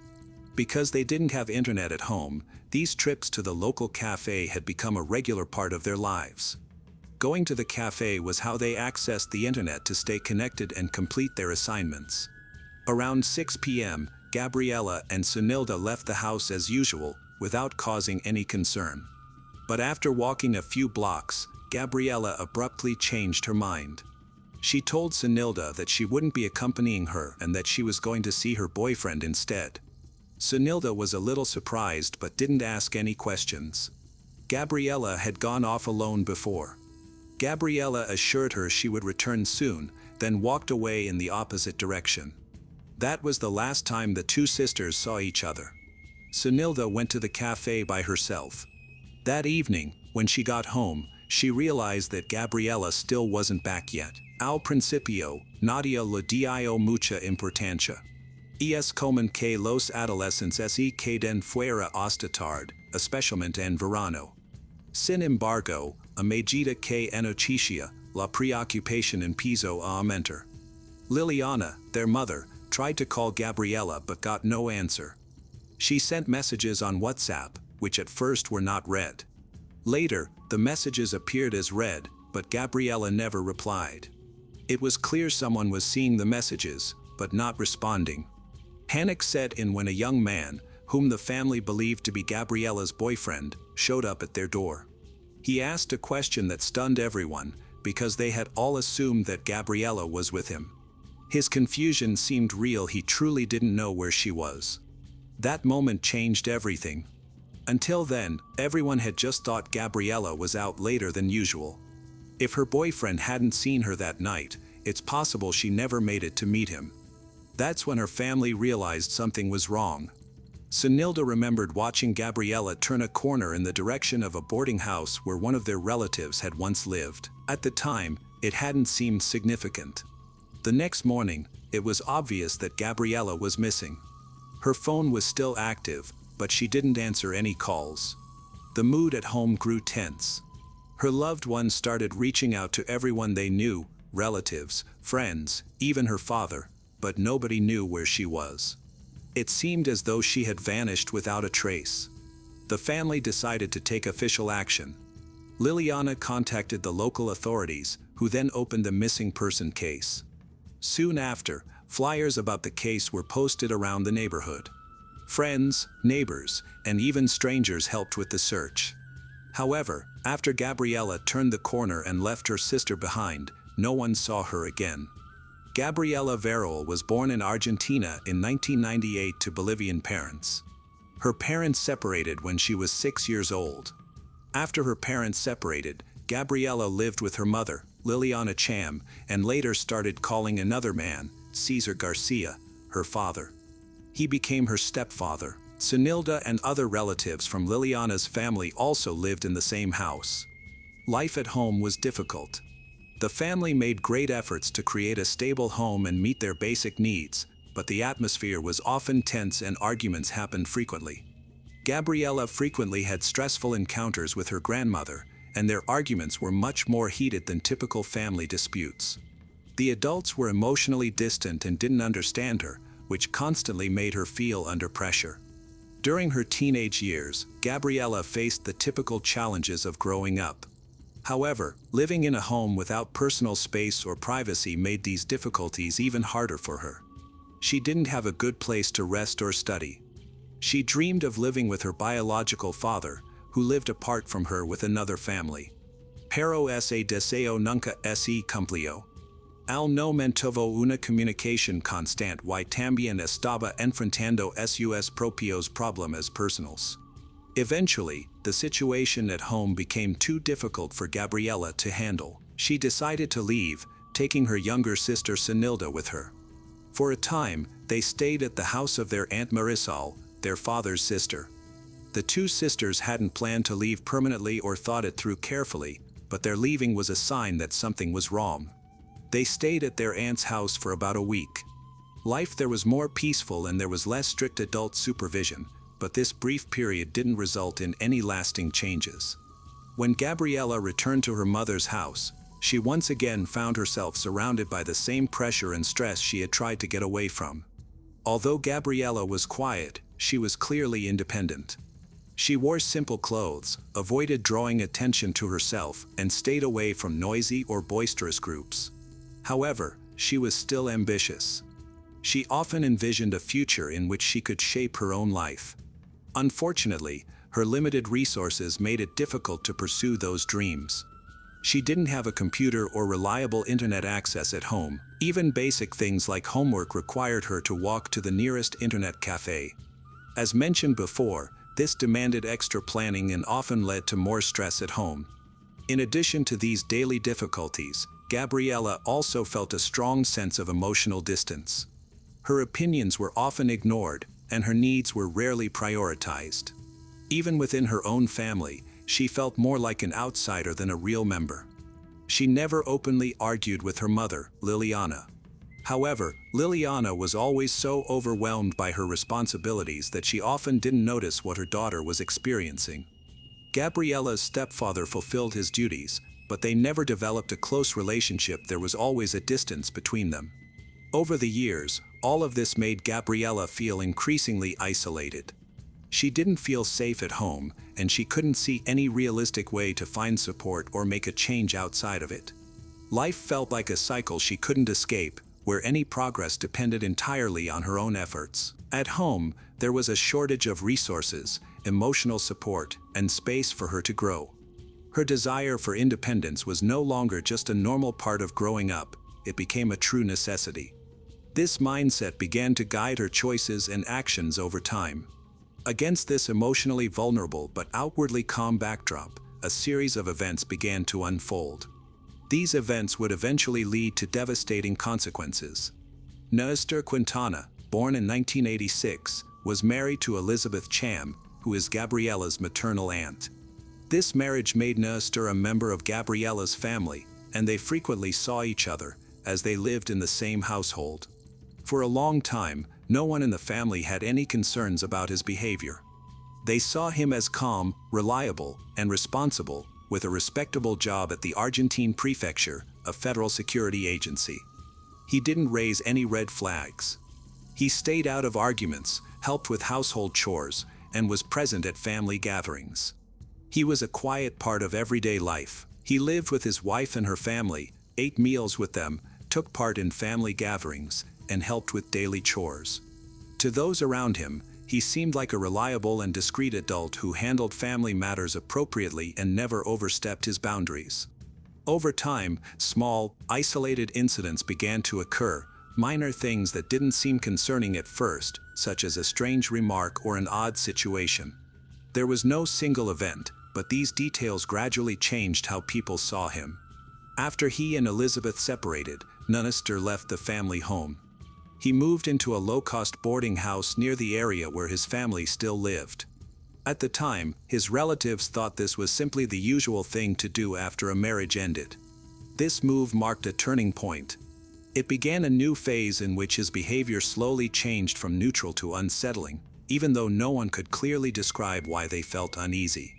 Because they didn't have internet at home, these trips to the local cafe had become a regular part of their lives. Going to the cafe was how they accessed the internet to stay connected and complete their assignments. Around 6 p.m., Gabriella and Sunilda left the house as usual, without causing any concern. But after walking a few blocks, Gabriella abruptly changed her mind. She told Sunilda that she wouldn't be accompanying her and that she was going to see her boyfriend instead. Sunilda was a little surprised but didn't ask any questions. Gabriella had gone off alone before. Gabriella assured her she would return soon, then walked away in the opposite direction. That was the last time the two sisters saw each other. Sunilda went to the cafe by herself. That evening, when she got home, she realized that Gabriella still wasn't back yet. Al principio, nadie le dio mucha importancia. Es como que los adolescentes se queden fuera hasta tarde, especialmente en verano. Sin embargo, a medida que noticia la preocupación en piso a aumentar. Liliana, their mother, tried to call Gabriella but got no answer. She sent messages on WhatsApp, which at first were not read. Later, the messages appeared as read, but Gabriella never replied. It was clear someone was seeing the messages, but not responding. Panic set in when a young man, whom the family believed to be Gabriella's boyfriend, showed up at their door. He asked a question that stunned everyone, because they had all assumed that Gabriella was with him. His confusion seemed real. He truly didn't know where she was. That moment changed everything. Until then, everyone had just thought Gabriella was out later than usual. If her boyfriend hadn't seen her that night, it's possible she never made it to meet him. That's when her family realized something was wrong. Sunilda remembered watching Gabriella turn a corner in the direction of a boarding house where one of their relatives had once lived. At the time, it hadn't seemed significant. The next morning, it was obvious that Gabriella was missing. Her phone was still active, but she didn't answer any calls. The mood at home grew tense. Her loved ones started reaching out to everyone they knew, relatives, friends, even her father, but nobody knew where she was. It seemed as though she had vanished without a trace. The family decided to take official action. Liliana contacted the local authorities, who then opened the missing person case. Soon after, flyers about the case were posted around the neighborhood. Friends, neighbors, and even strangers helped with the search. However, after Gabriella turned the corner and left her sister behind, no one saw her again. Gabriella Verol was born in Argentina in 1998 to Bolivian parents. Her parents separated when she was 6 years old. After her parents separated, Gabriella lived with her mother, Liliana Cham, and later started calling another man, Cesar Garcia, her father. He became her stepfather. Sunilda and other relatives from Liliana's family also lived in the same house. Life at home was difficult. The family made great efforts to create a stable home and meet their basic needs, but the atmosphere was often tense and arguments happened frequently. Gabriella frequently had stressful encounters with her grandmother, and their arguments were much more heated than typical family disputes. The adults were emotionally distant and didn't understand her, which constantly made her feel under pressure. During her teenage years, Gabriella faced the typical challenges of growing up. However, living in a home without personal space or privacy made these difficulties even harder for her. She didn't have a good place to rest or study. She dreamed of living with her biological father, who lived apart from her with another family. Pero ese deseo nunca se cumplió. Al no mantuvo una comunicación constante y también estaba enfrentando sus propios problemas personales. Eventually, the situation at home became too difficult for Gabriella to handle. She decided to leave, taking her younger sister Sunilda with her. For a time, they stayed at the house of their Aunt Marisol, their father's sister. The two sisters hadn't planned to leave permanently or thought it through carefully, but their leaving was a sign that something was wrong. They stayed at their aunt's house for about a week. Life there was more peaceful and there was less strict adult supervision, but this brief period didn't result in any lasting changes. When Gabriella returned to her mother's house, she once again found herself surrounded by the same pressure and stress she had tried to get away from. Although Gabriella was quiet, she was clearly independent. She wore simple clothes, avoided drawing attention to herself, and stayed away from noisy or boisterous groups. However, she was still ambitious. She often envisioned a future in which she could shape her own life. Unfortunately, her limited resources made it difficult to pursue those dreams. She didn't have a computer or reliable internet access at home. Even basic things like homework required her to walk to the nearest internet cafe. As mentioned before, this demanded extra planning and often led to more stress at home. In addition to these daily difficulties, Gabriella also felt a strong sense of emotional distance. Her opinions were often ignored, and her needs were rarely prioritized. Even within her own family, she felt more like an outsider than a real member. She never openly argued with her mother, Liliana. However, Liliana was always so overwhelmed by her responsibilities that she often didn't notice what her daughter was experiencing. Gabriella's stepfather fulfilled his duties, but they never developed a close relationship. There was always a distance between them. Over the years, all of this made Gabriella feel increasingly isolated. She didn't feel safe at home, and she couldn't see any realistic way to find support or make a change outside of it. Life felt like a cycle she couldn't escape, where any progress depended entirely on her own efforts. At home, there was a shortage of resources, emotional support, and space for her to grow. Her desire for independence was no longer just a normal part of growing up, it became a true necessity. This mindset began to guide her choices and actions over time. Against this emotionally vulnerable but outwardly calm backdrop, a series of events began to unfold. These events would eventually lead to devastating consequences. Nester Quintana, born in 1986, was married to Elizabeth Cham, who is Gabriella's maternal aunt. This marriage made Nester a member of Gabriella's family, and they frequently saw each other, as they lived in the same household. For a long time, no one in the family had any concerns about his behavior. They saw him as calm, reliable, and responsible, with a respectable job at the Argentine Prefecture, a federal security agency. He didn't raise any red flags. He stayed out of arguments, helped with household chores, and was present at family gatherings. He was a quiet part of everyday life. He lived with his wife and her family, ate meals with them, took part in family gatherings, and helped with daily chores. To those around him, he seemed like a reliable and discreet adult who handled family matters appropriately and never overstepped his boundaries. Over time, small, isolated incidents began to occur, minor things that didn't seem concerning at first, such as a strange remark or an odd situation. There was no single event, but these details gradually changed how people saw him. After he and Elizabeth separated, Nester left the family home. He moved into a low-cost boarding house near the area where his family still lived. At the time, his relatives thought this was simply the usual thing to do after a marriage ended. This move marked a turning point. It began a new phase in which his behavior slowly changed from neutral to unsettling, even though no one could clearly describe why they felt uneasy.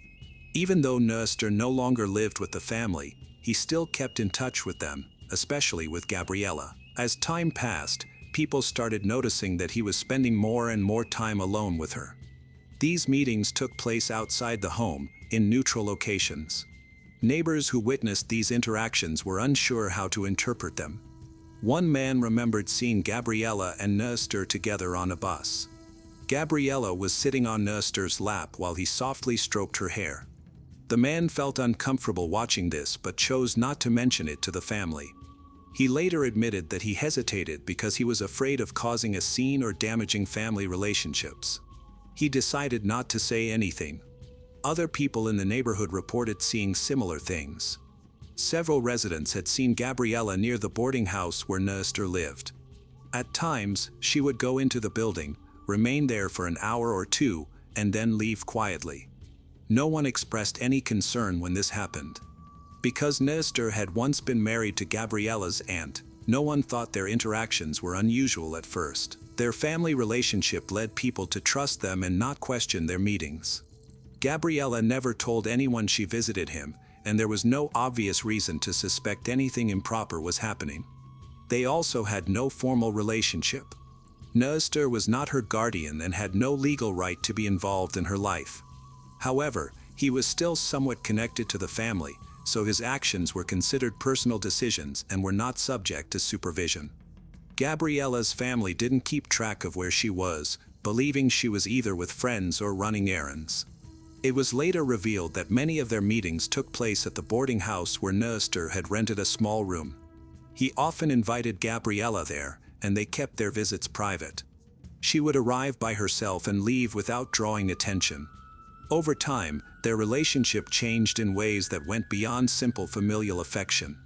Even though Nester no longer lived with the family, he still kept in touch with them, especially with Gabriella. As time passed, people started noticing that he was spending more and more time alone with her. These meetings took place outside the home, in neutral locations. Neighbors who witnessed these interactions were unsure how to interpret them. One man remembered seeing Gabriella and Nester together on a bus. Gabriella was sitting on Nester's lap while he softly stroked her hair. The man felt uncomfortable watching this but chose not to mention it to the family. He later admitted that he hesitated because he was afraid of causing a scene or damaging family relationships. He decided not to say anything. Other people in the neighborhood reported seeing similar things. Several residents had seen Gabriella near the boarding house where Nester lived. At times, she would go into the building, remain there for an hour or two, and then leave quietly. No one expressed any concern when this happened. Because Nester had once been married to Gabriella's aunt, no one thought their interactions were unusual at first. Their family relationship led people to trust them and not question their meetings. Gabriella never told anyone she visited him, and there was no obvious reason to suspect anything improper was happening. They also had no formal relationship. Nester was not her guardian and had no legal right to be involved in her life. However, he was still somewhat connected to the family, so his actions were considered personal decisions and were not subject to supervision. Gabriella's family didn't keep track of where she was, believing she was either with friends or running errands. It was later revealed that many of their meetings took place at the boarding house where Nester had rented a small room. He often invited Gabriella there, and they kept their visits private. She would arrive by herself and leave without drawing attention. Over time, their relationship changed in ways that went beyond simple familial affection.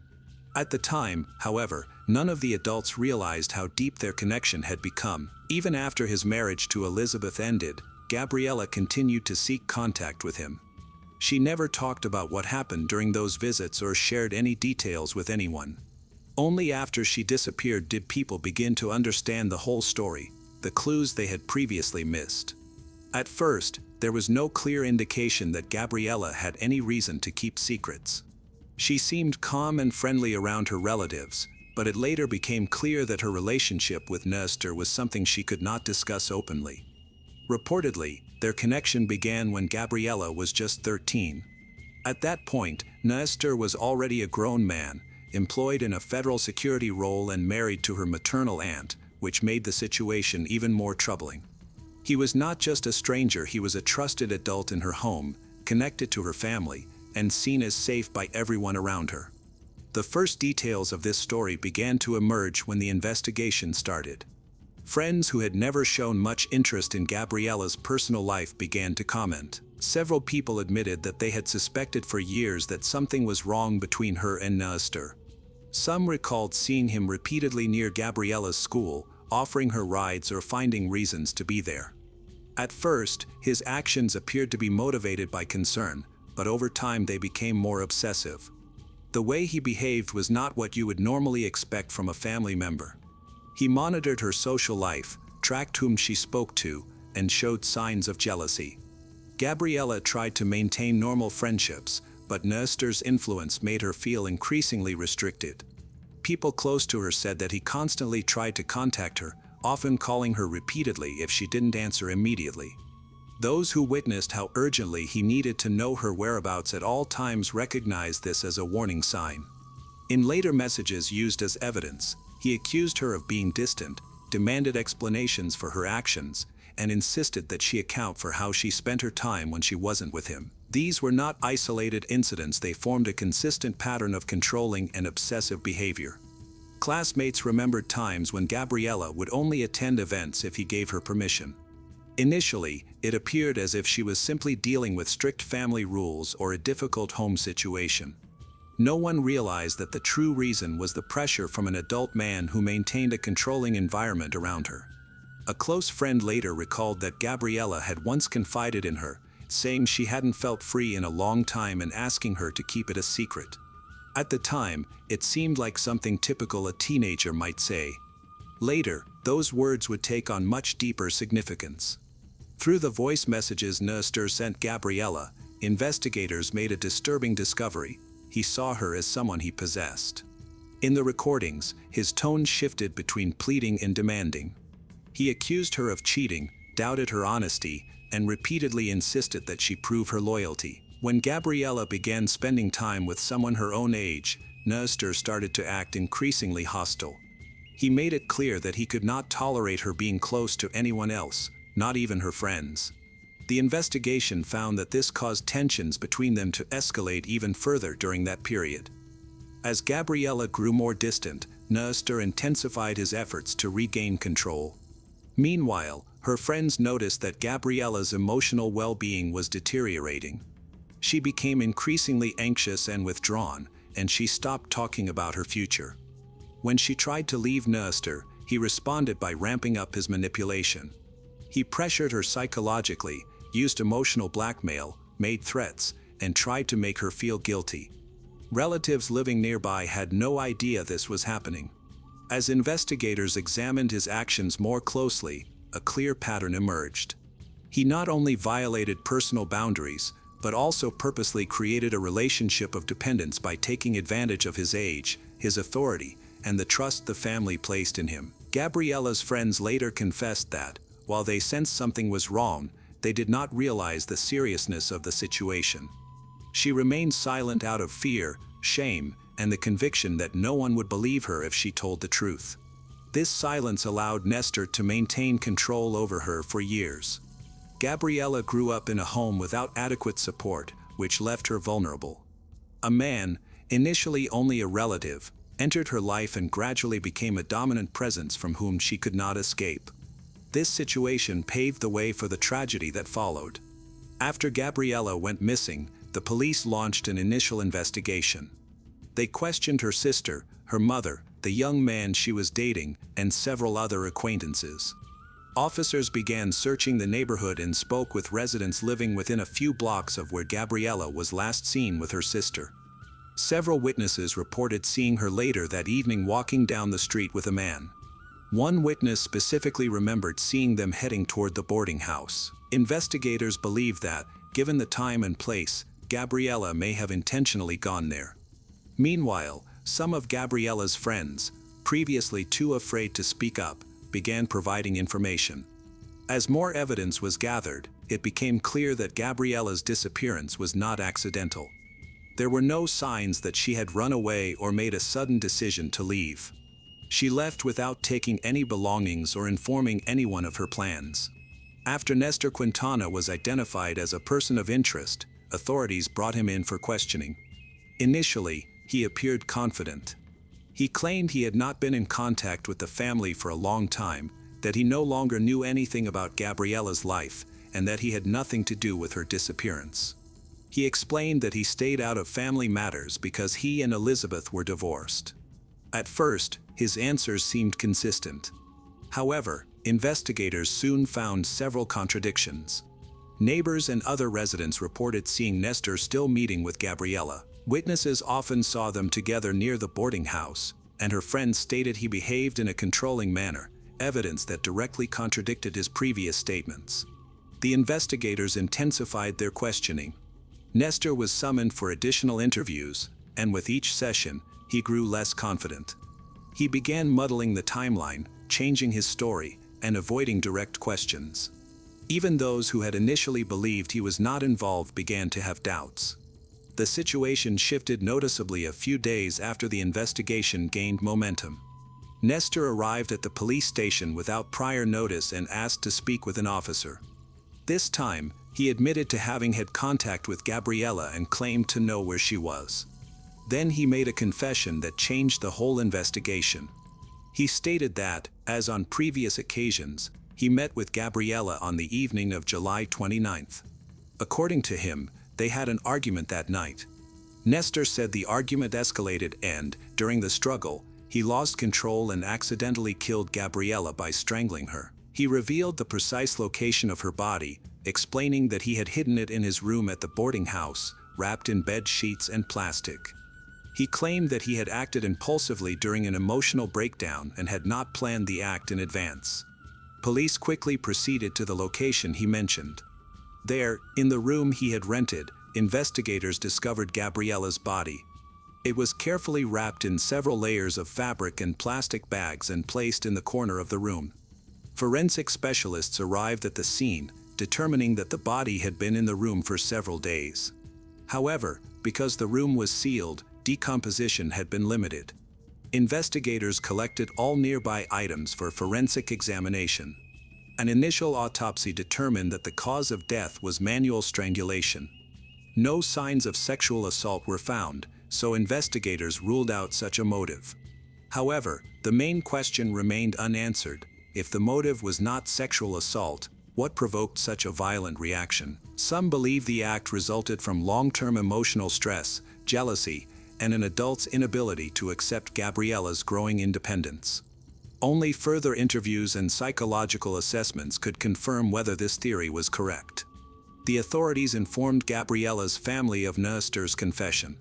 At the time, however, none of the adults realized how deep their connection had become. Even after his marriage to Elizabeth ended, Gabriella continued to seek contact with him. She never talked about what happened during those visits or shared any details with anyone. Only after she disappeared did people begin to understand the whole story, the clues they had previously missed. At first, there was no clear indication that Gabriella had any reason to keep secrets. She seemed calm and friendly around her relatives, but it later became clear that her relationship with Nestor was something she could not discuss openly. Reportedly, their connection began when Gabriella was just 13. At that point, Nestor was already a grown man, employed in a federal security role and married to her maternal aunt, which made the situation even more troubling. He was not just a stranger, he was a trusted adult in her home, connected to her family, and seen as safe by everyone around her. The first details of this story began to emerge when the investigation started. Friends who had never shown much interest in Gabriella's personal life began to comment. Several people admitted that they had suspected for years that something was wrong between her and Nestor. Some recalled seeing him repeatedly near Gabriella's school, offering her rides or finding reasons to be there. At first, his actions appeared to be motivated by concern, but over time they became more obsessive. The way he behaved was not what you would normally expect from a family member. He monitored her social life, tracked whom she spoke to, and showed signs of jealousy. Gabriella tried to maintain normal friendships, but Nestor's influence made her feel increasingly restricted. People close to her said that he constantly tried to contact her, often calling her repeatedly if she didn't answer immediately. Those who witnessed how urgently he needed to know her whereabouts at all times recognized this as a warning sign. In later messages used as evidence, he accused her of being distant, demanded explanations for her actions, and insisted that she account for how she spent her time when she wasn't with him. These were not isolated incidents, they formed a consistent pattern of controlling and obsessive behavior. Classmates remembered times when Gabriella would only attend events if he gave her permission. Initially, it appeared as if she was simply dealing with strict family rules or a difficult home situation. No one realized that the true reason was the pressure from an adult man who maintained a controlling environment around her. A close friend later recalled that Gabriella had once confided in her, saying she hadn't felt free in a long time and asking her to keep it a secret. At the time, it seemed like something typical a teenager might say. Later, those words would take on much deeper significance. Through the voice messages Nestor sent Gabriella, investigators made a disturbing discovery. He saw her as someone he possessed. In the recordings, his tone shifted between pleading and demanding. He accused her of cheating, doubted her honesty, and repeatedly insisted that she prove her loyalty. When Gabriella began spending time with someone her own age, Nestor started to act increasingly hostile. He made it clear that he could not tolerate her being close to anyone else, not even her friends. The investigation found that this caused tensions between them to escalate even further during that period. As Gabriella grew more distant, Nestor intensified his efforts to regain control. Meanwhile, her friends noticed that Gabriella's emotional well-being was deteriorating. She became increasingly anxious and withdrawn, and she stopped talking about her future. When she tried to leave Nestor, he responded by ramping up his manipulation. He pressured her psychologically, used emotional blackmail, made threats, and tried to make her feel guilty. Relatives living nearby had no idea this was happening. As investigators examined his actions more closely, a clear pattern emerged. He not only violated personal boundaries, but also purposely created a relationship of dependence by taking advantage of his age, his authority, and the trust the family placed in him. Gabriella's friends later confessed that, while they sensed something was wrong, they did not realize the seriousness of the situation. She remained silent out of fear, shame, and the conviction that no one would believe her if she told the truth. This silence allowed Nestor to maintain control over her for years. Gabriella grew up in a home without adequate support, which left her vulnerable. A man, initially only a relative, entered her life and gradually became a dominant presence from whom she could not escape. This situation paved the way for the tragedy that followed. After Gabriella went missing, the police launched an initial investigation. They questioned her sister, her mother, the young man she was dating, and several other acquaintances. Officers began searching the neighborhood and spoke with residents living within a few blocks of where Gabriella was last seen with her sister. Several witnesses reported seeing her later that evening walking down the street with a man. One witness specifically remembered seeing them heading toward the boarding house. Investigators believe that, given the time and place, Gabriella may have intentionally gone there. Meanwhile, some of Gabriella's friends, previously too afraid to speak up, began providing information. As more evidence was gathered, it became clear that Gabriella's disappearance was not accidental. There were no signs that she had run away or made a sudden decision to leave. She left without taking any belongings or informing anyone of her plans. After Nestor Quintana was identified as a person of interest, authorities brought him in for questioning. Initially, he appeared confident. He claimed he had not been in contact with the family for a long time, that he no longer knew anything about Gabriella's life, and that he had nothing to do with her disappearance. He explained that he stayed out of family matters because he and Elizabeth were divorced. At first, his answers seemed consistent. However, investigators soon found several contradictions. Neighbors and other residents reported seeing Nestor still meeting with Gabriella. Witnesses often saw them together near the boarding house, and her friends stated he behaved in a controlling manner, evidence that directly contradicted his previous statements. The investigators intensified their questioning. Nestor was summoned for additional interviews, and with each session, he grew less confident. He began muddling the timeline, changing his story, and avoiding direct questions. Even those who had initially believed he was not involved began to have doubts. The situation shifted noticeably a few days after the investigation gained momentum. Nestor arrived at the police station without prior notice and asked to speak with an officer. This time, he admitted to having had contact with Gabriella and claimed to know where she was. Then he made a confession that changed the whole investigation. He stated that, as on previous occasions, he met with Gabriella on the evening of July 29th. According to him, they had an argument that night. Nestor said the argument escalated and, during the struggle, he lost control and accidentally killed Gabriella by strangling her. He revealed the precise location of her body, explaining that he had hidden it in his room at the boarding house, wrapped in bed sheets and plastic. He claimed that he had acted impulsively during an emotional breakdown and had not planned the act in advance. Police quickly proceeded to the location he mentioned. There, in the room he had rented, investigators discovered Gabriella's body. It was carefully wrapped in several layers of fabric and plastic bags and placed in the corner of the room. Forensic specialists arrived at the scene, determining that the body had been in the room for several days. However, because the room was sealed, decomposition had been limited. Investigators collected all nearby items for forensic examination. An initial autopsy determined that the cause of death was manual strangulation. No signs of sexual assault were found, so investigators ruled out such a motive. However, the main question remained unanswered. If the motive was not sexual assault, what provoked such a violent reaction? Some believe the act resulted from long-term emotional stress, jealousy, and an adult's inability to accept Gabriella's growing independence. Only further interviews and psychological assessments could confirm whether this theory was correct. The authorities informed Gabriella's family of Nestor's confession.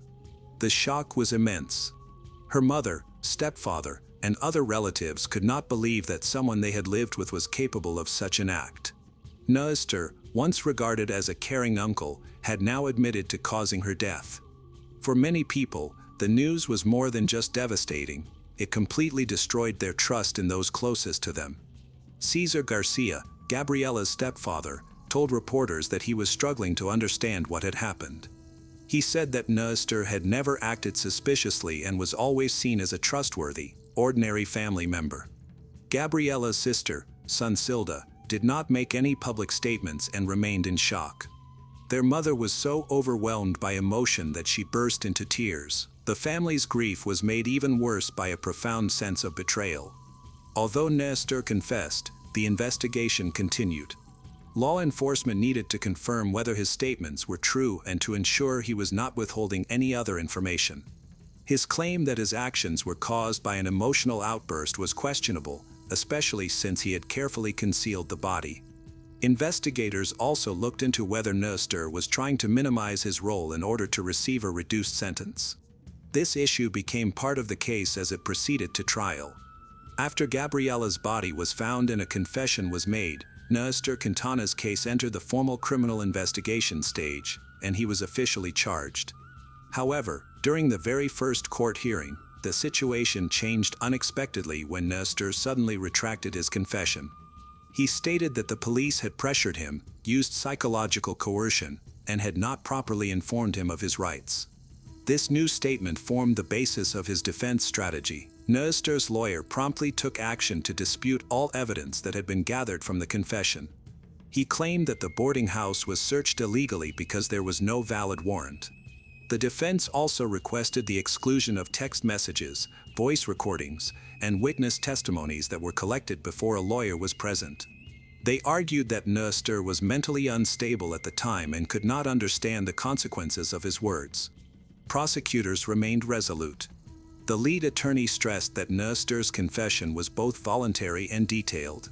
The shock was immense. Her mother, stepfather, and other relatives could not believe that someone they had lived with was capable of such an act. Nestor, once regarded as a caring uncle, had now admitted to causing her death. For many people, the news was more than just devastating. It completely destroyed their trust in those closest to them. Cesar Garcia, Gabriella's stepfather, told reporters that he was struggling to understand what had happened. He said that Nestor had never acted suspiciously and was always seen as a trustworthy, ordinary family member. Gabriella's sister, Sunsilda, did not make any public statements and remained in shock. Their mother was so overwhelmed by emotion that she burst into tears. The family's grief was made even worse by a profound sense of betrayal. Although Nestor confessed, the investigation continued. Law enforcement needed to confirm whether his statements were true and to ensure he was not withholding any other information. His claim that his actions were caused by an emotional outburst was questionable, especially since he had carefully concealed the body. Investigators also looked into whether Nestor was trying to minimize his role in order to receive a reduced sentence. This issue became part of the case as it proceeded to trial. After Gabriella's body was found and a confession was made, Mr. Quintana's case entered the formal criminal investigation stage, and he was officially charged. However, during the very first court hearing, the situation changed unexpectedly when Mr. suddenly retracted his confession. He stated that the police had pressured him, used psychological coercion, and had not properly informed him of his rights. This new statement formed the basis of his defense strategy. Mr.'s lawyer promptly took action to dispute all evidence that had been gathered from the confession. He claimed that the boarding house was searched illegally because there was no valid warrant. The defense also requested the exclusion of text messages, voice recordings, and witness testimonies that were collected before a lawyer was present. They argued that Mr. was mentally unstable at the time and could not understand the consequences of his words. Prosecutors remained resolute. The lead attorney stressed that Mr.'s confession was both voluntary and detailed.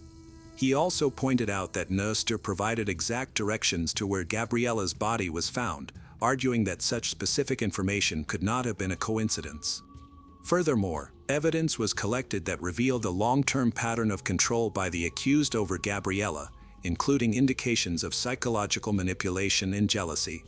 He also pointed out that Mr. provided exact directions to where Gabriella's body was found, arguing that such specific information could not have been a coincidence. Furthermore, evidence was collected that revealed a long-term pattern of control by the accused over Gabriella, including indications of psychological manipulation and jealousy.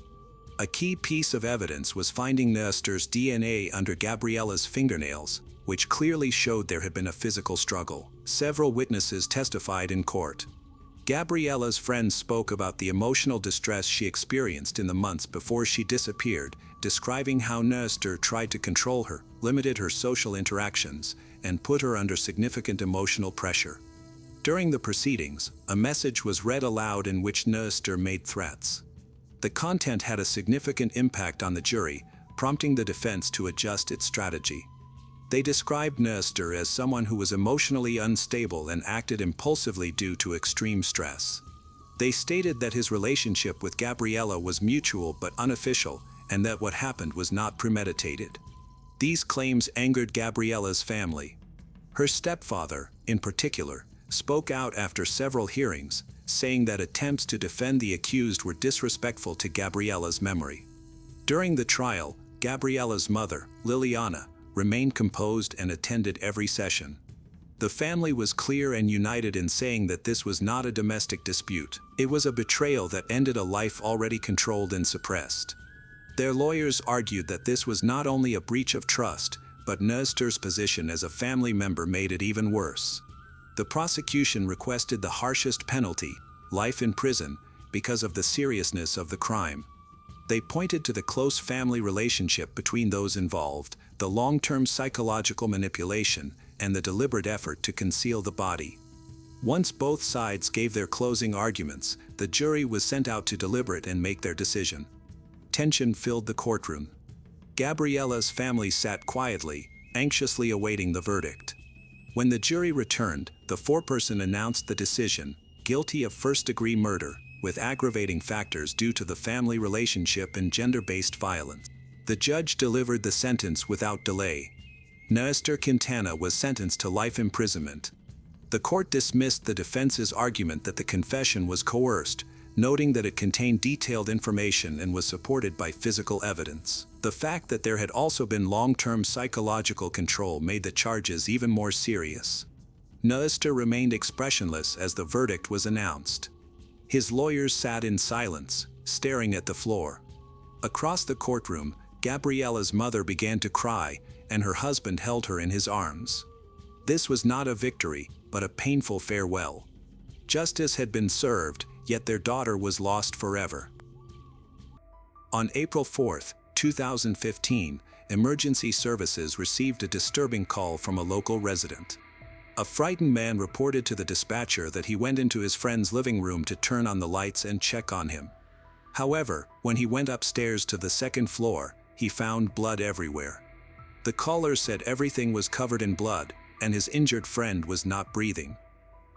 A key piece of evidence was finding Mr.'s DNA under Gabriella's fingernails, which clearly showed there had been a physical struggle. Several witnesses testified in court. Gabriella's friends spoke about the emotional distress she experienced in the months before she disappeared, describing how Mr. tried to control her, limited her social interactions, and put her under significant emotional pressure. During the proceedings, a message was read aloud in which Mr. made threats. The content had a significant impact on the jury, prompting the defense to adjust its strategy. They described Mr. as someone who was emotionally unstable and acted impulsively due to extreme stress. They stated that his relationship with Gabriella was mutual but unofficial, and that what happened was not premeditated. These claims angered Gabriella's family. Her stepfather, in particular, spoke out after several hearings, saying that attempts to defend the accused were disrespectful to Gabriella's memory. During the trial, Gabriella's mother, Liliana, remained composed and attended every session. The family was clear and united in saying that this was not a domestic dispute. It was a betrayal that ended a life already controlled and suppressed. Their lawyers argued that this was not only a breach of trust, but Mr.'s position as a family member made it even worse. The prosecution requested the harshest penalty, life in prison, because of the seriousness of the crime. They pointed to the close family relationship between those involved, the long-term psychological manipulation, and the deliberate effort to conceal the body. Once both sides gave their closing arguments, the jury was sent out to deliberate and make their decision. Tension filled the courtroom. Gabriella's family sat quietly, anxiously awaiting the verdict. When the jury returned, the foreperson announced the decision, guilty of first-degree murder, with aggravating factors due to the family relationship and gender-based violence. The judge delivered the sentence without delay. Mr. Quintana was sentenced to life imprisonment. The court dismissed the defense's argument that the confession was coerced, noting that it contained detailed information and was supported by physical evidence. The fact that there had also been long-term psychological control made the charges even more serious. Mr. remained expressionless as the verdict was announced. His lawyers sat in silence, staring at the floor. Across the courtroom, Gabriella's mother began to cry, and her husband held her in his arms. This was not a victory, but a painful farewell. Justice had been served, yet their daughter was lost forever. On April 4, 2015, emergency services received a disturbing call from a local resident. A frightened man reported to the dispatcher that he went into his friend's living room to turn on the lights and check on him. However, when he went upstairs to the second floor, he found blood everywhere. The caller said everything was covered in blood, and his injured friend was not breathing.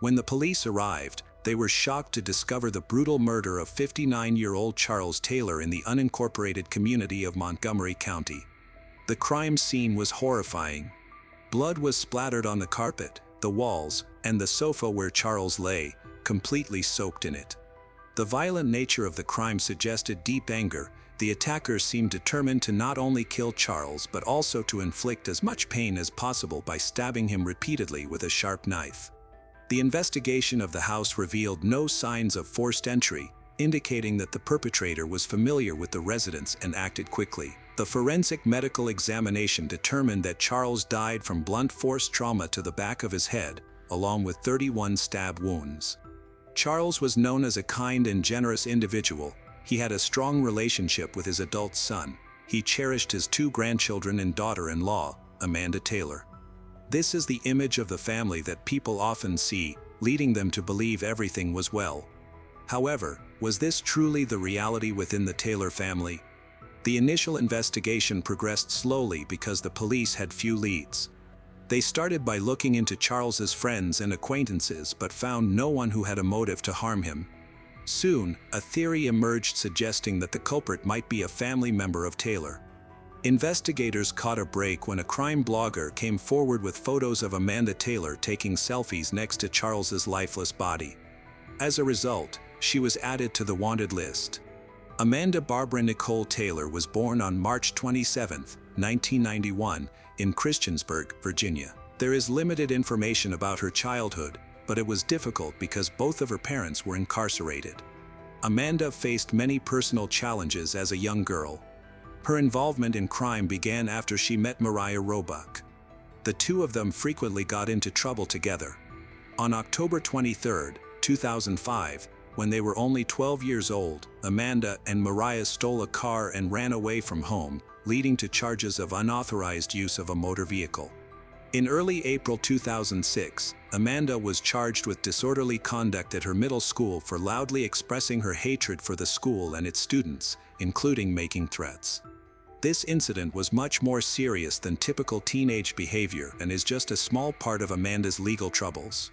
When the police arrived, they were shocked to discover the brutal murder of 59-year-old Charles Taylor in the unincorporated community of Montgomery County. The crime scene was horrifying. Blood was splattered on the carpet, the walls, and the sofa where Charles lay, completely soaked in it. The violent nature of the crime suggested deep anger. The attacker seemed determined to not only kill Charles but also to inflict as much pain as possible by stabbing him repeatedly with a sharp knife. The investigation of the house revealed no signs of forced entry, indicating that the perpetrator was familiar with the residence and acted quickly. The forensic medical examination determined that Charles died from blunt force trauma to the back of his head, along with 31 stab wounds. Charles was known as a kind and generous individual. He had a strong relationship with his adult son. He cherished his 2 grandchildren and daughter-in-law, Amanda Taylor. This is the image of the family that people often see, leading them to believe everything was well. However, was this truly the reality within the Taylor family? The initial investigation progressed slowly because the police had few leads. They started by looking into Charles's friends and acquaintances but found no one who had a motive to harm him. Soon, a theory emerged suggesting that the culprit might be a family member of Taylor. Investigators caught a break when a crime blogger came forward with photos of Amanda Taylor taking selfies next to Charles's lifeless body. As a result, she was added to the wanted list. Amanda Barbara Nicole Taylor was born on March 27, 1991, in Christiansburg, Virginia. There is limited information about her childhood, but it was difficult because both of her parents were incarcerated. Amanda faced many personal challenges as a young girl. Her involvement in crime began after she met Mariah Roebuck. The two of them frequently got into trouble together. On October 23, 2005, when they were only 12 years old, Amanda and Mariah stole a car and ran away from home, leading to charges of unauthorized use of a motor vehicle. In early April 2006, Amanda was charged with disorderly conduct at her middle school for loudly expressing her hatred for the school and its students, including making threats. This incident was much more serious than typical teenage behavior and is just a small part of Amanda's legal troubles.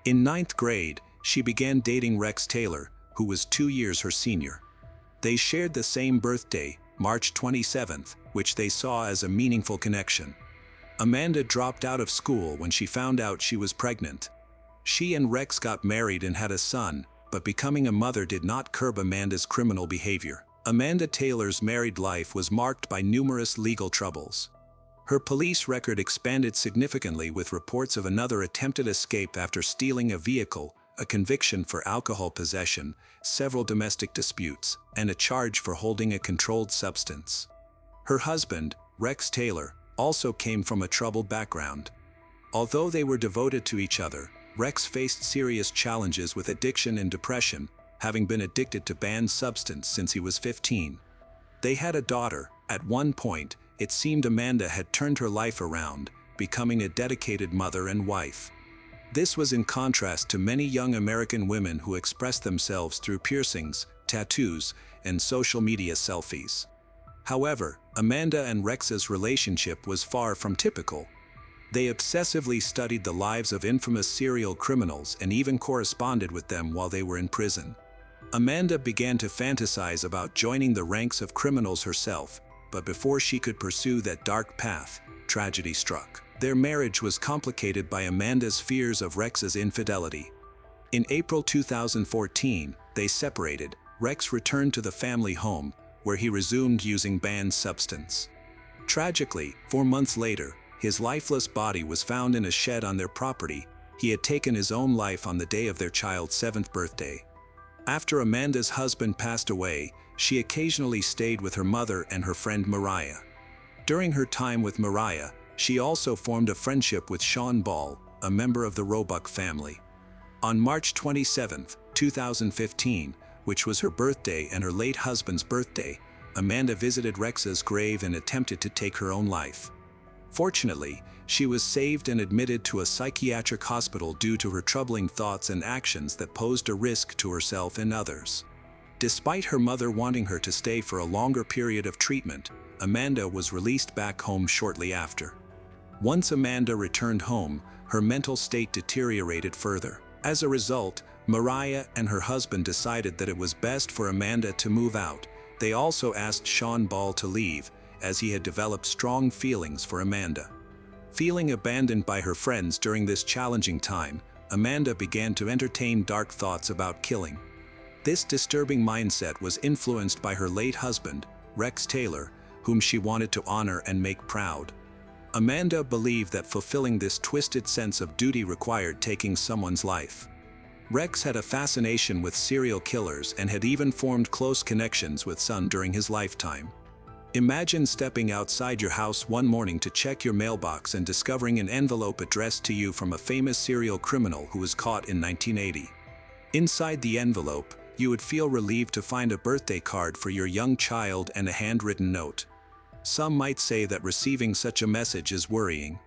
In 9th grade, she began dating Rex Taylor, who was 2 years her senior. They shared the same birthday, March 27th, which they saw as a meaningful connection. Amanda dropped out of school when she found out she was pregnant. She and Rex got married and had a son, but becoming a mother did not curb Amanda's criminal behavior. Amanda Taylor's married life was marked by numerous legal troubles. Her police record expanded significantly with reports of another attempted escape after stealing a vehicle, a conviction for alcohol possession, several domestic disputes, and a charge for holding a controlled substance. Her husband, Rex Taylor, also came from a troubled background. Although they were devoted to each other, Rex faced serious challenges with addiction and depression, having been addicted to banned substance since he was 15. They had a daughter. At one point, it seemed Amanda had turned her life around, becoming a dedicated mother and wife. This was in contrast to many young American women who expressed themselves through piercings, tattoos, and social media selfies. However, Amanda and Rex's relationship was far from typical. They obsessively studied the lives of infamous serial criminals and even corresponded with them while they were in prison. Amanda began to fantasize about joining the ranks of criminals herself, but before she could pursue that dark path, tragedy struck. Their marriage was complicated by Amanda's fears of Rex's infidelity. In April 2014, they separated. Rex returned to the family home, where he resumed using banned substance. Tragically, 4 months later, his lifeless body was found in a shed on their property. He had taken his own life on the day of their child's 7th birthday. After Amanda's husband passed away, she occasionally stayed with her mother and her friend Mariah. During her time with Mariah, she also formed a friendship with Sean Ball, a member of the Roebuck family. On March 27, 2015, which was her birthday and her late husband's birthday, Amanda visited Rex's grave and attempted to take her own life. Fortunately, she was saved and admitted to a psychiatric hospital due to her troubling thoughts and actions that posed a risk to herself and others. Despite her mother wanting her to stay for a longer period of treatment, Amanda was released back home shortly after. Once Amanda returned home, her mental state deteriorated further. As a result, Mariah and her husband decided that it was best for Amanda to move out. They also asked Sean Ball to leave, as he had developed strong feelings for Amanda. Feeling abandoned by her friends during this challenging time, Amanda began to entertain dark thoughts about killing. This disturbing mindset was influenced by her late husband, Rex Taylor, whom she wanted to honor and make proud. Amanda believed that fulfilling this twisted sense of duty required taking someone's life. Rex had a fascination with serial killers and had even formed close connections with some during his lifetime. Imagine stepping outside your house one morning to check your mailbox and discovering an envelope addressed to you from a famous serial criminal who was caught in 1980. Inside the envelope, you would feel relieved to find a birthday card for your young child and a handwritten note. Some might say that receiving such a message is worrying.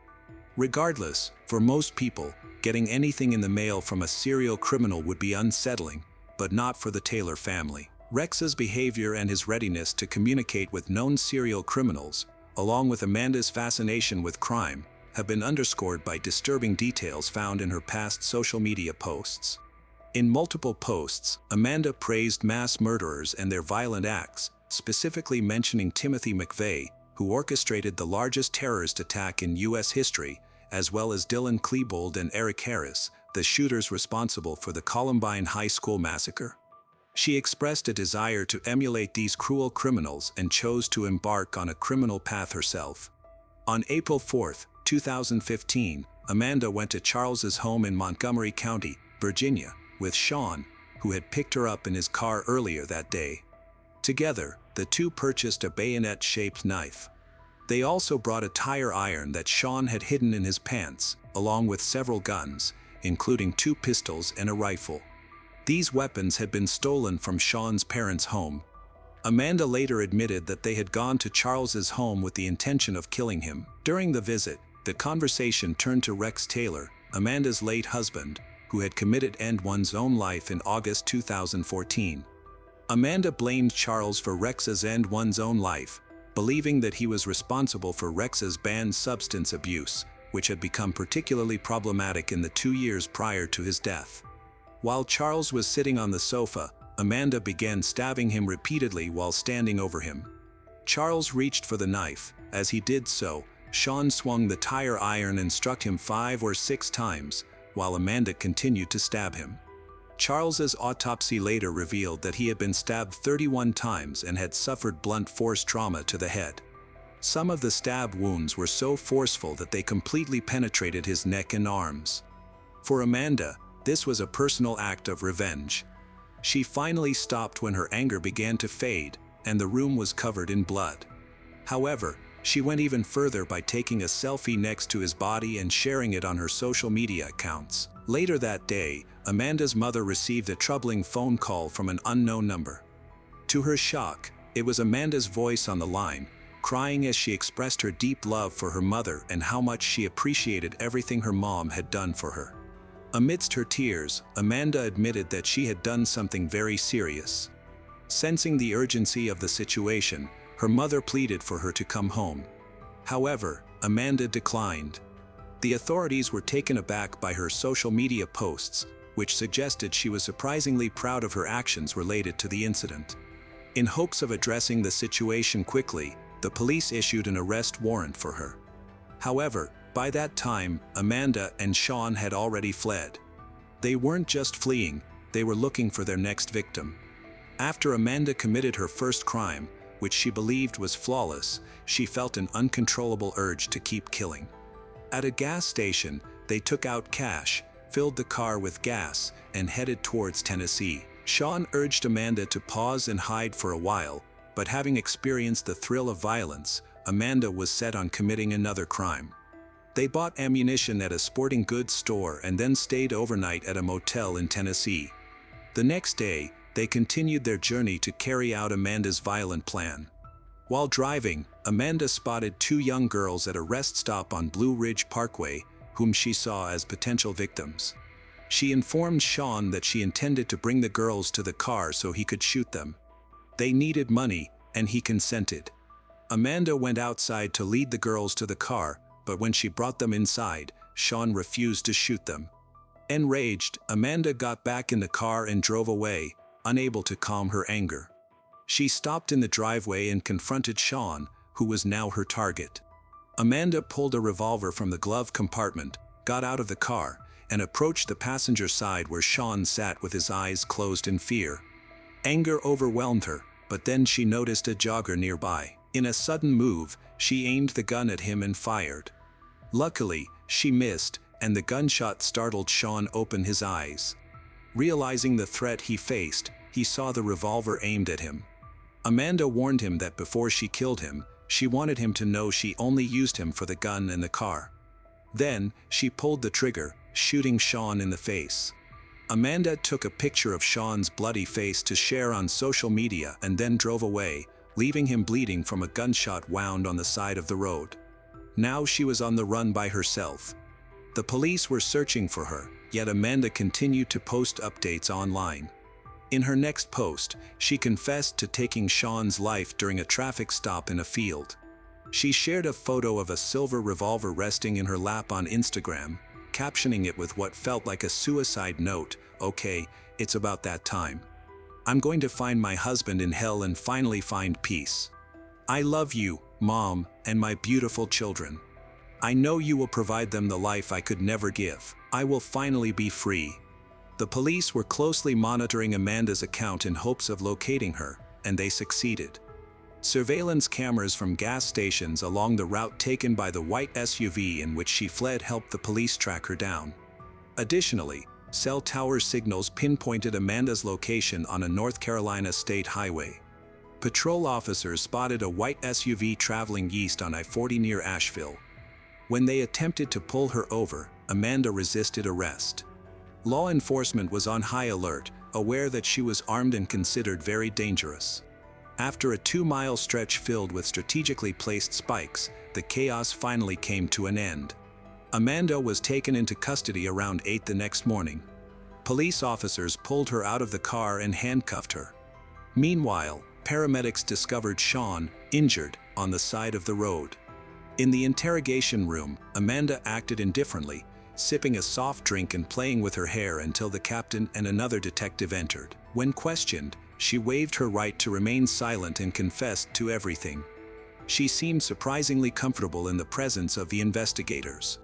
Regardless, for most people, getting anything in the mail from a serial criminal would be unsettling, but not for the Taylor family. Rex's behavior and his readiness to communicate with known serial criminals, along with Amanda's fascination with crime, have been underscored by disturbing details found in her past social media posts. In multiple posts, Amanda praised mass murderers and their violent acts, specifically mentioning Timothy McVeigh, who orchestrated the largest terrorist attack in U.S. history, as well as Dylan Klebold and Eric Harris, the shooters responsible for the Columbine High School massacre. She expressed a desire to emulate these cruel criminals and chose to embark on a criminal path herself. On April 4, 2015, Amanda went to Charles's home in Montgomery County, Virginia, with Sean, who had picked her up in his car earlier that day. Together, the two purchased a bayonet-shaped knife. They also brought a tire iron that Sean had hidden in his pants, along with several guns, including 2 pistols and a rifle. These weapons had been stolen from Sean's parents' home. Amanda later admitted that they had gone to Charles's home with the intention of killing him. During the visit, the conversation turned to Rex Taylor, Amanda's late husband, who had committed one's own life in August 2014. Amanda blamed Charles for Rex's one's own life, believing that he was responsible for Rex's banned substance abuse, which had become particularly problematic in the 2 years prior to his death. While Charles was sitting on the sofa, Amanda began stabbing him repeatedly while standing over him. Charles reached for the knife. As he did so, Sean swung the tire iron and struck him 5 or 6 times, while Amanda continued to stab him. Charles's autopsy later revealed that he had been stabbed 31 times and had suffered blunt force trauma to the head. Some of the stab wounds were so forceful that they completely penetrated his neck and arms. For Amanda, this was a personal act of revenge. She finally stopped when her anger began to fade, and the room was covered in blood. However, she went even further by taking a selfie next to his body and sharing it on her social media accounts. Later that day, Amanda's mother received a troubling phone call from an unknown number. To her shock, it was Amanda's voice on the line, crying as she expressed her deep love for her mother and how much she appreciated everything her mom had done for her. Amidst her tears, Amanda admitted that she had done something very serious. Sensing the urgency of the situation, her mother pleaded for her to come home. However, Amanda declined. The authorities were taken aback by her social media posts, which suggested she was surprisingly proud of her actions related to the incident. In hopes of addressing the situation quickly, the police issued an arrest warrant for her. However, by that time, Amanda and Sean had already fled. They weren't just fleeing, they were looking for their next victim. After Amanda committed her first crime, which she believed was flawless, she felt an uncontrollable urge to keep killing. At a gas station, they took out cash, filled the car with gas, and headed towards Tennessee. Sean urged Amanda to pause and hide for a while, but having experienced the thrill of violence, Amanda was set on committing another crime. They bought ammunition at a sporting goods store and then stayed overnight at a motel in Tennessee. The next day, they continued their journey to carry out Amanda's violent plan. While driving, Amanda spotted 2 young girls at a rest stop on Blue Ridge Parkway, whom she saw as potential victims. She informed Sean that she intended to bring the girls to the car so he could shoot them. They needed money, and he consented. Amanda went outside to lead the girls to the car, but when she brought them inside, Sean refused to shoot them. Enraged, Amanda got back in the car and drove away, unable to calm her anger. She stopped in the driveway and confronted Sean, who was now her target. Amanda pulled a revolver from the glove compartment, got out of the car, and approached the passenger side where Sean sat with his eyes closed in fear. Anger overwhelmed her, but then she noticed a jogger nearby. In a sudden move, she aimed the gun at him and fired. Luckily, she missed, and the gunshot startled Sean open his eyes. Realizing the threat he faced, he saw the revolver aimed at him. Amanda warned him that before she killed him, she wanted him to know she only used him for the gun and the car. Then, she pulled the trigger, shooting Sean in the face. Amanda took a picture of Sean's bloody face to share on social media and then drove away, leaving him bleeding from a gunshot wound on the side of the road. Now she was on the run by herself. The police were searching for her, yet Amanda continued to post updates online. In her next post, she confessed to taking Sean's life during a traffic stop in a field. She shared a photo of a silver revolver resting in her lap on Instagram, captioning it with what felt like a suicide note, "Okay, it's about that time. I'm going to find my husband in hell and finally find peace. I love you, Mom, and my beautiful children. I know you will provide them the life I could never give. I will finally be free." The police were closely monitoring Amanda's account in hopes of locating her, and they succeeded. Surveillance cameras from gas stations along the route taken by the white SUV in which she fled helped the police track her down. Additionally, cell tower signals pinpointed Amanda's location on a North Carolina state highway. Patrol officers spotted a white SUV traveling east on I-40 near Asheville. When they attempted to pull her over, Amanda resisted arrest. Law enforcement was on high alert, aware that she was armed and considered very dangerous. After a 2-mile stretch filled with strategically placed spikes, the chaos finally came to an end. Amanda was taken into custody around 8 the next morning. Police officers pulled her out of the car and handcuffed her. Meanwhile, paramedics discovered Sean, injured, on the side of the road. In the interrogation room, Amanda acted indifferently, sipping a soft drink and playing with her hair until the captain and another detective entered. When questioned, she waived her right to remain silent and confessed to everything. She seemed surprisingly comfortable in the presence of the investigators.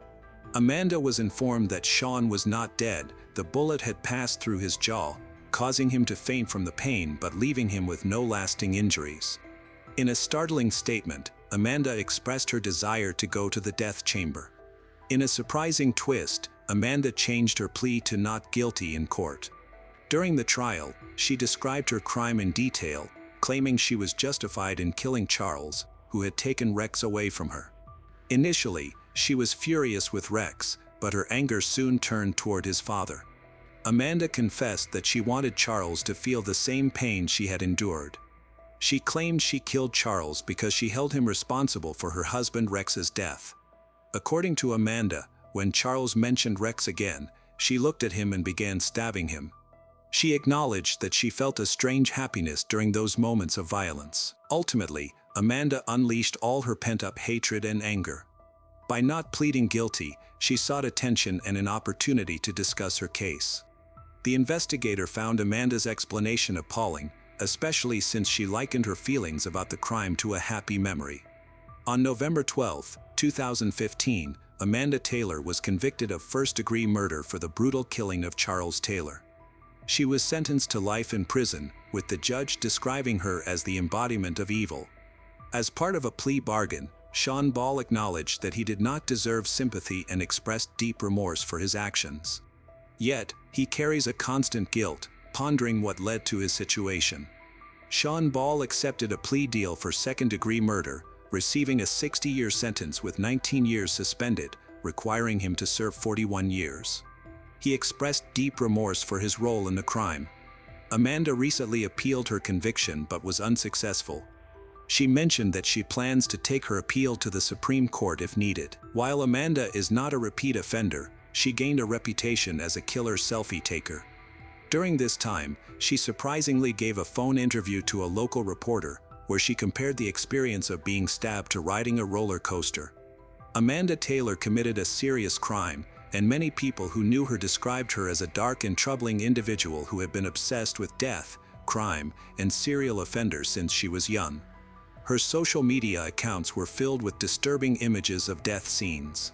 Amanda was informed that Sean was not dead. The bullet had passed through his jaw, causing him to faint from the pain but leaving him with no lasting injuries. In a startling statement, Amanda expressed her desire to go to the death chamber. In a surprising twist, Amanda changed her plea to not guilty in court. During the trial, she described her crime in detail, claiming she was justified in killing Charles, who had taken Rex away from her. Initially, she was furious with Rex, but her anger soon turned toward his father. Amanda confessed that she wanted Charles to feel the same pain she had endured. She claimed she killed Charles because she held him responsible for her husband Rex's death. According to Amanda, when Charles mentioned Rex again, she looked at him and began stabbing him. She acknowledged that she felt a strange happiness during those moments of violence. Ultimately, Amanda unleashed all her pent-up hatred and anger. By not pleading guilty, she sought attention and an opportunity to discuss her case. The investigator found Amanda's explanation appalling, especially since she likened her feelings about the crime to a happy memory. On November 12, 2015, Amanda Taylor was convicted of first-degree murder for the brutal killing of Charles Taylor. She was sentenced to life in prison, with the judge describing her as the embodiment of evil. As part of a plea bargain, Sean Ball acknowledged that he did not deserve sympathy and expressed deep remorse for his actions. Yet, he carries a constant guilt, pondering what led to his situation. Sean Ball accepted a plea deal for second-degree murder, receiving a 60-year sentence with 19 years suspended, requiring him to serve 41 years. He expressed deep remorse for his role in the crime. Amanda recently appealed her conviction but was unsuccessful. She mentioned that she plans to take her appeal to the Supreme Court if needed. While Amanda is not a repeat offender, she gained a reputation as a killer selfie taker. During this time, she surprisingly gave a phone interview to a local reporter, where she compared the experience of being stabbed to riding a roller coaster. Amanda Taylor committed a serious crime, and many people who knew her described her as a dark and troubling individual who had been obsessed with death, crime, and serial offenders since she was young. Her social media accounts were filled with disturbing images of death scenes.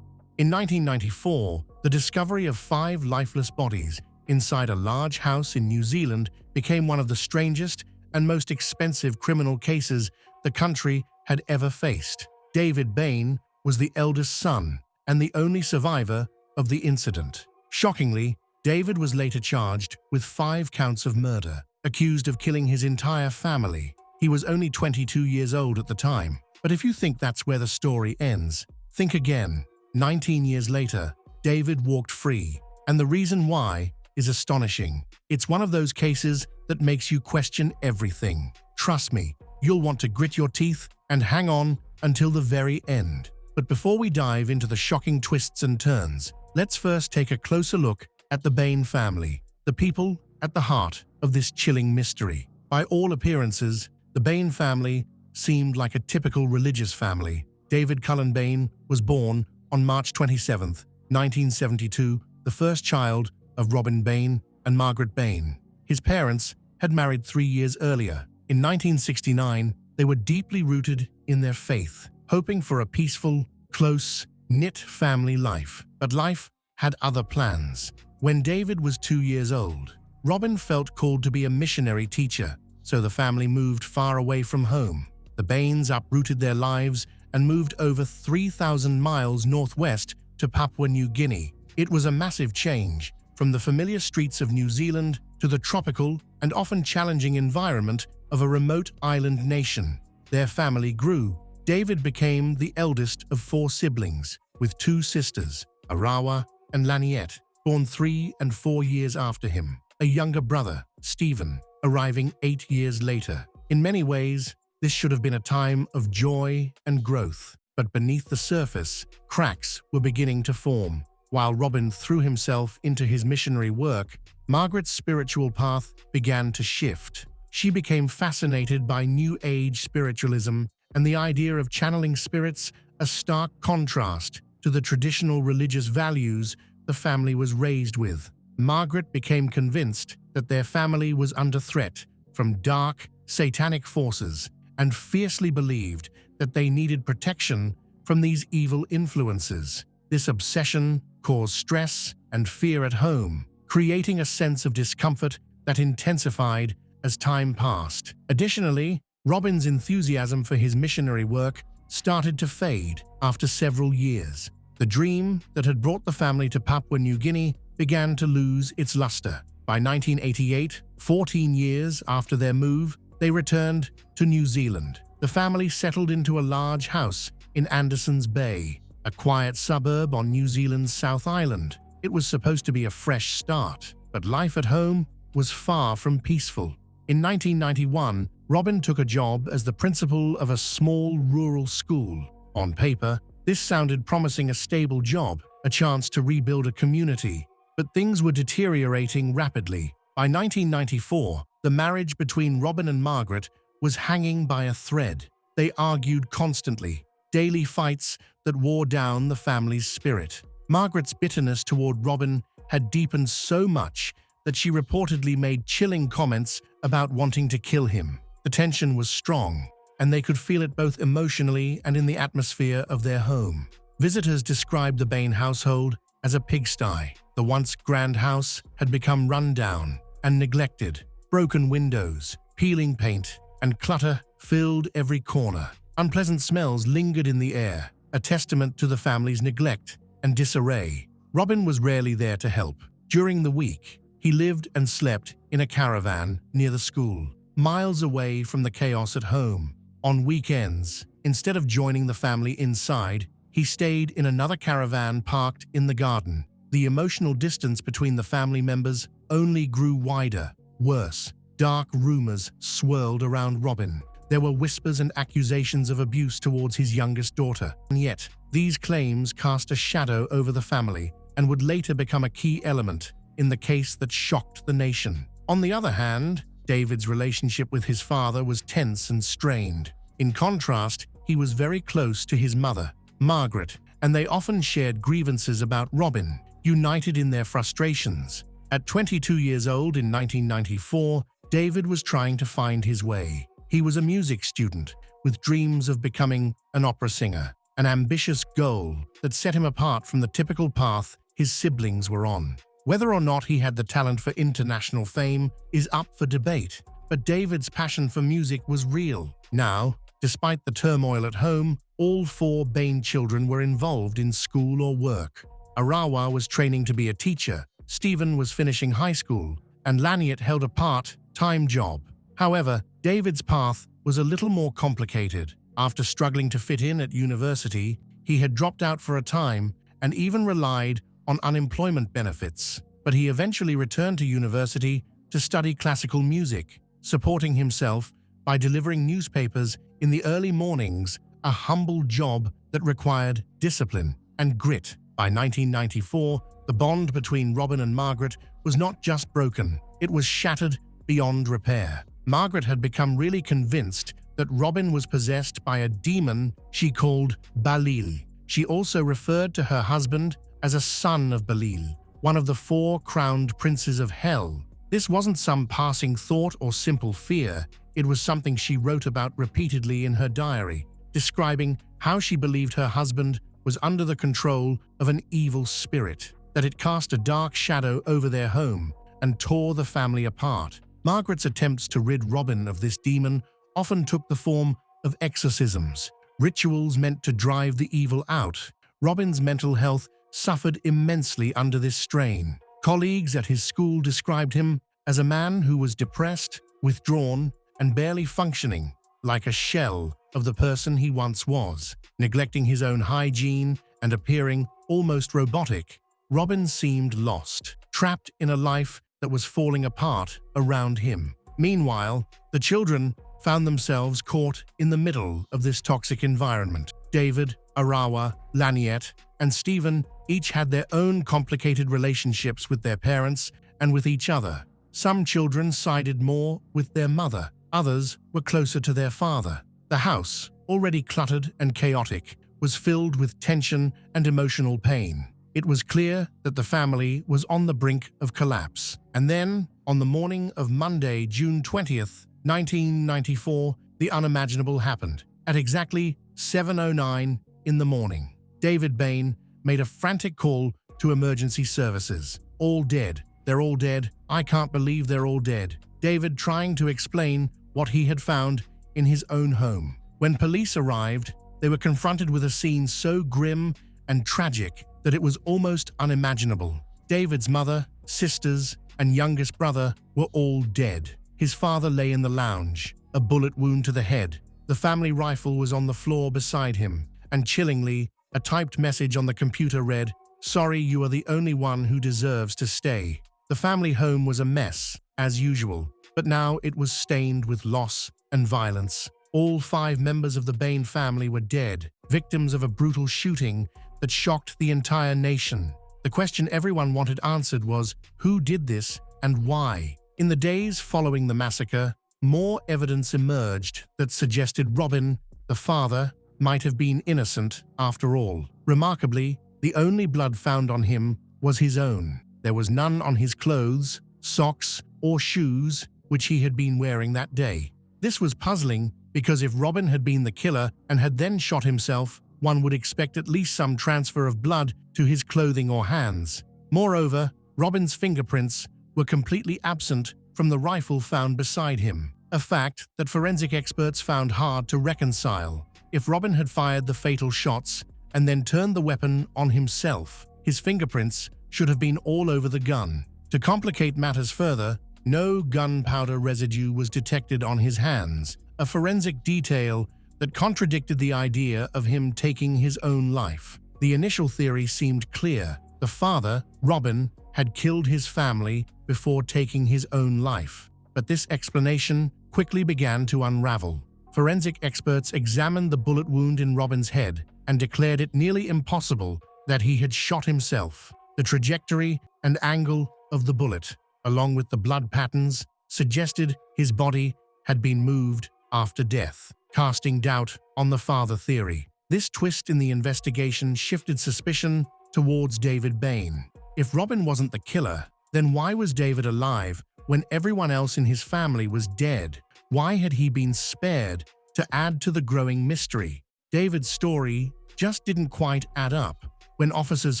In 1994, the discovery of 5 lifeless bodies inside a large house in New Zealand became one of the strangest and most expensive criminal cases the country had ever faced. David Bain was the eldest son and the only survivor of the incident. Shockingly, David was later charged with 5 counts of murder, accused of killing his entire family. He was only 22 years old at the time. But if you think that's where the story ends, think again. 19 years later, David walked free, and the reason why is astonishing. It's one of those cases that makes you question everything. Trust me, you'll want to grit your teeth and hang on until the very end. But before we dive into the shocking twists and turns, let's first take a closer look at the Bain family, the people at the heart of this chilling mystery. By all appearances, the Bain family seemed like a typical religious family. David Cullen Bain was born on March 27, 1972, the first child of Robin Bain and Margaret Bain. His parents had married 3 years earlier. In 1969, they were deeply rooted in their faith, hoping for a peaceful, close-knit family life. But life had other plans. When David was 2 years old, Robin felt called to be a missionary teacher, so the family moved far away from home. The Bains uprooted their lives and moved over 3,000 miles northwest to Papua New Guinea. It was a massive change, from the familiar streets of New Zealand to the tropical and often challenging environment of a remote island nation. Their family grew. David became the eldest of 4 siblings, with 2 sisters, Arawa and Laniette, born 3 and 4 years after him. A younger brother, Stephen, arriving 8 years later. In many ways, this should have been a time of joy and growth, but beneath the surface, cracks were beginning to form. While Robin threw himself into his missionary work, Margaret's spiritual path began to shift. She became fascinated by New Age spiritualism and the idea of channeling spirits, a stark contrast to the traditional religious values the family was raised with. Margaret became convinced that their family was under threat from dark, satanic forces, and fiercely believed that they needed protection from these evil influences. This obsession caused stress and fear at home, creating a sense of discomfort that intensified as time passed. Additionally, Robin's enthusiasm for his missionary work started to fade after several years. The dream that had brought the family to Papua New Guinea began to lose its luster. By 1988, 14 years after their move, they returned to New Zealand. The family settled into a large house in Anderson's Bay, a quiet suburb on New Zealand's South Island. It was supposed to be a fresh start, but life at home was far from peaceful. In 1991, Robin took a job as the principal of a small rural school. On paper, this sounded promising: a stable job, a chance to rebuild a community. But things were deteriorating rapidly. By 1994, the marriage between Robin and Margaret was hanging by a thread. They argued constantly, daily fights that wore down the family's spirit. Margaret's bitterness toward Robin had deepened so much that she reportedly made chilling comments about wanting to kill him. The tension was strong, and they could feel it both emotionally and in the atmosphere of their home. Visitors described the Bain household as a pigsty. The once grand house had become run down and neglected. Broken windows, peeling paint, and clutter filled every corner. Unpleasant smells lingered in the air, a testament to the family's neglect and disarray. Robin was rarely there to help. During the week, he lived and slept in a caravan near the school, miles away from the chaos at home. On weekends, instead of joining the family inside, he stayed in another caravan parked in the garden. The emotional distance between the family members only grew wider. Worse, dark rumors swirled around Robin. There were whispers and accusations of abuse towards his youngest daughter. And yet, these claims cast a shadow over the family and would later become a key element in the case that shocked the nation. On the other hand, David's relationship with his father was tense and strained. In contrast, he was very close to his mother, Margaret, and they often shared grievances about Robin, united in their frustrations. At 22 years old in 1994, David was trying to find his way. He was a music student with dreams of becoming an opera singer, an ambitious goal that set him apart from the typical path his siblings were on. Whether or not he had the talent for international fame is up for debate, but David's passion for music was real. Now, Despite the turmoil at home, all 4 Bain children were involved in school or work. Arawa was training to be a teacher, Stephen was finishing high school, and Laniet held a part-time job. However, David's path was a little more complicated. After struggling to fit in at university, he had dropped out for a time and even relied on unemployment benefits. But he eventually returned to university to study classical music, supporting himself by delivering newspapers in the early mornings, a humble job that required discipline and grit. By 1994, the bond between Robin and Margaret was not just broken, it was shattered beyond repair. Margaret had become really convinced that Robin was possessed by a demon she called Balil. She also referred to her husband as a son of Balil, one of the 4 crowned princes of hell. This wasn't some passing thought or simple fear, it was something she wrote about repeatedly in her diary, describing how she believed her husband was under the control of an evil spirit, that it cast a dark shadow over their home and tore the family apart. Margaret's attempts to rid Robin of this demon often took the form of exorcisms, rituals meant to drive the evil out. Robin's mental health suffered immensely under this strain. Colleagues at his school described him as a man who was depressed, withdrawn, and barely functioning, like a shell of the person he once was. Neglecting his own hygiene and appearing almost robotic, Robin seemed lost, trapped in a life that was falling apart around him. Meanwhile, the children found themselves caught in the middle of this toxic environment. David, Arawa, Laniet, and Stephen each had their own complicated relationships with their parents and with each other. Some children sided more with their mother, others were closer to their father. The house, already cluttered and chaotic, was filled with tension and emotional pain. It was clear that the family was on the brink of collapse. And then, on the morning of Monday, June 20th, 1994, the unimaginable happened. At exactly 7:09 in the morning, David Bain made a frantic call to emergency services. All dead. They're all dead. I can't believe they're all dead. David trying to explain what he had found in his own home. When police arrived, they were confronted with a scene so grim and tragic that it was almost unimaginable. David's mother, sisters, and youngest brother were all dead. His father lay in the lounge, a bullet wound to the head. The family rifle was on the floor beside him, and chillingly, a typed message on the computer read, "Sorry, you are the only one who deserves to stay." The family home was a mess, as usual, but now it was stained with loss and violence. All 5 members of the Bain family were dead, victims of a brutal shooting that shocked the entire nation. The question everyone wanted answered was, who did this and why? In the days following the massacre, more evidence emerged that suggested Robin, the father, might have been innocent after all. Remarkably, the only blood found on him was his own. There was none on his clothes, socks, or shoes, which he had been wearing that day. This was puzzling because if Robin had been the killer and had then shot himself, one would expect at least some transfer of blood to his clothing or hands. Moreover, Robin's fingerprints were completely absent from the rifle found beside him, a fact that forensic experts found hard to reconcile. If Robin had fired the fatal shots and then turned the weapon on himself, his fingerprints should have been all over the gun. To complicate matters further, no gunpowder residue was detected on his hands, a forensic detail that contradicted the idea of him taking his own life. The initial theory seemed clear. The father, Robin, had killed his family before taking his own life. But this explanation quickly began to unravel. Forensic experts examined the bullet wound in Robin's head and declared it nearly impossible that he had shot himself. The trajectory and angle of the bullet, along with the blood patterns, suggested his body had been moved after death, casting doubt on the father theory. This twist in the investigation shifted suspicion towards David Bain. If Robin wasn't the killer, then why was David alive when everyone else in his family was dead? Why had he been spared to add to the growing mystery? David's story just didn't quite add up. When officers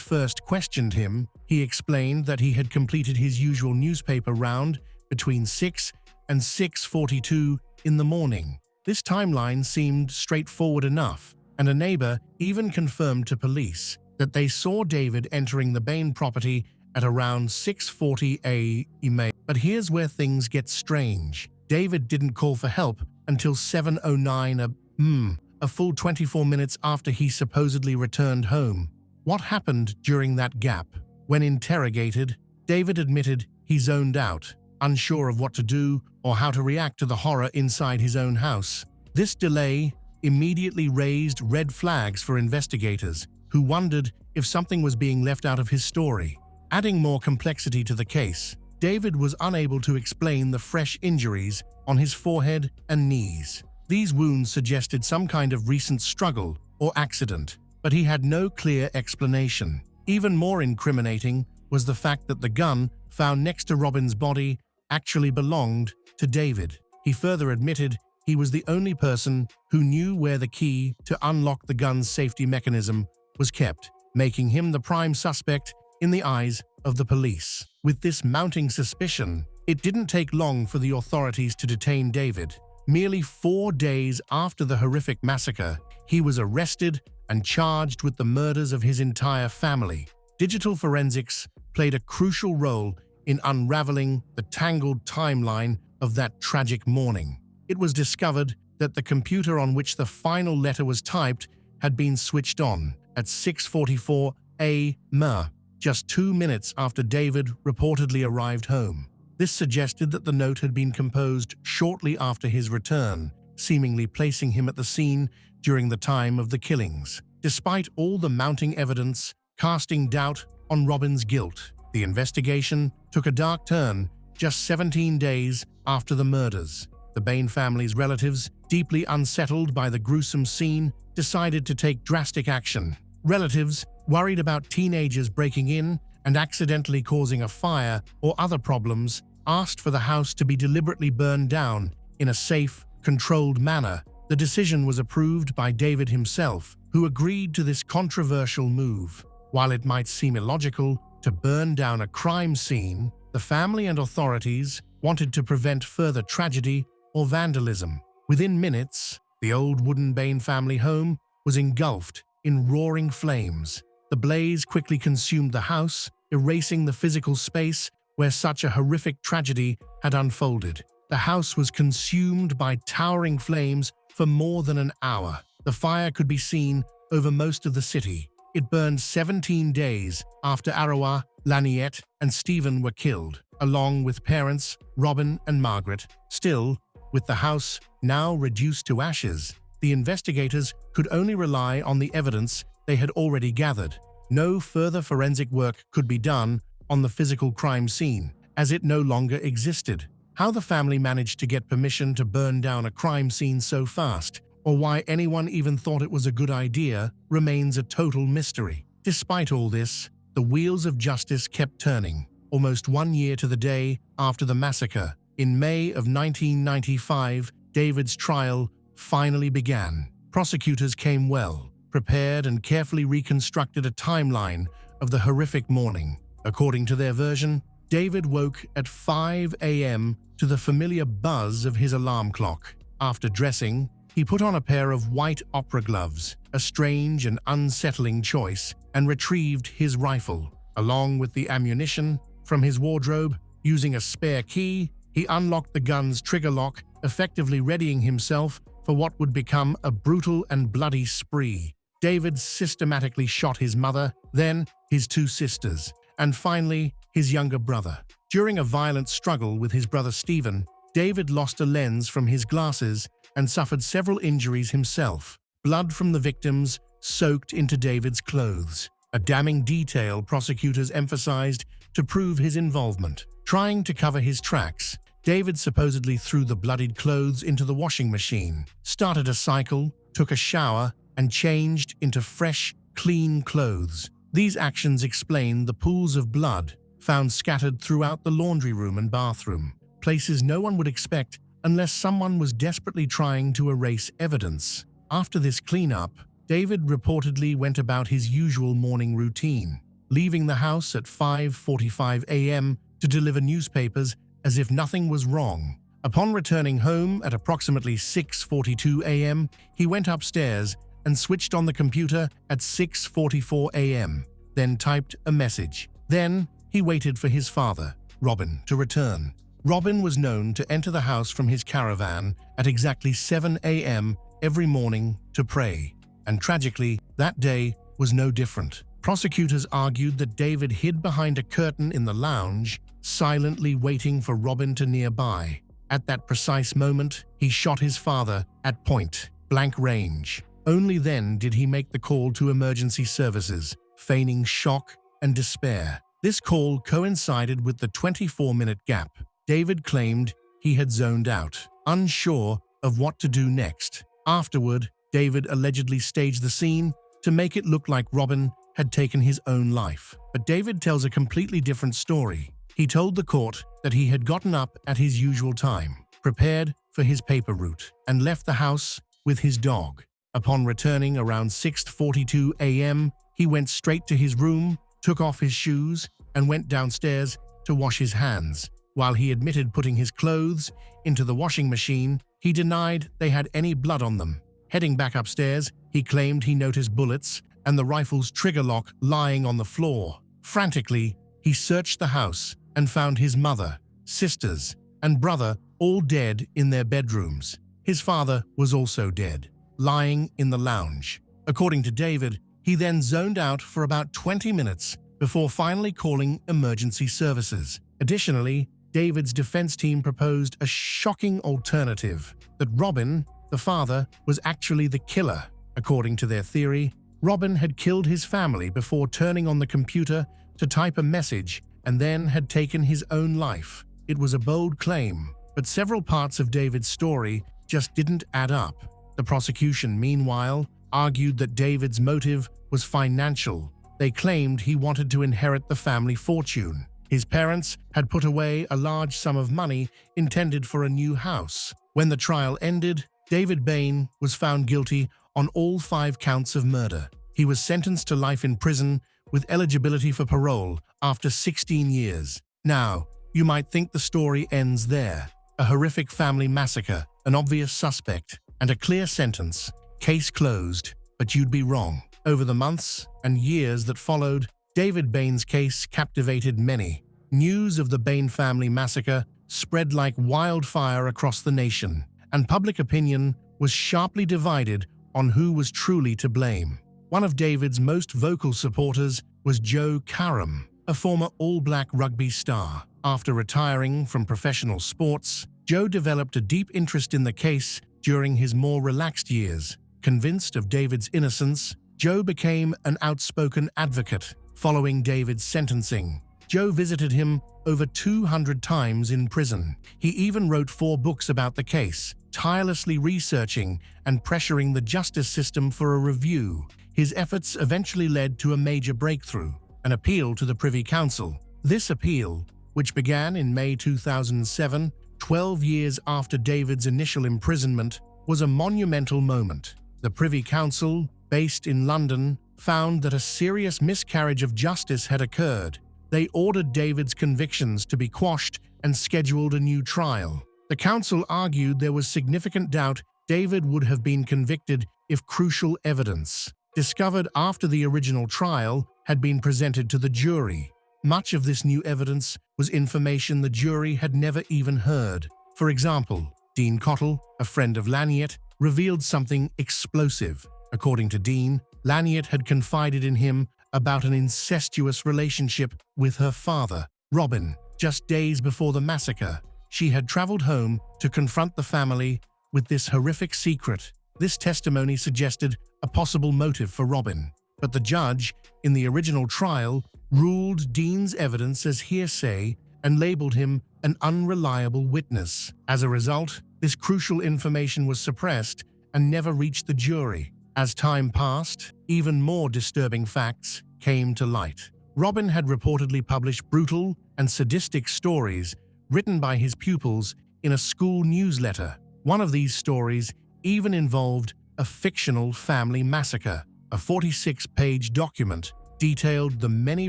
first questioned him, he explained that he had completed his usual newspaper round between 6 and 6:42 in the morning. This timeline seemed straightforward enough, and a neighbor even confirmed to police that they saw David entering the Bain property at around 6:40 a.m. But here's where things get strange. David didn't call for help until 7:09 a.m., a full 24 minutes after he supposedly returned home. What happened during that gap? When interrogated, David admitted he zoned out, unsure of what to do or how to react to the horror inside his own house. This delay immediately raised red flags for investigators, who wondered if something was being left out of his story. Adding more complexity to the case, David was unable to explain the fresh injuries on his forehead and knees. These wounds suggested some kind of recent struggle or accident, but he had no clear explanation. Even more incriminating was the fact that the gun found next to Robin's body actually belonged to David. He further admitted he was the only person who knew where the key to unlock the gun's safety mechanism was kept, making him the prime suspect in the eyes of the police. With this mounting suspicion, it didn't take long for the authorities to detain David. Merely 4 days after the horrific massacre, he was arrested and charged with the murders of his entire family. Digital forensics played a crucial role in unraveling the tangled timeline of that tragic morning. It was discovered that the computer on which the final letter was typed had been switched on at 6:44 a.m., just 2 minutes after David reportedly arrived home. This suggested that the note had been composed shortly after his return, seemingly placing him at the scene during the time of the killings. Despite all the mounting evidence casting doubt on Robin's guilt, the investigation took a dark turn just 17 days after the murders. The Bain family's relatives, deeply unsettled by the gruesome scene, decided to take drastic action. Relatives, worried about teenagers breaking in and accidentally causing a fire or other problems, asked for the house to be deliberately burned down in a safe, controlled manner. The decision was approved by David himself, who agreed to this controversial move. While it might seem illogical to burn down a crime scene, the family and authorities wanted to prevent further tragedy or vandalism. Within minutes, the old wooden Bain family home was engulfed in roaring flames. The blaze quickly consumed the house, erasing the physical space where such a horrific tragedy had unfolded. The house was consumed by towering flames for more than an hour. The fire could be seen over most of the city. It burned 17 days after Armagh, Laniette, and Stephen were killed, along with parents Robin and Margaret. Still, with the house now reduced to ashes, the investigators could only rely on the evidence they had already gathered. No further forensic work could be done on the physical crime scene, as it no longer existed. How the family managed to get permission to burn down a crime scene so fast, or why anyone even thought it was a good idea, remains a total mystery. Despite all this, the wheels of justice kept turning. Almost 1 year to the day after the massacre, in May of 1995, David's trial finally began. Prosecutors came well prepared and carefully reconstructed a timeline of the horrific morning. According to their version, David woke at 5 a.m. to the familiar buzz of his alarm clock. After dressing, he put on a pair of white opera gloves, a strange and unsettling choice, and retrieved his rifle. Along with the ammunition from his wardrobe, using a spare key, he unlocked the gun's trigger lock, effectively readying himself for what would become a brutal and bloody spree. David systematically shot his mother, then his 2 sisters, and finally his younger brother. During a violent struggle with his brother Stephen, David lost a lens from his glasses and suffered several injuries himself. Blood from the victims soaked into David's clothes, a damning detail prosecutors emphasized to prove his involvement. Trying to cover his tracks, David supposedly threw the bloodied clothes into the washing machine, started a cycle, took a shower, and changed into fresh, clean clothes. These actions explain the pools of blood found scattered throughout the laundry room and bathroom, places no one would expect unless someone was desperately trying to erase evidence. After this cleanup, David reportedly went about his usual morning routine, leaving the house at 5:45 a.m. to deliver newspapers as if nothing was wrong. Upon returning home at approximately 6:42 a.m., he went upstairs and switched on the computer at 6:44 a.m., then typed a message. Then he waited for his father, Robin, to return. Robin was known to enter the house from his caravan at exactly 7 a.m. every morning to pray, and tragically, that day was no different. Prosecutors argued that David hid behind a curtain in the lounge, silently waiting for Robin to nearby. At that precise moment, he shot his father at point-blank range. Only then did he make the call to emergency services, feigning shock and despair. This call coincided with the 24-minute gap. David claimed he had zoned out, unsure of what to do next. Afterward, David allegedly staged the scene to make it look like Robin had taken his own life. But David tells a completely different story. He told the court that he had gotten up at his usual time, prepared for his paper route, and left the house with his dog. Upon returning around 6:42 a.m., he went straight to his room, took off his shoes, and went downstairs to wash his hands. While he admitted putting his clothes into the washing machine, he denied they had any blood on them. Heading back upstairs, he claimed he noticed bullets and the rifle's trigger lock lying on the floor. Frantically, he searched the house and found his mother, sisters, and brother all dead in their bedrooms. His father was also dead, lying in the lounge. According to David, he then zoned out for about 20 minutes before finally calling emergency services. Additionally, David's defense team proposed a shocking alternative, that Robin, the father, was actually the killer. According to their theory, Robin had killed his family before turning on the computer to type a message and then had taken his own life. It was a bold claim, but several parts of David's story just didn't add up. The prosecution, meanwhile, argued that David's motive was financial. They claimed he wanted to inherit the family fortune. His parents had put away a large sum of money intended for a new house. When the trial ended, David Bain was found guilty on all 5 counts of murder. He was sentenced to life in prison with eligibility for parole after 16 years. Now, you might think the story ends there. A horrific family massacre, an obvious suspect, and a clear sentence. Case closed, but you'd be wrong. Over the months and years that followed, David Bain's case captivated many. News of the Bain family massacre spread like wildfire across the nation, and public opinion was sharply divided on who was truly to blame. One of David's most vocal supporters was Joe Karam, a former All-Black rugby star. After retiring from professional sports, Joe developed a deep interest in the case during his more relaxed years. Convinced of David's innocence, Joe became an outspoken advocate. Following David's sentencing, Joe visited him over 200 times in prison. He even wrote 4 books about the case, tirelessly researching and pressuring the justice system for a review. His efforts eventually led to a major breakthrough, an appeal to the Privy Council. This appeal, which began in May 2007, 12 years after David's initial imprisonment, was a monumental moment. The Privy Council, based in London, found that a serious miscarriage of justice had occurred. They ordered David's convictions to be quashed and scheduled a new trial. The council argued there was significant doubt David would have been convicted if crucial evidence, discovered after the original trial, had been presented to the jury. Much of this new evidence was information the jury had never even heard. For example, Dean Cottle, a friend of Laniet, revealed something explosive. According to Dean, Laniet had confided in him about an incestuous relationship with her father, Robin. Just days before the massacre, she had traveled home to confront the family with this horrific secret. This testimony suggested a possible motive for Robin, but the judge, in the original trial, ruled Dean's evidence as hearsay and labeled him an unreliable witness. As a result, this crucial information was suppressed and never reached the jury. As time passed, even more disturbing facts came to light. Robin had reportedly published brutal and sadistic stories written by his pupils in a school newsletter. One of these stories even involved a fictional family massacre. A 46-page document detailed the many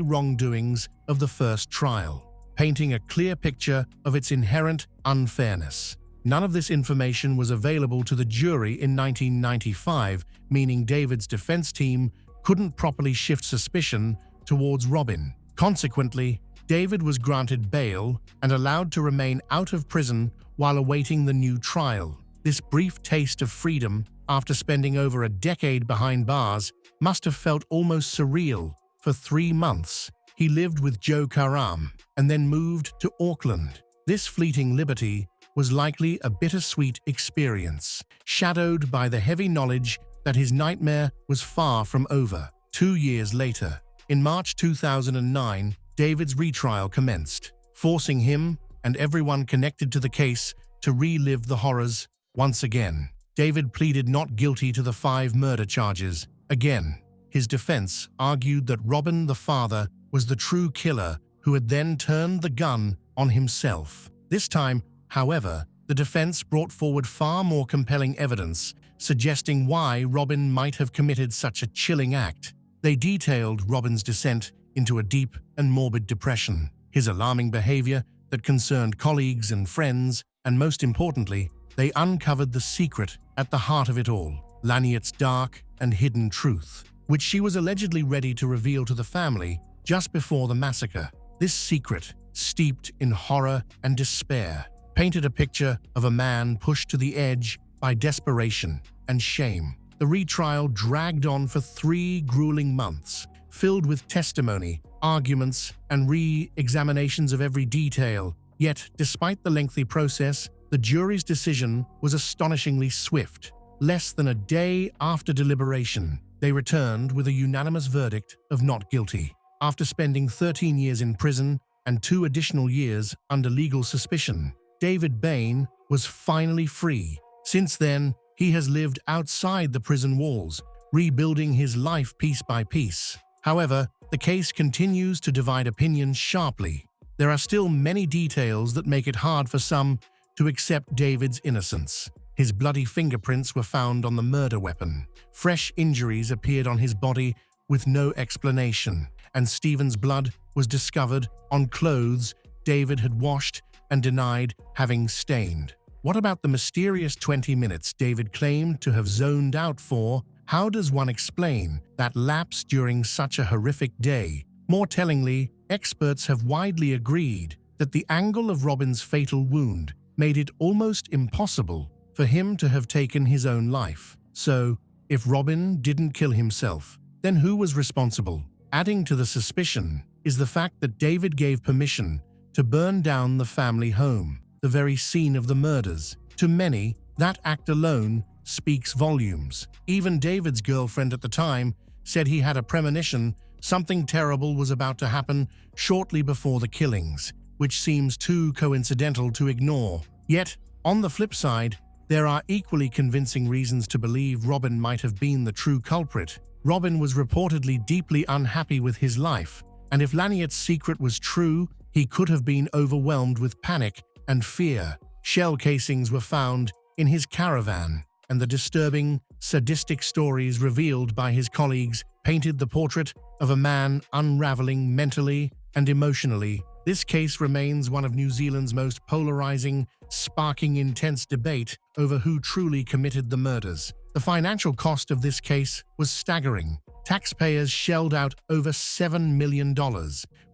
wrongdoings of the first trial, painting a clear picture of its inherent unfairness. None of this information was available to the jury in 1995, meaning David's defense team couldn't properly shift suspicion towards Robin. Consequently, David was granted bail and allowed to remain out of prison while awaiting the new trial. This brief taste of freedom, after spending over a decade behind bars, must have felt almost surreal. For 3 months, he lived with Joe Karam and then moved to Auckland. This fleeting liberty was likely a bittersweet experience, shadowed by the heavy knowledge that his nightmare was far from over. 2 years later, in March 2009, David's retrial commenced, forcing him and everyone connected to the case to relive the horrors once again. David pleaded not guilty to the 5 murder charges. Again, his defense argued that Robin, the father, was the true killer who had then turned the gun on himself. This time, however, the defense brought forward far more compelling evidence, suggesting why Robin might have committed such a chilling act. They detailed Robin's descent into a deep and morbid depression, his alarming behavior that concerned colleagues and friends, and most importantly, they uncovered the secret at the heart of it all, Laniette's dark and hidden truth, which she was allegedly ready to reveal to the family just before the massacre. This secret, steeped in horror and despair, painted a picture of a man pushed to the edge by desperation and shame. The retrial dragged on for 3 grueling months, filled with testimony, arguments, and re-examinations of every detail. Yet, despite the lengthy process, the jury's decision was astonishingly swift. Less than a day after deliberation, they returned with a unanimous verdict of not guilty. After spending 13 years in prison and 2 additional years under legal suspicion, David Bain was finally free. Since then, he has lived outside the prison walls, rebuilding his life piece by piece. However, the case continues to divide opinions sharply. There are still many details that make it hard for some to accept David's innocence. His bloody fingerprints were found on the murder weapon. Fresh injuries appeared on his body with no explanation, and Stephen's blood was discovered on clothes David had washed and denied having stained. What about the mysterious 20 minutes David claimed to have zoned out for? How does one explain that lapse during such a horrific day? More tellingly, experts have widely agreed that the angle of Robin's fatal wound made it almost impossible for him to have taken his own life. So, if Robin didn't kill himself, then who was responsible? Adding to the suspicion is the fact that David gave permission to burn down the family home, the very scene of the murders. To many, that act alone speaks volumes. Even David's girlfriend at the time said he had a premonition something terrible was about to happen shortly before the killings, which seems too coincidental to ignore. Yet, on the flip side, there are equally convincing reasons to believe Robin might have been the true culprit. Robin was reportedly deeply unhappy with his life, and if Laniette's secret was true, he could have been overwhelmed with panic and fear. Shell casings were found in his caravan, and the disturbing, sadistic stories revealed by his colleagues painted the portrait of a man unraveling mentally and emotionally. This case remains one of New Zealand's most polarizing, sparking intense debate over who truly committed the murders. The financial cost of this case was staggering. Taxpayers shelled out over $7 million,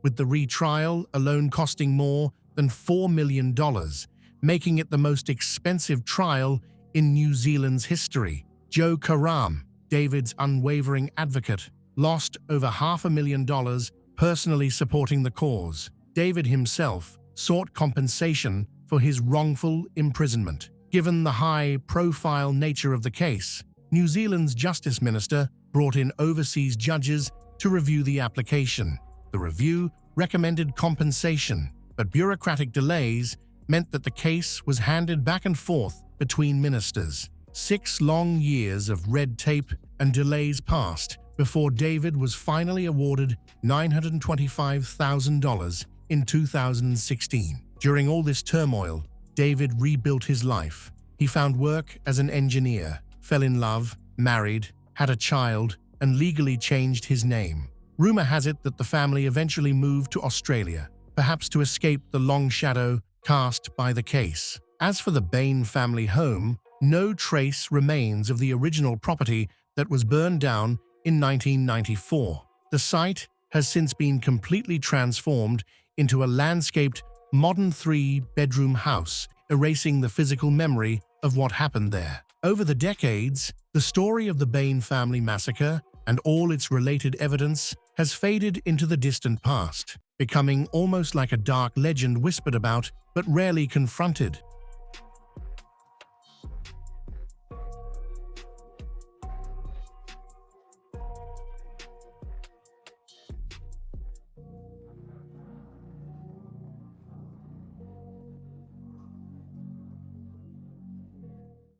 with the retrial alone costing more than $4 million, making it the most expensive trial in New Zealand's history. Joe Karam, David's unwavering advocate, lost over $500,000 personally supporting the cause. David himself sought compensation for his wrongful imprisonment. Given the high-profile nature of the case, New Zealand's Justice Minister brought in overseas judges to review the application. The review recommended compensation, but bureaucratic delays meant that the case was handed back and forth between ministers. 6 long years of red tape and delays passed before David was finally awarded $925,000 in 2016. During all this turmoil, David rebuilt his life. He found work as an engineer, fell in love, married, had a child, and legally changed his name. Rumor has it that the family eventually moved to Australia, perhaps to escape the long shadow cast by the case. As for the Bain family home, no trace remains of the original property that was burned down in 1994. The site has since been completely transformed into a landscaped, modern 3-bedroom house, erasing the physical memory of what happened there. Over the decades, the story of the Bain family massacre and all its related evidence has faded into the distant past, becoming almost like a dark legend whispered about but rarely confronted.